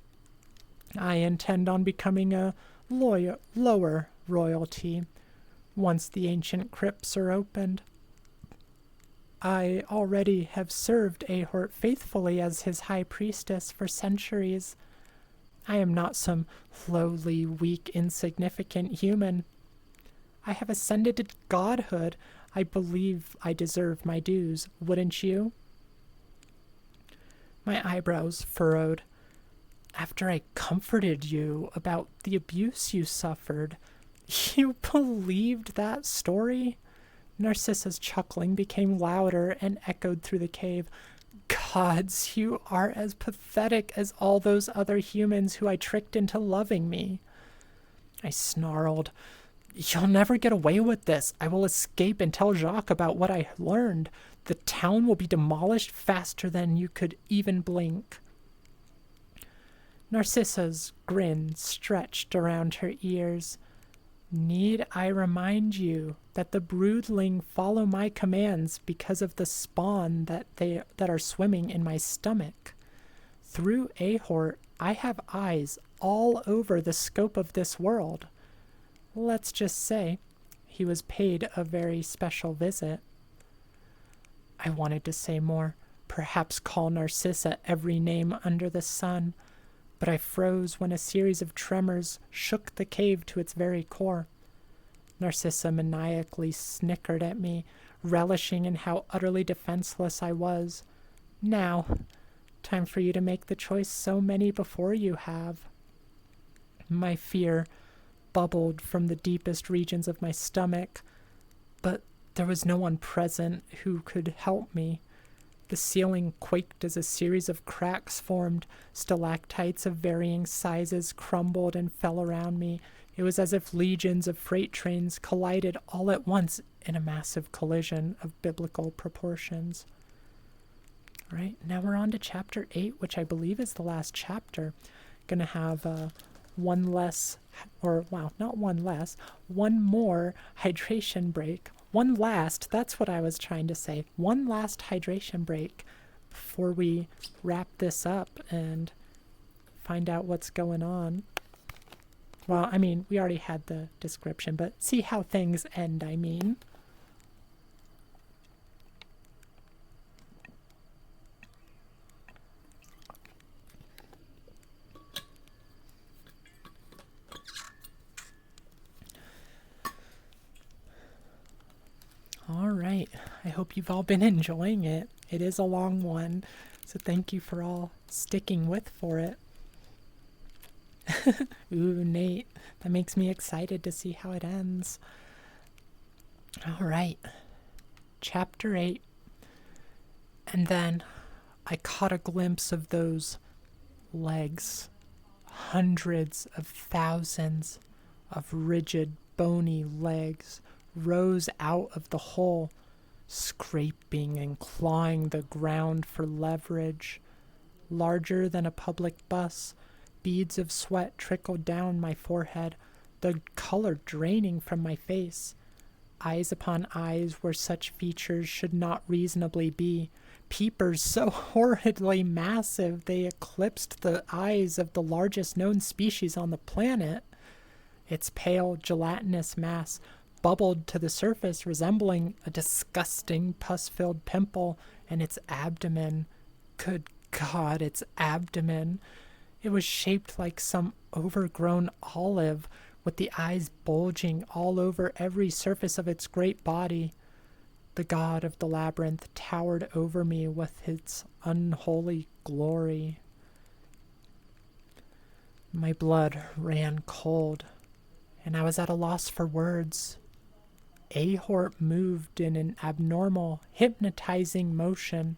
I intend on becoming a lower royalty once the ancient crypts are opened. I already have served Ahort faithfully as his high priestess for centuries. I am not some lowly, weak, insignificant human. I have ascended to godhood. I believe I deserve my dues, wouldn't you? My eyebrows furrowed. After I comforted you about the abuse you suffered, you believed that story? Narcissa's chuckling became louder and echoed through the cave. Gods, you are as pathetic as all those other humans who I tricked into loving me. I snarled. You'll never get away with this. I will escape and tell Jacques about what I learned. The town will be demolished faster than you could even blink. Narcissa's grin stretched around her ears. Need I remind you that the broodling follow my commands because of the spawn that are swimming in my stomach? Through Ahort, I have eyes all over the scope of this world. Let's just say he was paid a very special visit. I wanted to say more, perhaps call Narcissa every name under the sun, but I froze when a series of tremors shook the cave to its very core. Narcissa maniacally snickered at me, relishing in how utterly defenseless I was. Now, time for you to make the choice so many before you have. My fear bubbled from the deepest regions of my stomach, but there was no one present who could help me. The ceiling quaked as a series of cracks formed. Stalactites of varying sizes crumbled and fell around me. It was as if legions of freight trains collided all at once in a massive collision of biblical proportions. All right, now we're on to chapter 8, which I believe is the last chapter. Gonna have one more hydration break. That's what I was trying to say. One last hydration break before we wrap this up and find out what's going on. Well, I mean, we already had the description, but see how things end, I mean. All right. I hope you've all been enjoying it. It is a long one, so thank you for all sticking with for it. Ooh, Nate, that makes me excited to see how it ends. All right. Chapter 8. And then I caught a glimpse of those legs. Hundreds of thousands of rigid, bony legs rose out of the hole, scraping and clawing the ground for leverage. Larger than a public bus, beads of sweat trickled down my forehead, the color draining from my face. Eyes upon eyes where such features should not reasonably be. Peepers so horridly massive they eclipsed the eyes of the largest known species on the planet. Its pale, gelatinous mass bubbled to the surface, resembling a disgusting pus-filled pimple, and its abdomen, good God, its abdomen. It was shaped like some overgrown olive, with the eyes bulging all over every surface of its great body. The god of the labyrinth towered over me with its unholy glory. My blood ran cold, and I was at a loss for words. Ahort moved in an abnormal, hypnotizing motion,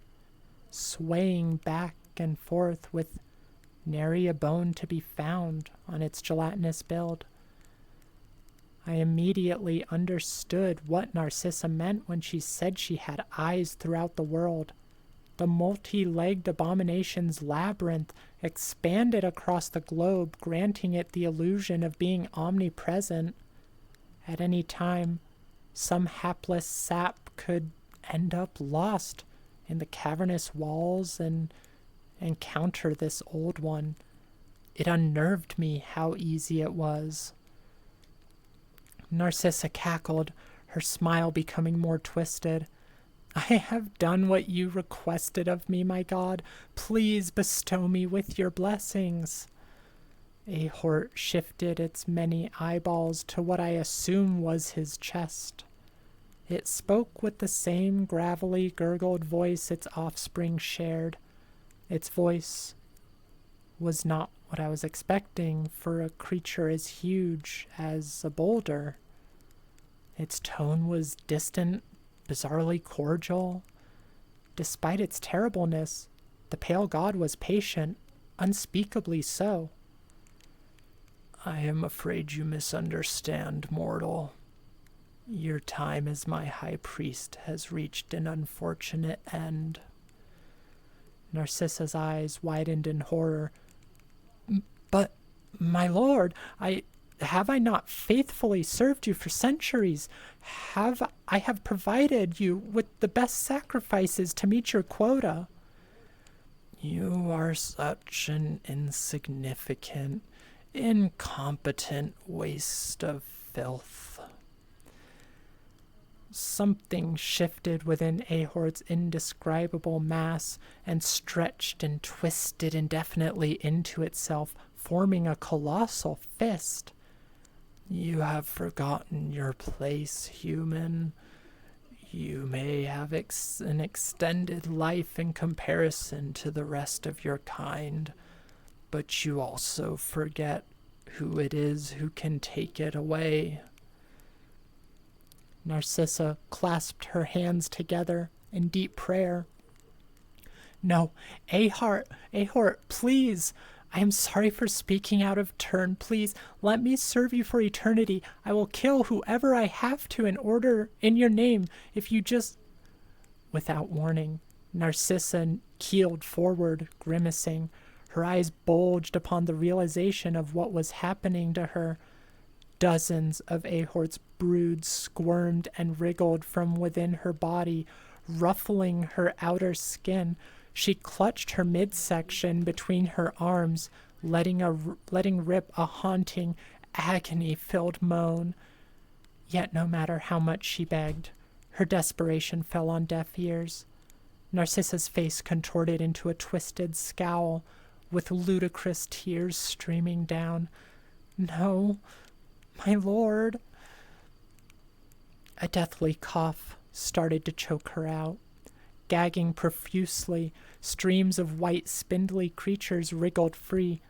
swaying back and forth with nary a bone to be found on its gelatinous build. I immediately understood what Narcissa meant when she said she had eyes throughout the world. The multi-legged abomination's labyrinth expanded across the globe, granting it the illusion of being omnipresent. At any time, some hapless sap could end up lost in the cavernous walls and encounter this old one. It unnerved me how easy it was. Narcissa cackled, her smile becoming more twisted. I have done what you requested of me, my god. Please bestow me with your blessings. Ahort shifted its many eyeballs to what I assume was his chest. It spoke with the same gravelly, gurgled voice its offspring shared. Its voice was not what I was expecting for a creature as huge as a boulder. Its tone was distant, bizarrely cordial. Despite its terribleness, the pale god was patient, unspeakably so. I am afraid you misunderstand, mortal. Your time as my high priest has reached an unfortunate end. Narcissa's eyes widened in horror. But, my lord, have I not faithfully served you for centuries? I have provided you with the best sacrifices to meet your quota. You are such an insignificant, incompetent waste of filth. Something shifted within Ahort's indescribable mass and stretched and twisted indefinitely into itself, forming a colossal fist. You have forgotten your place, human. You may have an extended life in comparison to the rest of your kind, but you also forget who it is who can take it away. Narcissa clasped her hands together in deep prayer. No, Ahort, please. I am sorry for speaking out of turn. Please, let me serve you for eternity. I will kill whoever I have to in your name, if you just... Without warning, Narcissa keeled forward, grimacing. Her eyes bulged upon the realization of what was happening to her. Dozens of Ahort's broods squirmed and wriggled from within her body, ruffling her outer skin. She clutched her midsection between her arms, letting rip a haunting, agony-filled moan. Yet no matter how much she begged, her desperation fell on deaf ears. Narcissa's face contorted into a twisted scowl, with ludicrous tears streaming down. No, my lord. A deathly cough started to choke her out. Gagging profusely, streams of white, spindly creatures wriggled free.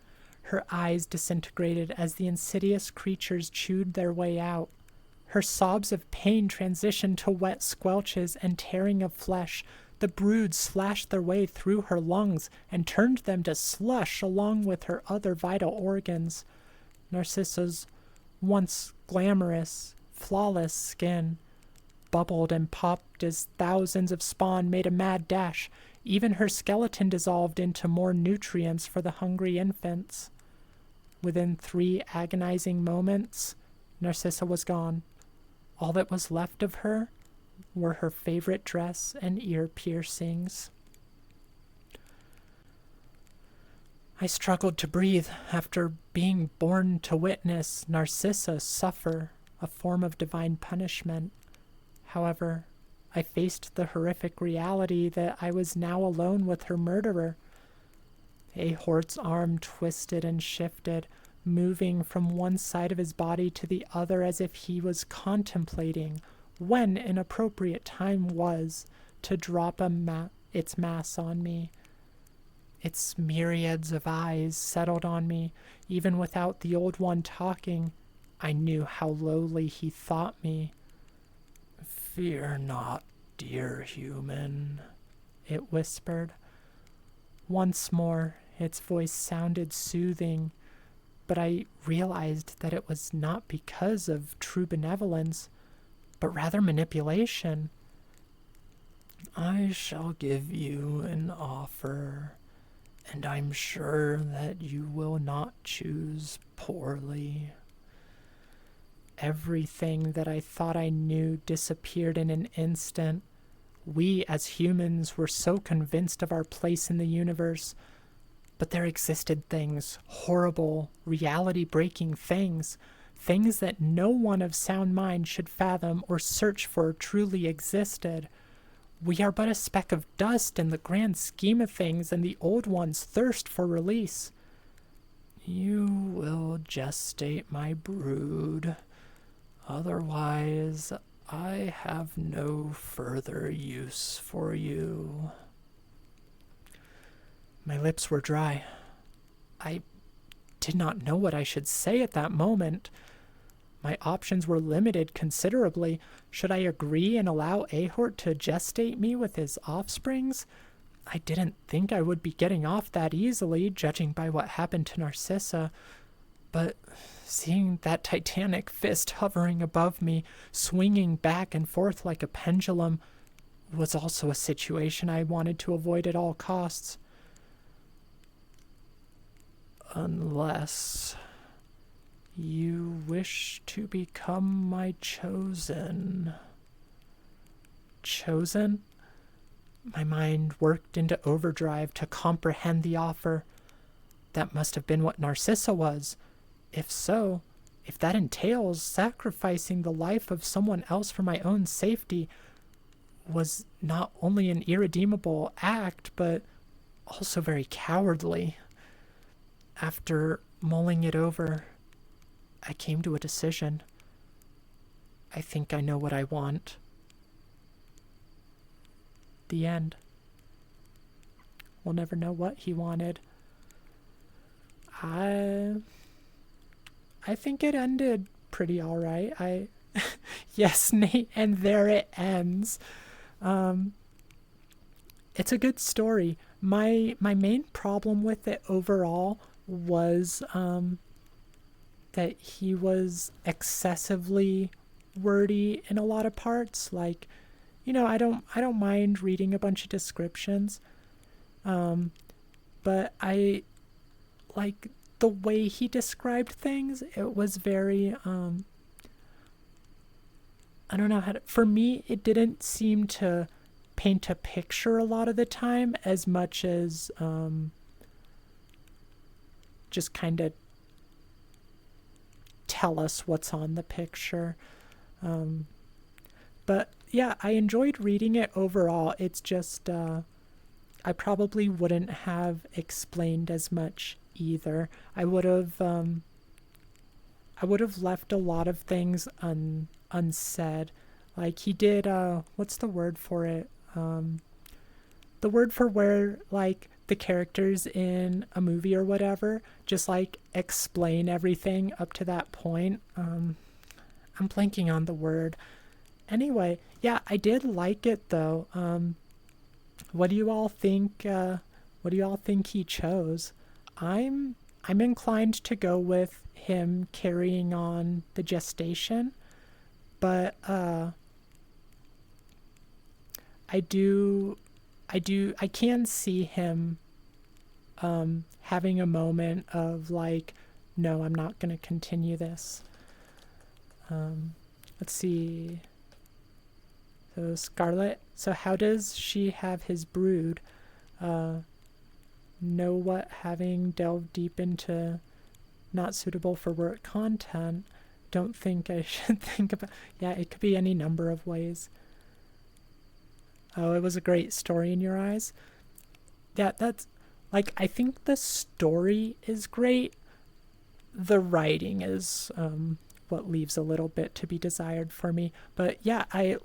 Her eyes disintegrated as the insidious creatures chewed their way out. Her sobs of pain transitioned to wet squelches and tearing of flesh. The brood slashed their way through her lungs and turned them to slush along with her other vital organs. Narcissa's once glamorous, flawless skin bubbled and popped as thousands of spawn made a mad dash. Even her skeleton dissolved into more nutrients for the hungry infants. Within 3 agonizing moments, Narcissa was gone. All that was left of her were her favorite dress and ear piercings. I struggled to breathe after being born to witness Narcissa suffer a form of divine punishment. However, I faced the horrific reality that I was now alone with her murderer. Ahort's arm twisted and shifted, moving from one side of his body to the other as if he was contemplating when an appropriate time was to drop its mass on me. Its myriads of eyes settled on me. Even without the old one talking, I knew how lowly he thought me. "Fear not, dear human," it whispered. Once more, its voice sounded soothing, but I realized that it was not because of true benevolence, but rather manipulation. "I shall give you an offer, and I'm sure that you will not choose poorly." Everything that I thought I knew disappeared in an instant. We, as humans, were so convinced of our place in the universe, but there existed things, horrible, reality-breaking things, things that no one of sound mind should fathom or search for truly existed. We are but a speck of dust in the grand scheme of things, and the old ones thirst for release. "You will gestate my brood. Otherwise, I have no further use for you." My lips were dry. I did not know what I should say at that moment. My options were limited considerably. Should I agree and allow Ahort to gestate me with his offsprings? I didn't think I would be getting off that easily, judging by what happened to Narcissa. But seeing that titanic fist hovering above me, swinging back and forth like a pendulum, was also a situation I wanted to avoid at all costs. "Unless you wish to become my chosen." Chosen? My mind worked into overdrive to comprehend the offer. That must have been what Narcissa was. If so, if that entails sacrificing the life of someone else for my own safety, was not only an irredeemable act, but also very cowardly. After mulling it over, I came to a decision. I think I know what I want. The end. We'll never know what he wanted. I think it ended pretty all right. Yes, Nate, and there it ends. It's a good story. My main problem with it overall was that he was excessively wordy in a lot of parts. Like, I don't mind reading a bunch of descriptions, but I like the way he described things. It was very I don't know how to, for me, it didn't seem to paint a picture a lot of the time as much as just kind of tell us what's on the picture. But yeah, I enjoyed reading it overall. It's just I probably wouldn't have explained as much either. I would have left a lot of things unsaid. Like he did what's the word for it? The word for where like the characters in a movie or whatever just like explain everything up to that point. I'm blanking on the word. Anyway, yeah, I did like it though. What do you all think? What do you all think he chose? I'm inclined to go with him carrying on the gestation, but I do, I can see him having a moment of like, no, I'm not going to continue this. Let's see. So Scarlet, so how does she have his brood? Know what, having delved deep into not suitable for work content, don't think I should think about. Yeah, it could be any number of ways. Oh, it was a great story in your eyes. Yeah, that's like, I think the story is great. The writing is what leaves a little bit to be desired for me. But yeah, I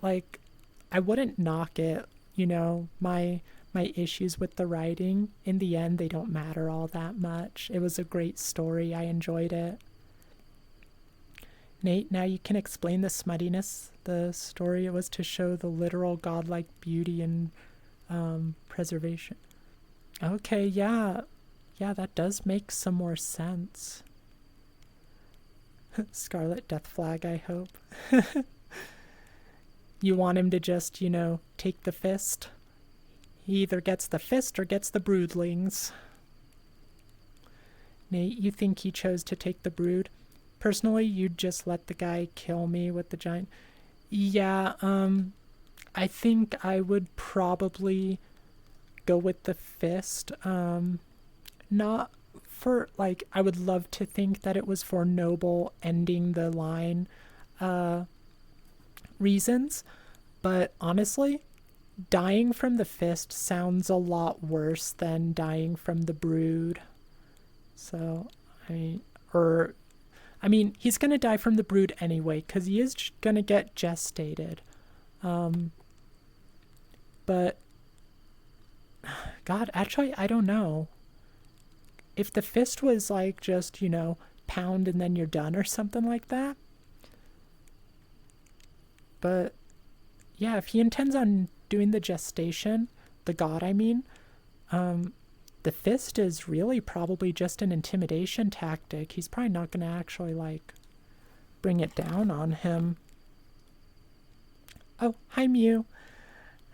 wouldn't knock it. You know, my issues with the writing, in the end, they don't matter all that much. It was a great story. I enjoyed it. Nate, now you can explain the smuttiness. The story, it was to show the literal godlike beauty and preservation. Okay, yeah. Yeah, that does make some more sense. Scarlet Death Flag, I hope. You want him to just, take the fist? He either gets the fist or gets the broodlings. Nate, you think he chose to take the brood? Personally, you'd just let the guy kill me with the giant. Yeah, I think I would probably go with the fist. Not for, like, I would love to think that it was for noble ending the line reasons, but honestly, dying from the fist sounds a lot worse than dying from the brood. So, I mean, he's gonna die from the brood anyway, because he is gonna get gestated. But, God, actually, I don't know. If the fist was like just, pound and then you're done or something like that. But, yeah, if he intends on doing the gestation, the god, I mean, the fist is really probably just an intimidation tactic. He's probably not going to actually, like, bring it down on him. Oh, hi, Mew.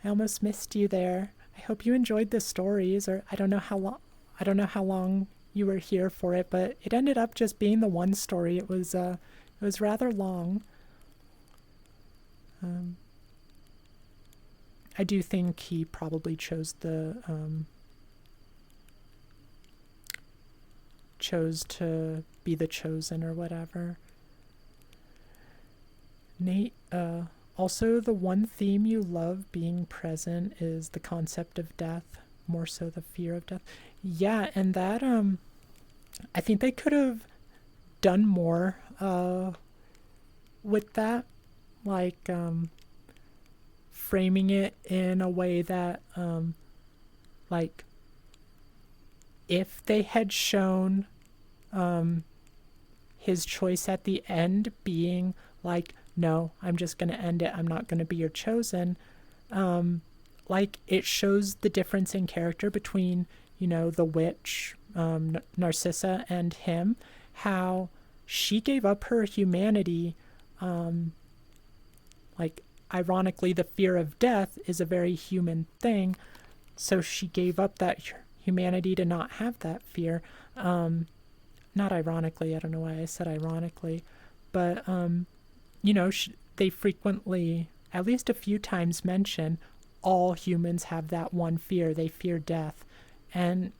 I almost missed you there. I hope you enjoyed the stories, or I don't know how long you were here for it, but it ended up just being the one story. It was rather long. I do think he probably chose to be the chosen or whatever. Nate, also the one theme you love being present is the concept of death, more so the fear of death. Yeah, and that, I think they could have done more, with that, like, framing it in a way that, like, if they had shown, his choice at the end being like, no, I'm just going to end it, I'm not going to be your chosen, like, it shows the difference in character between, the witch, Narcissa, and him, how she gave up her humanity, like, ironically, the fear of death is a very human thing, so she gave up that humanity to not have that fear. Not ironically, I don't know why I said ironically, but, they frequently, at least a few times, mention all humans have that one fear. They fear death. And,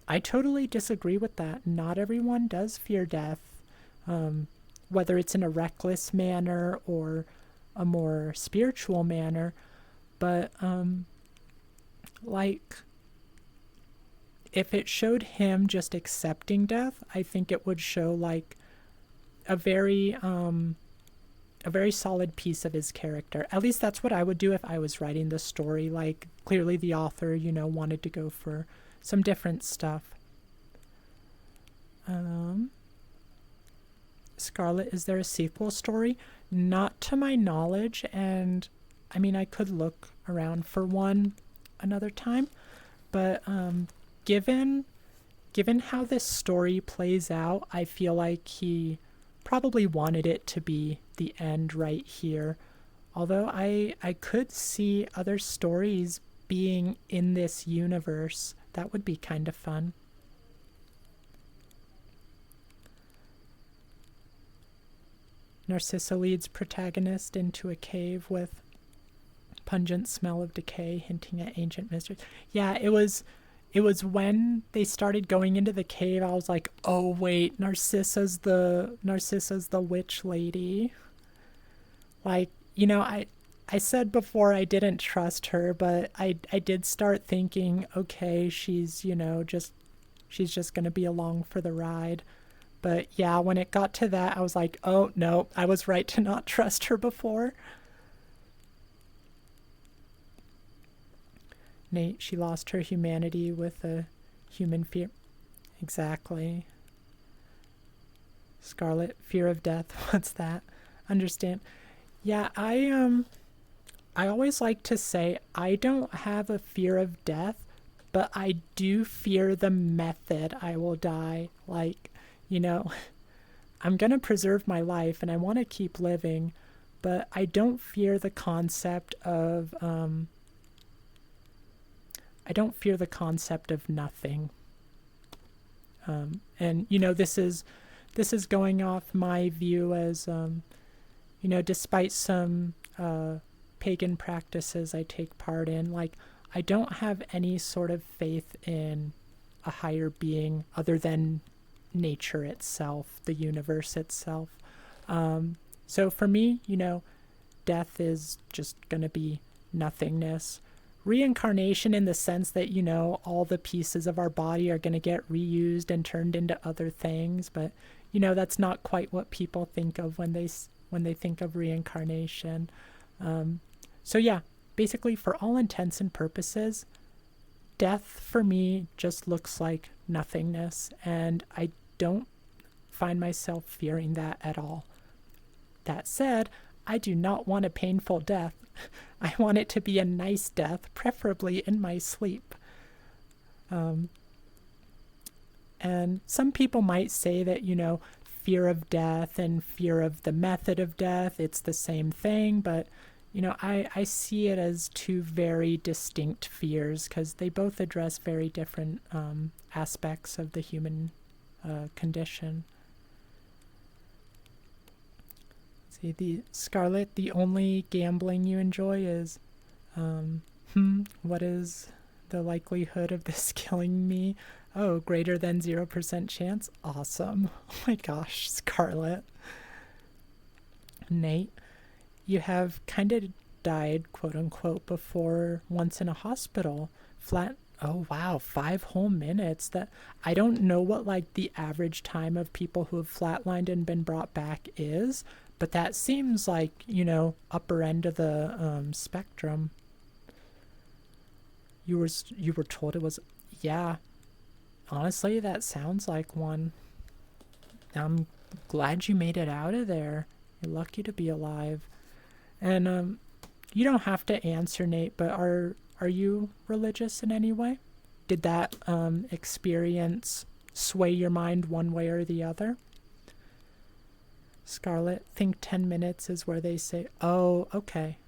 I totally disagree with that. Not everyone does fear death, whether it's in a reckless manner or a more spiritual manner. But, like, if it showed him just accepting death, I think it would show, like, a very solid piece of his character. At least that's what I would do if I was writing the story. Like, clearly the author, wanted to go for some different stuff. Scarlet, is there a sequel story? Not to my knowledge, and I mean, I could look around for one another time, but given given how this story plays out, I feel like he probably wanted it to be the end right here. Although I could see other stories being in this universe. That would be kind of fun. Narcissa leads protagonist into a cave with pungent smell of decay hinting at ancient mysteries. Yeah, it was when they started going into the cave I was like, "Oh wait, Narcissa's the witch lady." Like, I said before I didn't trust her, but I did start thinking, okay, she's just going to be along for the ride. But yeah, when it got to that, I was like, oh no, I was right to not trust her before. Nate, she lost her humanity with a human fear. Exactly. Scarlet, fear of death. What's that? Understand. Yeah, I always like to say I don't have a fear of death, but I do fear the method I will die. Like, you know, I'm going to preserve my life and I want to keep living, but I don't fear the concept of nothing. And this is going off my view as despite some pagan practices I take part in, like I don't have any sort of faith in a higher being other than nature itself, the universe itself. So for me, death is just going to be nothingness. Reincarnation in the sense that, all the pieces of our body are going to get reused and turned into other things. But, that's not quite what people think of when they think of reincarnation. So yeah, basically for all intents and purposes, death for me just looks like nothingness, and I don't find myself fearing that at all. That said, I do not want a painful death. I want it to be a nice death, preferably in my sleep. And some people might say that, fear of death and fear of the method of death, it's the same thing, but I see it as two very distinct fears because they both address very different aspects of the human condition. See, the Scarlet, the only gambling you enjoy is, what is the likelihood of this killing me? Oh, greater than 0% chance? Awesome. Oh my gosh, Scarlet. Nate, you have kind of died, quote unquote, before once in a hospital. Oh wow, 5 whole minutes. That I don't know what like the average time of people who have flatlined and been brought back is, but that seems like, upper end of the spectrum. You were told it was, yeah. Honestly, that sounds like one. I'm glad you made it out of there. You're lucky to be alive. And you don't have to answer, Nate, but are you religious in any way? Did that experience sway your mind one way or the other? Scarlet, think 10 minutes is where they say, oh, okay.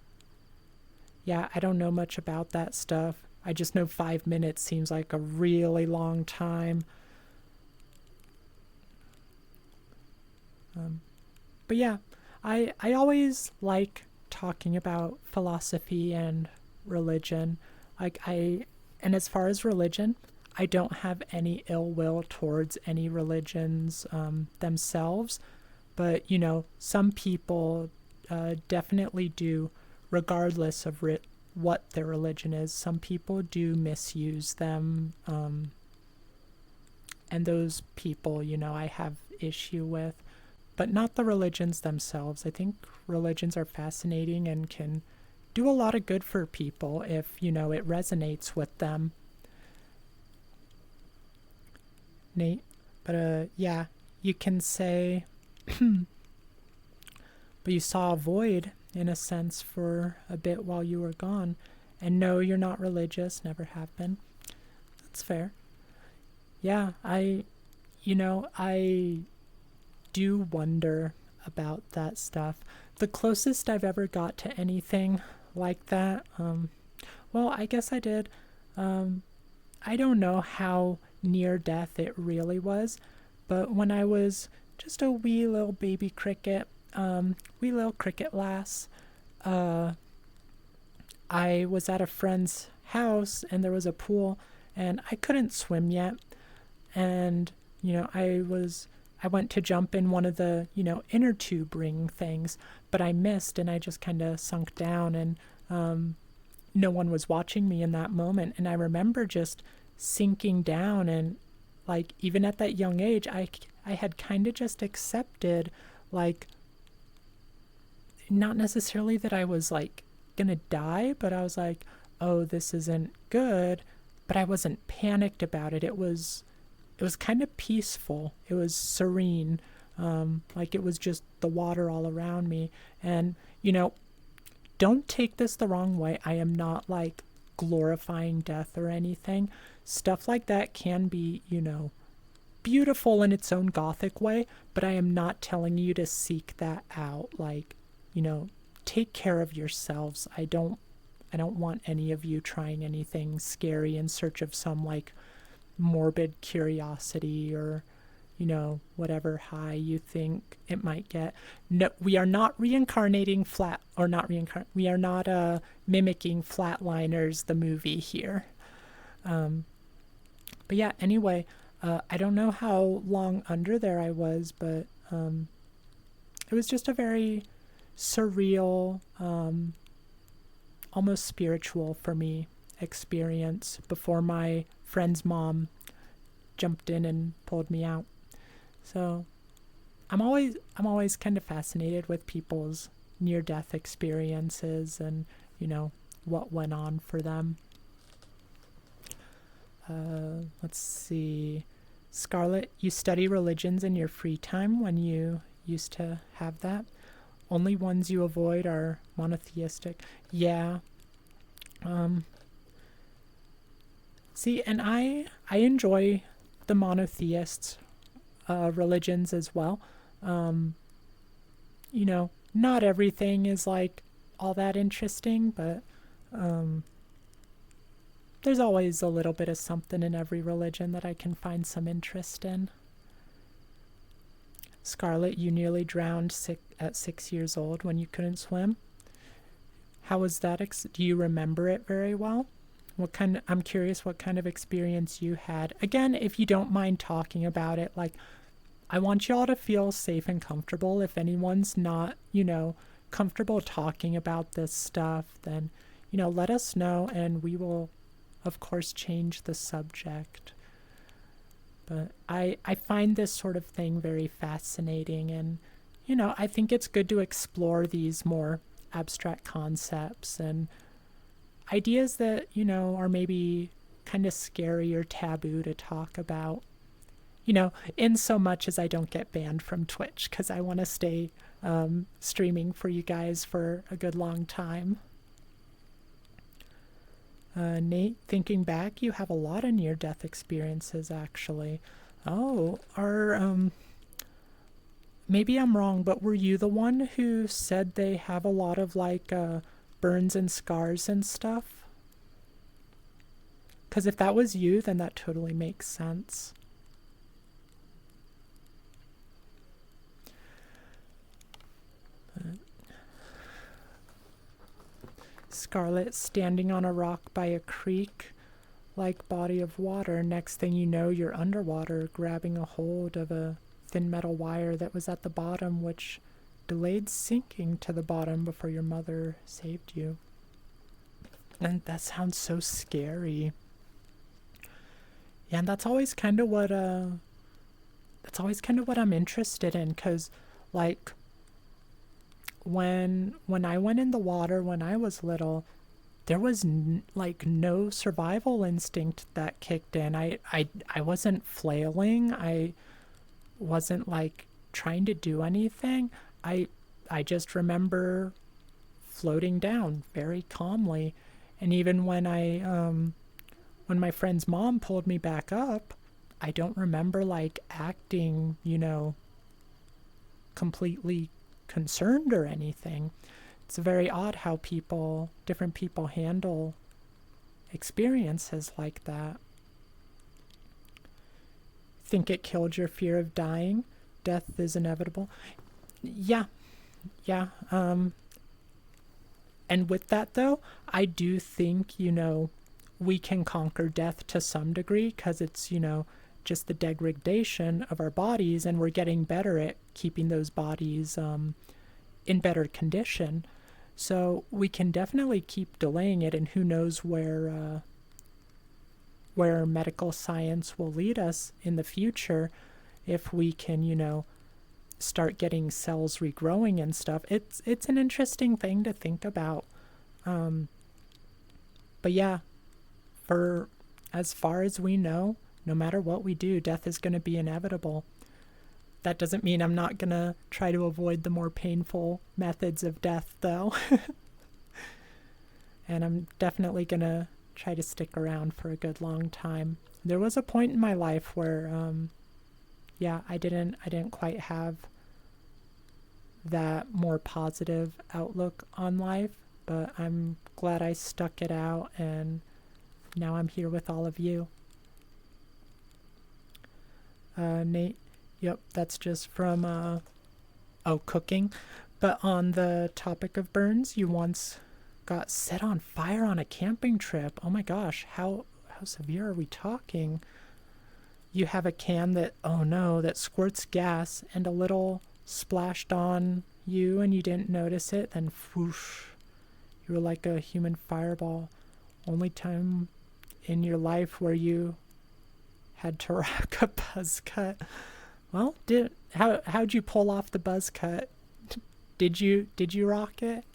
Yeah, I don't know much about that stuff. I just know 5 minutes seems like a really long time. But yeah, I always like talking about philosophy and religion. And as far as religion, I don't have any ill will towards any religions themselves. But, some people definitely do, regardless of what their religion is. Some people do misuse them. And those people, I have issue with. But not the religions themselves. I think religions are fascinating and can do a lot of good for people if, it resonates with them. Nate, but yeah, you can say But you saw a void, in a sense, for a bit while you were gone. And no, you're not religious, never have been. That's fair. Yeah, I do wonder about that stuff. The closest I've ever got to anything like that, well, I guess I did. I don't know how near death it really was, but when I was just a wee little baby cricket, wee little cricket lass, uh, I was at a friend's house and there was a pool and I couldn't swim yet. And, I went to jump in one of the, inner tube ring things, but I missed and I just kind of sunk down and, no one was watching me in that moment. And I remember just sinking down and like, even at that young age, I had kind of just accepted, like, not necessarily that I was like gonna die, but I was like, oh, this isn't good. But I wasn't panicked about it. It was kind of peaceful. It was serene. Like it was just the water all around me. And, don't take this the wrong way. I am not like glorifying death or anything. Stuff like that can be, beautiful in its own gothic way, but I am not telling you to seek that out. Like, take care of yourselves. I don't want any of you trying anything scary in search of some like morbid curiosity or, whatever high you think it might get. No, we are not reincarnating we are not mimicking Flatliners, the movie here. But yeah, anyway, I don't know how long under there I was, but it was just a very surreal, almost spiritual for me experience before my friend's mom jumped in and pulled me out. So I'm always kind of fascinated with people's near-death experiences and, what went on for them. Let's see. Scarlett, you study religions in your free time when you used to have that? Only ones you avoid are monotheistic. Yeah. See, and I enjoy the monotheists' religions as well. Not everything is like all that interesting, but there's always a little bit of something in every religion that I can find some interest in. Scarlett, you nearly drowned at 6 years old when you couldn't swim. How was that? Do you remember it very well? I'm curious what kind of experience you had. Again, if you don't mind talking about it, like, I want y'all to feel safe and comfortable. If anyone's not, comfortable talking about this stuff, then, let us know and we will, of course, change the subject. But I find this sort of thing very fascinating and, I think it's good to explore these more abstract concepts and ideas that, are maybe kind of scary or taboo to talk about, in so much as I don't get banned from Twitch because I want to stay streaming for you guys for a good long time. Nate, thinking back, you have a lot of near-death experiences, actually. Oh, maybe I'm wrong, but were you the one who said they have a lot of, like, burns and scars and stuff? Because if that was you, then that totally makes sense. Scarlett, standing on a rock by a creek-like body of water. Next thing you know, you're underwater, grabbing a hold of a thin metal wire that was at the bottom, which delayed sinking to the bottom before your mother saved you. And that sounds so scary. Yeah, and that's always kind of what I'm interested in, because, like, when I went in the water when I was little, there was no survival instinct that kicked in. I wasn't flailing. I wasn't like trying to do anything. I just remember floating down very calmly. And even when my friend's mom pulled me back up, I don't remember like acting, completely concerned or anything. It's very odd how different people handle experiences like that. Think it killed your fear of dying? Death is inevitable. Yeah, yeah. And with that though, I do think, we can conquer death to some degree because it's, just the degradation of our bodies, and we're getting better at keeping those bodies in better condition. So we can definitely keep delaying it, and who knows where medical science will lead us in the future if we can, start getting cells regrowing and stuff. It's an interesting thing to think about. But yeah, for as far as we know, no matter what we do, death is going to be inevitable. That doesn't mean I'm not going to try to avoid the more painful methods of death, though. And I'm definitely going to try to stick around for a good long time. There was a point in my life where, I didn't quite have that more positive outlook on life, but I'm glad I stuck it out, and now I'm here with all of you. Nate, yep, that's just from, cooking. But on the topic of burns, you once got set on fire on a camping trip. Oh my gosh, how severe are we talking? You have a can that squirts gas and a little splashed on you and you didn't notice it, then whoosh, you were like a human fireball. Only time in your life where you had to rock a buzz cut. Well, how'd you pull off the buzz cut? Did you rock it?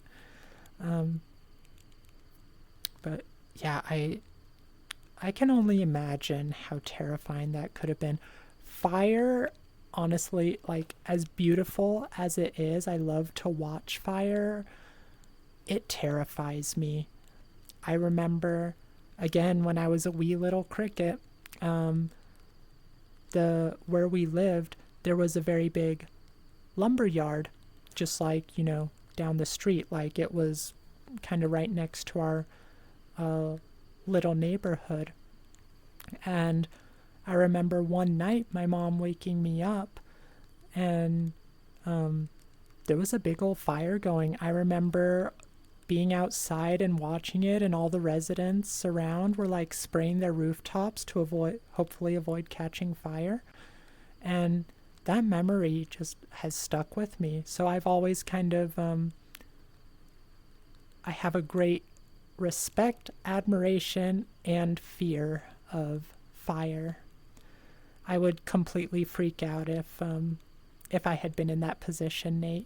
But yeah, I can only imagine how terrifying that could have been. Fire, honestly, like as beautiful as it is, I love to watch fire. It terrifies me. I remember, again, when I was a wee little cricket, where we lived, there was a very big lumber yard, just like, down the street. Like it was kind of right next to our little neighborhood. And I remember one night my mom waking me up, and there was a big old fire going. I remember being outside and watching it, and all the residents around were like spraying their rooftops to hopefully avoid catching fire. And that memory just has stuck with me. So I've always kind of, I have a great respect, admiration, and fear of fire. I would completely freak out if I had been in that position, Nate.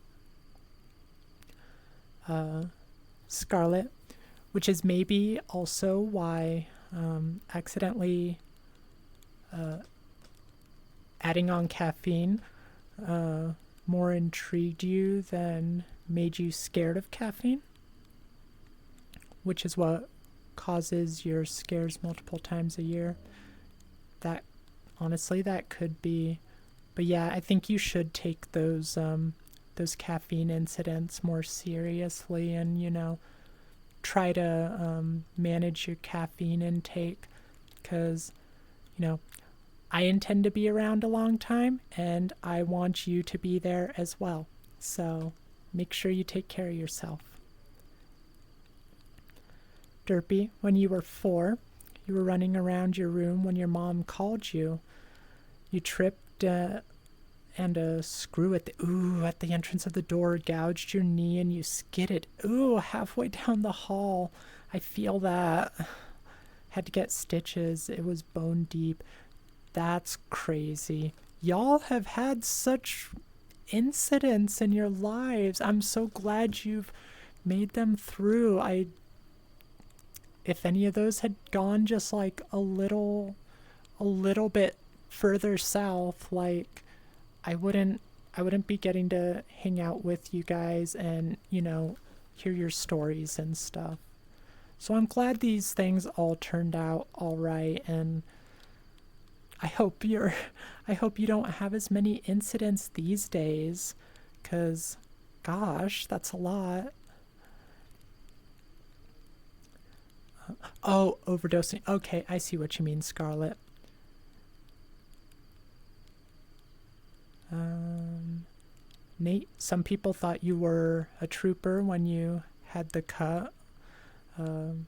Scarlet, which is maybe also why accidentally adding on caffeine more intrigued you than made you scared of caffeine, which is what causes your scares multiple times a year. That, honestly, that could be. But yeah, I think you should take those caffeine incidents more seriously, and try to manage your caffeine intake, because I intend to be around a long time, and I want you to be there as well. So make sure you take care of yourself. Derpy, when you were 4, you were running around your room when your mom called you. You tripped and a screw at the entrance of the door gouged your knee, and you skidded halfway down the hall. I feel that. Had to get stitches. It was bone deep. That's crazy. Y'all have had such incidents in your lives. I'm so glad you've made them through. If any of those had gone just like a little bit further south, like I wouldn't I wouldn't be getting to hang out with you guys and, hear your stories and stuff. So I'm glad these things all turned out all right, and I hope you're I hope you don't have as many incidents these days, 'cause gosh, that's a lot. Oh, overdosing. Okay, I see what you mean, Scarlet. Nate, some people thought you were a trooper when you had the cut. Um,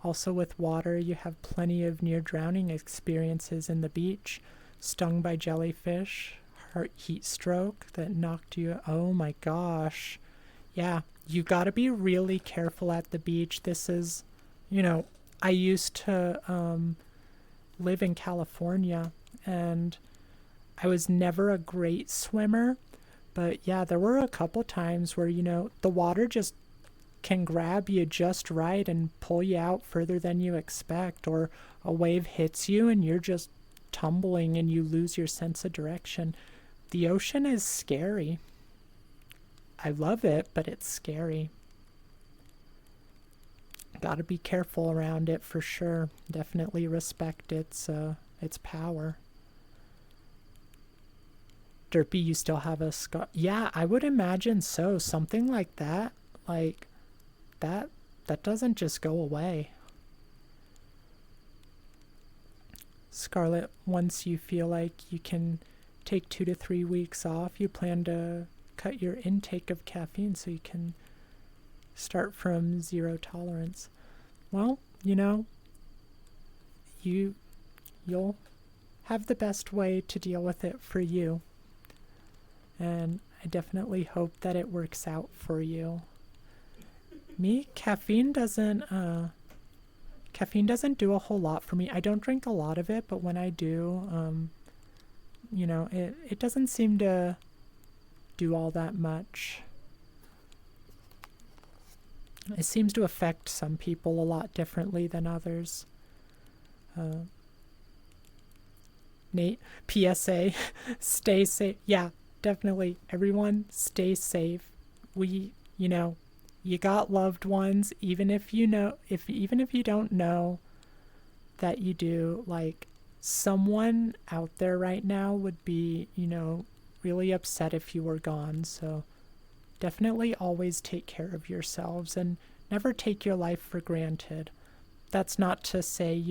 Also, with water, you have plenty of near drowning experiences in the beach, stung by jellyfish, heart heat stroke that knocked you. Oh my gosh. Yeah, you gotta be really careful at the beach. This is, I used to live in California, and I was never a great swimmer. But yeah, there were a couple times where, the water just can grab you just right and pull you out further than you expect, or a wave hits you and you're just tumbling and you lose your sense of direction. The ocean is scary. I love it, but it's scary. Gotta be careful around it for sure. Definitely respect its power. Derpy, you still have a scar? Yeah, I would imagine so. Something like that. Like, that doesn't just go away. Scarlet, once you feel like you can take 2 to 3 weeks off, you plan to cut your intake of caffeine so you can start from zero tolerance. Well, you'll have the best way to deal with it for you. And I definitely hope that it works out for you. Me, caffeine doesn't do a whole lot for me. I don't drink a lot of it, but when I do, it doesn't seem to do all that much. It seems to affect some people a lot differently than others. Nate, PSA, stay safe. Yeah, definitely. Everyone, stay safe. You got loved ones, even if you don't know that you do. Like, someone out there right now would be, really upset if you were gone. So definitely always take care of yourselves and never take your life for granted. That's not to say,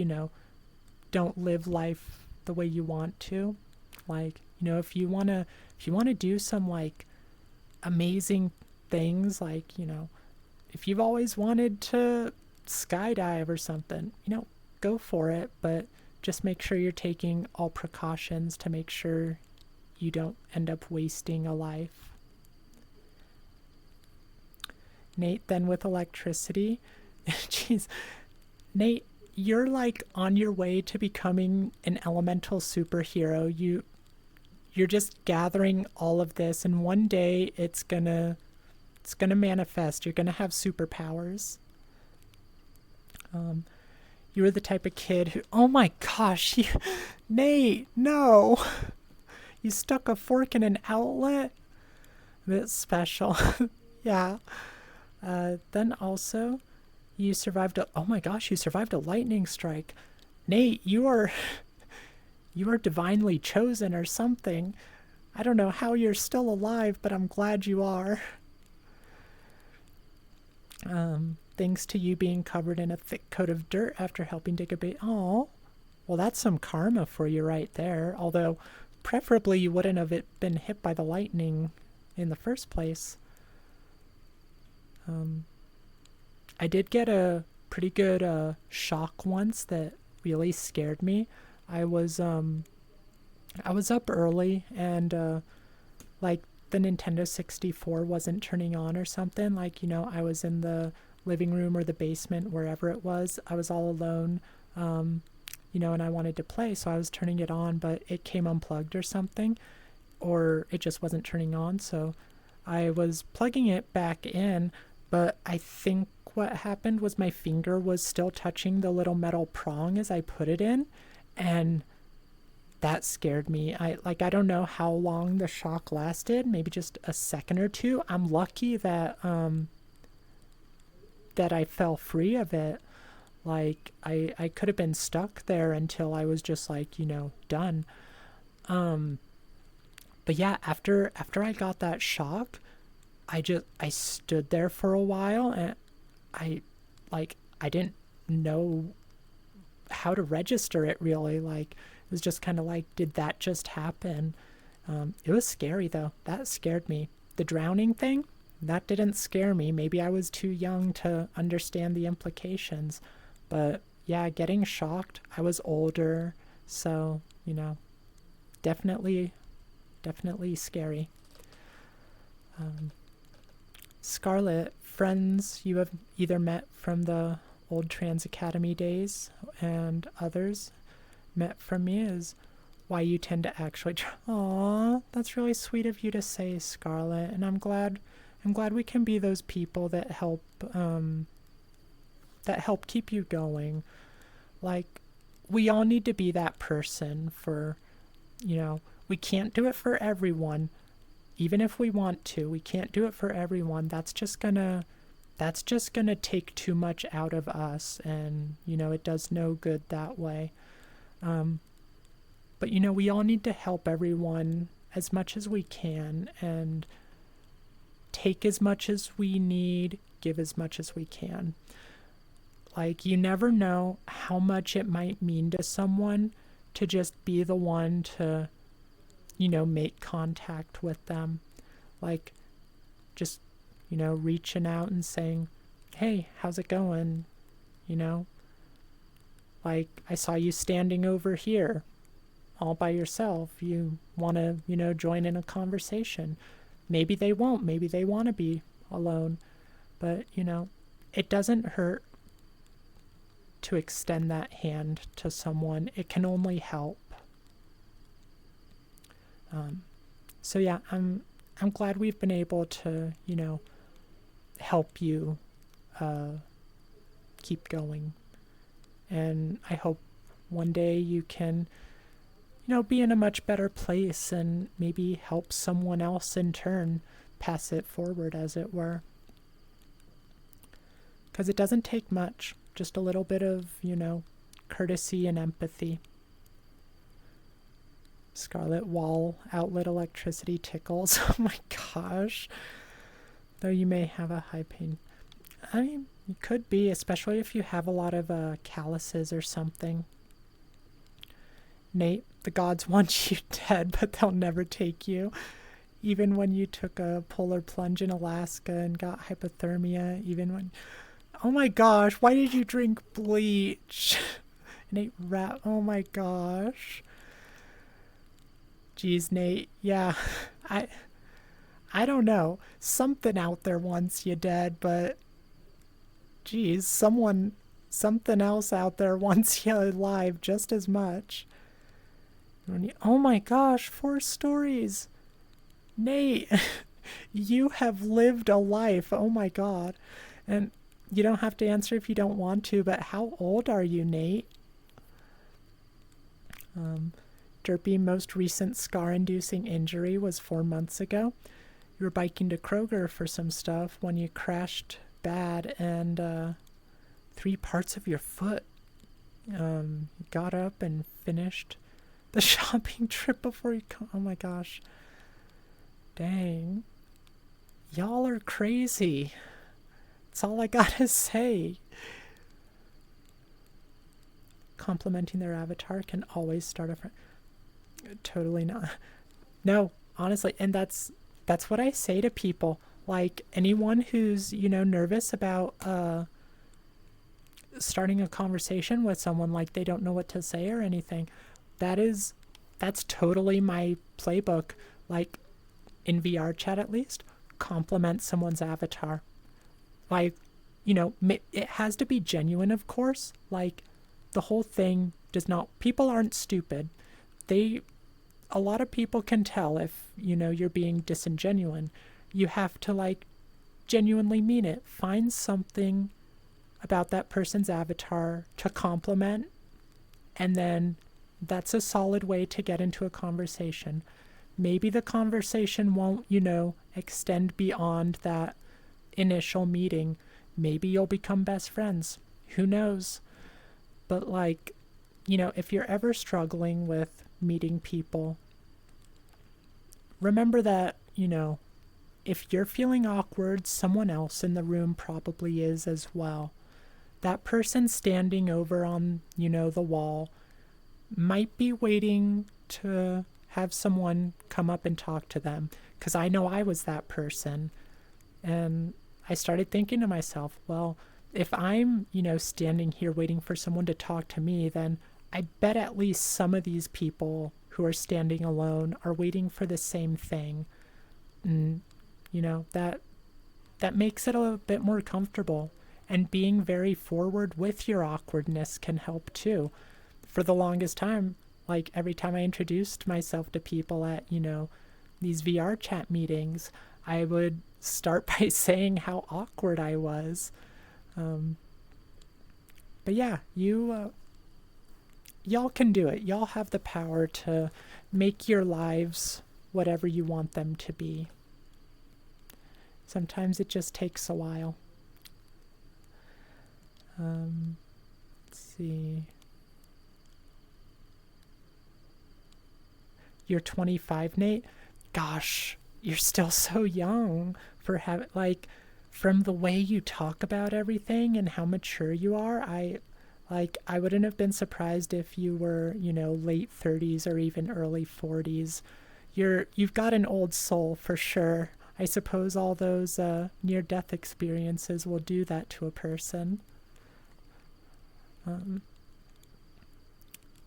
don't live life the way you want to. Like, if you want to do some like amazing things, like, if you've always wanted to skydive or something, go for it, but just make sure you're taking all precautions to make sure you don't end up wasting a life. Nate, then with electricity, jeez, Nate, you're like on your way to becoming an elemental superhero. You're just gathering all of this, and one day it's gonna manifest. You're gonna have superpowers. You were the type of kid who, oh my gosh, Nate, no, you stuck a fork in an outlet. That's special. Yeah. Then also, you survived oh my gosh, you survived a lightning strike. Nate, you are divinely chosen or something. I don't know how you're still alive, but I'm glad you are. Thanks to you being covered in a thick coat of dirt after helping dig a bait. Oh, well, that's some karma for you right there. Although, preferably you wouldn't have been hit by the lightning in the first place. I did get a pretty good shock once that really scared me. I was up early, and like the Nintendo 64 wasn't turning on or something. Like, I was in the living room or the basement, wherever it was. I was all alone, and I wanted to play, so I was turning it on, but it came unplugged or something, or it just wasn't turning on. So I was plugging it back in, but I think what happened was my finger was still touching the little metal prong as I put it in, and that scared me. I don't know how long the shock lasted, maybe just a second or two. I'm lucky that that I fell free of it. Like I could have been stuck there until I was just like, done. Um but yeah, after I got that shock, I stood there for a while, and I I didn't know how to register it really. Like it was just kind of like, did that just happen? It was scary though. That scared me. The drowning thing, that didn't scare me. Maybe I was too young to understand the implications. But yeah, getting shocked, I was older, so, definitely, definitely scary. Um, Scarlett, friends you have either met from the old Trans Academy days and others met from me is why you tend to actually Aww, that's really sweet of you to say, Scarlett, and I'm glad we can be those people that help keep you going. Like, we all need to be that person for, we can't do it for everyone, even if we want to. We can't do it for everyone. That's just gonna take too much out of us, and it does no good that way. um but we all need to help everyone as much as we can, and take as much as we need, give as much as we can. Like, you never know how much it might mean to someone to just be the one to make contact with them. Like, just reaching out and saying, hey, how's it going? you know like, I saw you standing over here all by yourself. You want to join in a conversation. Maybe they won't, maybe they want to be alone, but it doesn't hurt to extend that hand to someone. It can only help. So yeah, I'm glad we've been able to help you keep going, and I hope one day you can be in a much better place and maybe help someone else in turn pass it forward, as it were. Because it doesn't take much, just a little bit of courtesy and empathy. Scarlet, wall outlet electricity tickles. Oh my gosh. Though you may have a high pain. I mean, you could be, especially if you have a lot of calluses or something. Nate, the gods want you dead, but they'll never take you. Even when you took a polar plunge in Alaska and got hypothermia, even when... Oh my gosh, why did you drink bleach? Nate, oh my gosh. Jeez, Nate, yeah, I don't know. Something out there wants you dead, but geez, something else out there wants you alive just as much. Oh my gosh, 4 stories. Nate, you have lived a life. Oh my god. And you don't have to answer if you don't want to, but how old are you, Nate? Derpy, most recent scar-inducing injury was 4 months ago. You were biking to Kroger for some stuff when you crashed bad, and 3 parts of your foot. Got up and finished the shopping trip before you oh my gosh. Dang. Y'all are crazy. That's all I gotta say. Complimenting their avatar can always start a friend. Totally not. No, honestly, and that's what I say to people. Like, anyone who's nervous about starting a conversation with someone, like they don't know what to say or anything, that's totally my playbook. Like, in VR chat at least, compliment someone's avatar. Like, it has to be genuine, of course. Like, the whole thing does not... People aren't stupid. A lot of people can tell if, you're being disingenuine. You have to, like, genuinely mean it. Find something about that person's avatar to compliment, and then That's a solid way to get into a conversation. Maybe the conversation won't, extend beyond that initial meeting. Maybe you'll become best friends. Who knows? But, like, if you're ever struggling with meeting people, remember that, if you're feeling awkward, someone else in the room probably is as well. That person standing over on, the wall might be waiting to have someone come up and talk to them. Because I know I was that person. And I started thinking to myself, well, if I'm, standing here waiting for someone to talk to me, then I bet at least some of these people who are standing alone are waiting for the same thing. And, that makes it a bit more comfortable. And being very forward with your awkwardness can help too. For the longest time, like every time I introduced myself to people at, these VR chat meetings, I would start by saying how awkward I was. But yeah, y'all can do it. Y'all have the power to make your lives whatever you want them to be. Sometimes it just takes a while. Let's see. You're 25, Nate? Gosh, you're still so young for having, like, from the way you talk about everything and how mature you are, I wouldn't have been surprised if you were, late 30s or even early 40s. You've got an old soul for sure. I suppose all those near-death experiences will do that to a person.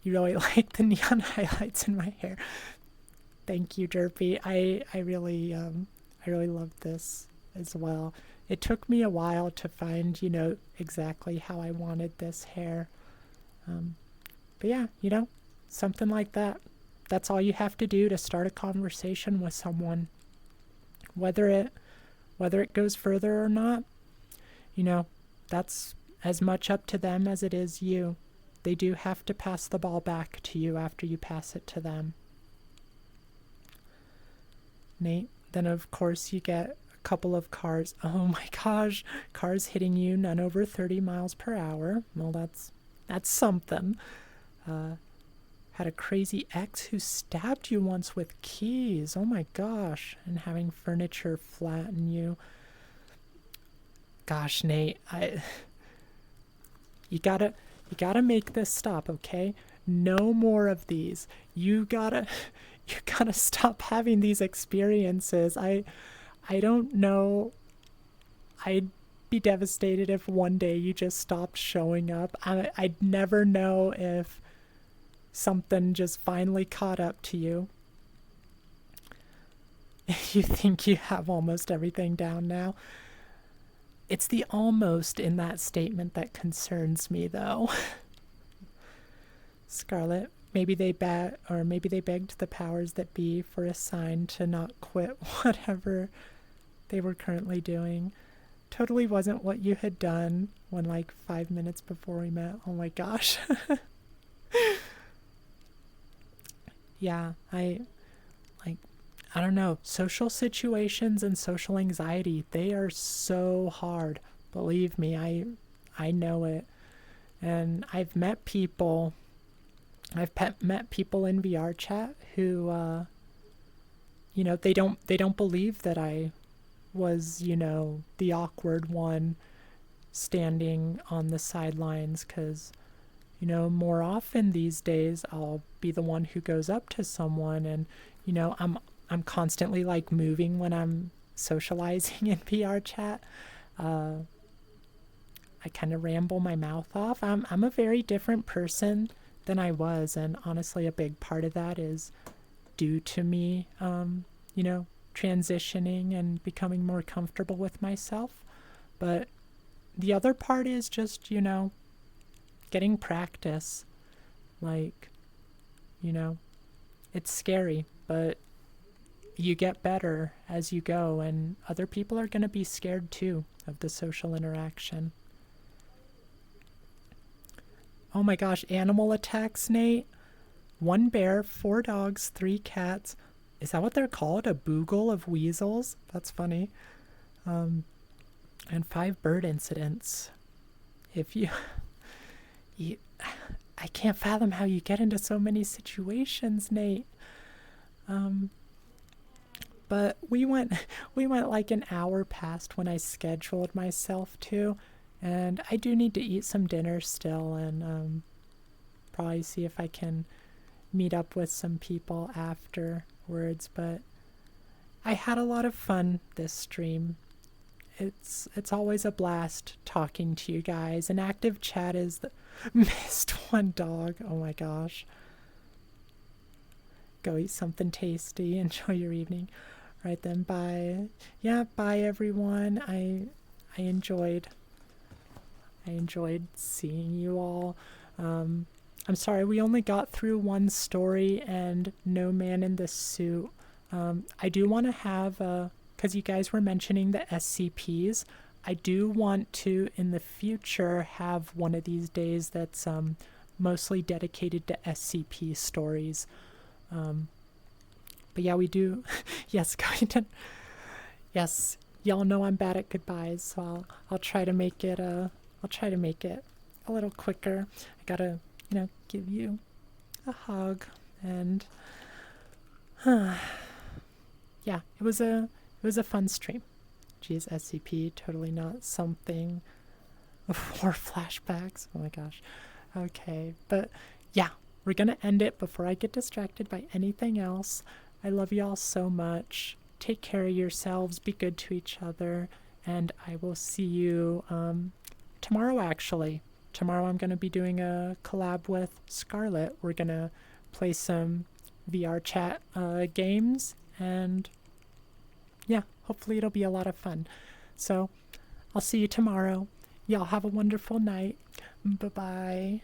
You really like the neon highlights in my hair. Thank you, Derpy. I really love this as well. It took me a while to find, exactly how I wanted this hair. But yeah, something like that. That's all you have to do to start a conversation with someone. Whether it goes further or not, that's as much up to them as it is you. They do have to pass the ball back to you after you pass it to them. Nate, then of course you get a couple of cars. Oh my gosh, cars hitting you, none over 30 miles per hour. Well, that's something. Had a crazy ex who stabbed you once with keys. Oh my gosh. And having furniture flatten you. Gosh, Nate, you gotta make this stop, okay? No more of these. You gotta stop having these experiences. I don't know. I'd be devastated if one day you just stopped showing up. I'd never know if something just finally caught up to you. You think you have almost everything down now. It's the almost in that statement that concerns me, though. Scarlet, maybe they begged the powers that be for a sign to not quit whatever they were currently doing. Totally wasn't what you had done when, like, 5 minutes before we met. Oh my gosh. Yeah, I don't know. Social situations and social anxiety, they are so hard. Believe me, I know it. And I've met people in VR chat who they don't believe that I was, the awkward one standing on the sidelines, cuz more often these days I'll be the one who goes up to someone, and I'm constantly like moving when I'm socializing in VR chat. I kind of ramble my mouth off. I'm a very different person than I was, and honestly a big part of that is due to me transitioning and becoming more comfortable with myself. But the other part is just, getting practice. Like, it's scary, but you get better as you go, and other people are going to be scared too of the social interaction. Oh my gosh, animal attacks, Nate? 1 bear, 4 dogs, 3 cats. Is that what they're called? A boogle of weasels? That's funny. And 5 bird incidents. If you, I can't fathom how you get into so many situations, Nate. But we went like an hour past when I scheduled myself to, and I do need to eat some dinner still, and probably see if I can meet up with some people afterwards. But I had a lot of fun this stream. It's always a blast talking to you guys. An active chat is the missed 1 dog. Oh my gosh. Go eat something tasty. Enjoy your evening. Right then, bye. Yeah, bye everyone. I enjoyed seeing you all. I'm sorry we only got through 1 story and no man in the suit. I do want to have because you guys were mentioning the SCPs. I do want to in the future have one of these days that's mostly dedicated to SCP stories. But yeah, we do. Yes, Covington. Yes, y'all know I'm bad at goodbyes, so I'll try to make it. I'll try to make it a little quicker. I gotta, give you a hug, and yeah, it was a fun stream. Geez, SCP, totally not something. 4 flashbacks. Oh my gosh. Okay, but yeah, we're gonna end it before I get distracted by anything else. I love y'all so much. Take care of yourselves. Be good to each other. And I will see you tomorrow, actually. Tomorrow I'm going to be doing a collab with Scarlett. We're going to play some VR chat games. And yeah, hopefully it'll be a lot of fun. So I'll see you tomorrow. Y'all have a wonderful night. Bye-bye.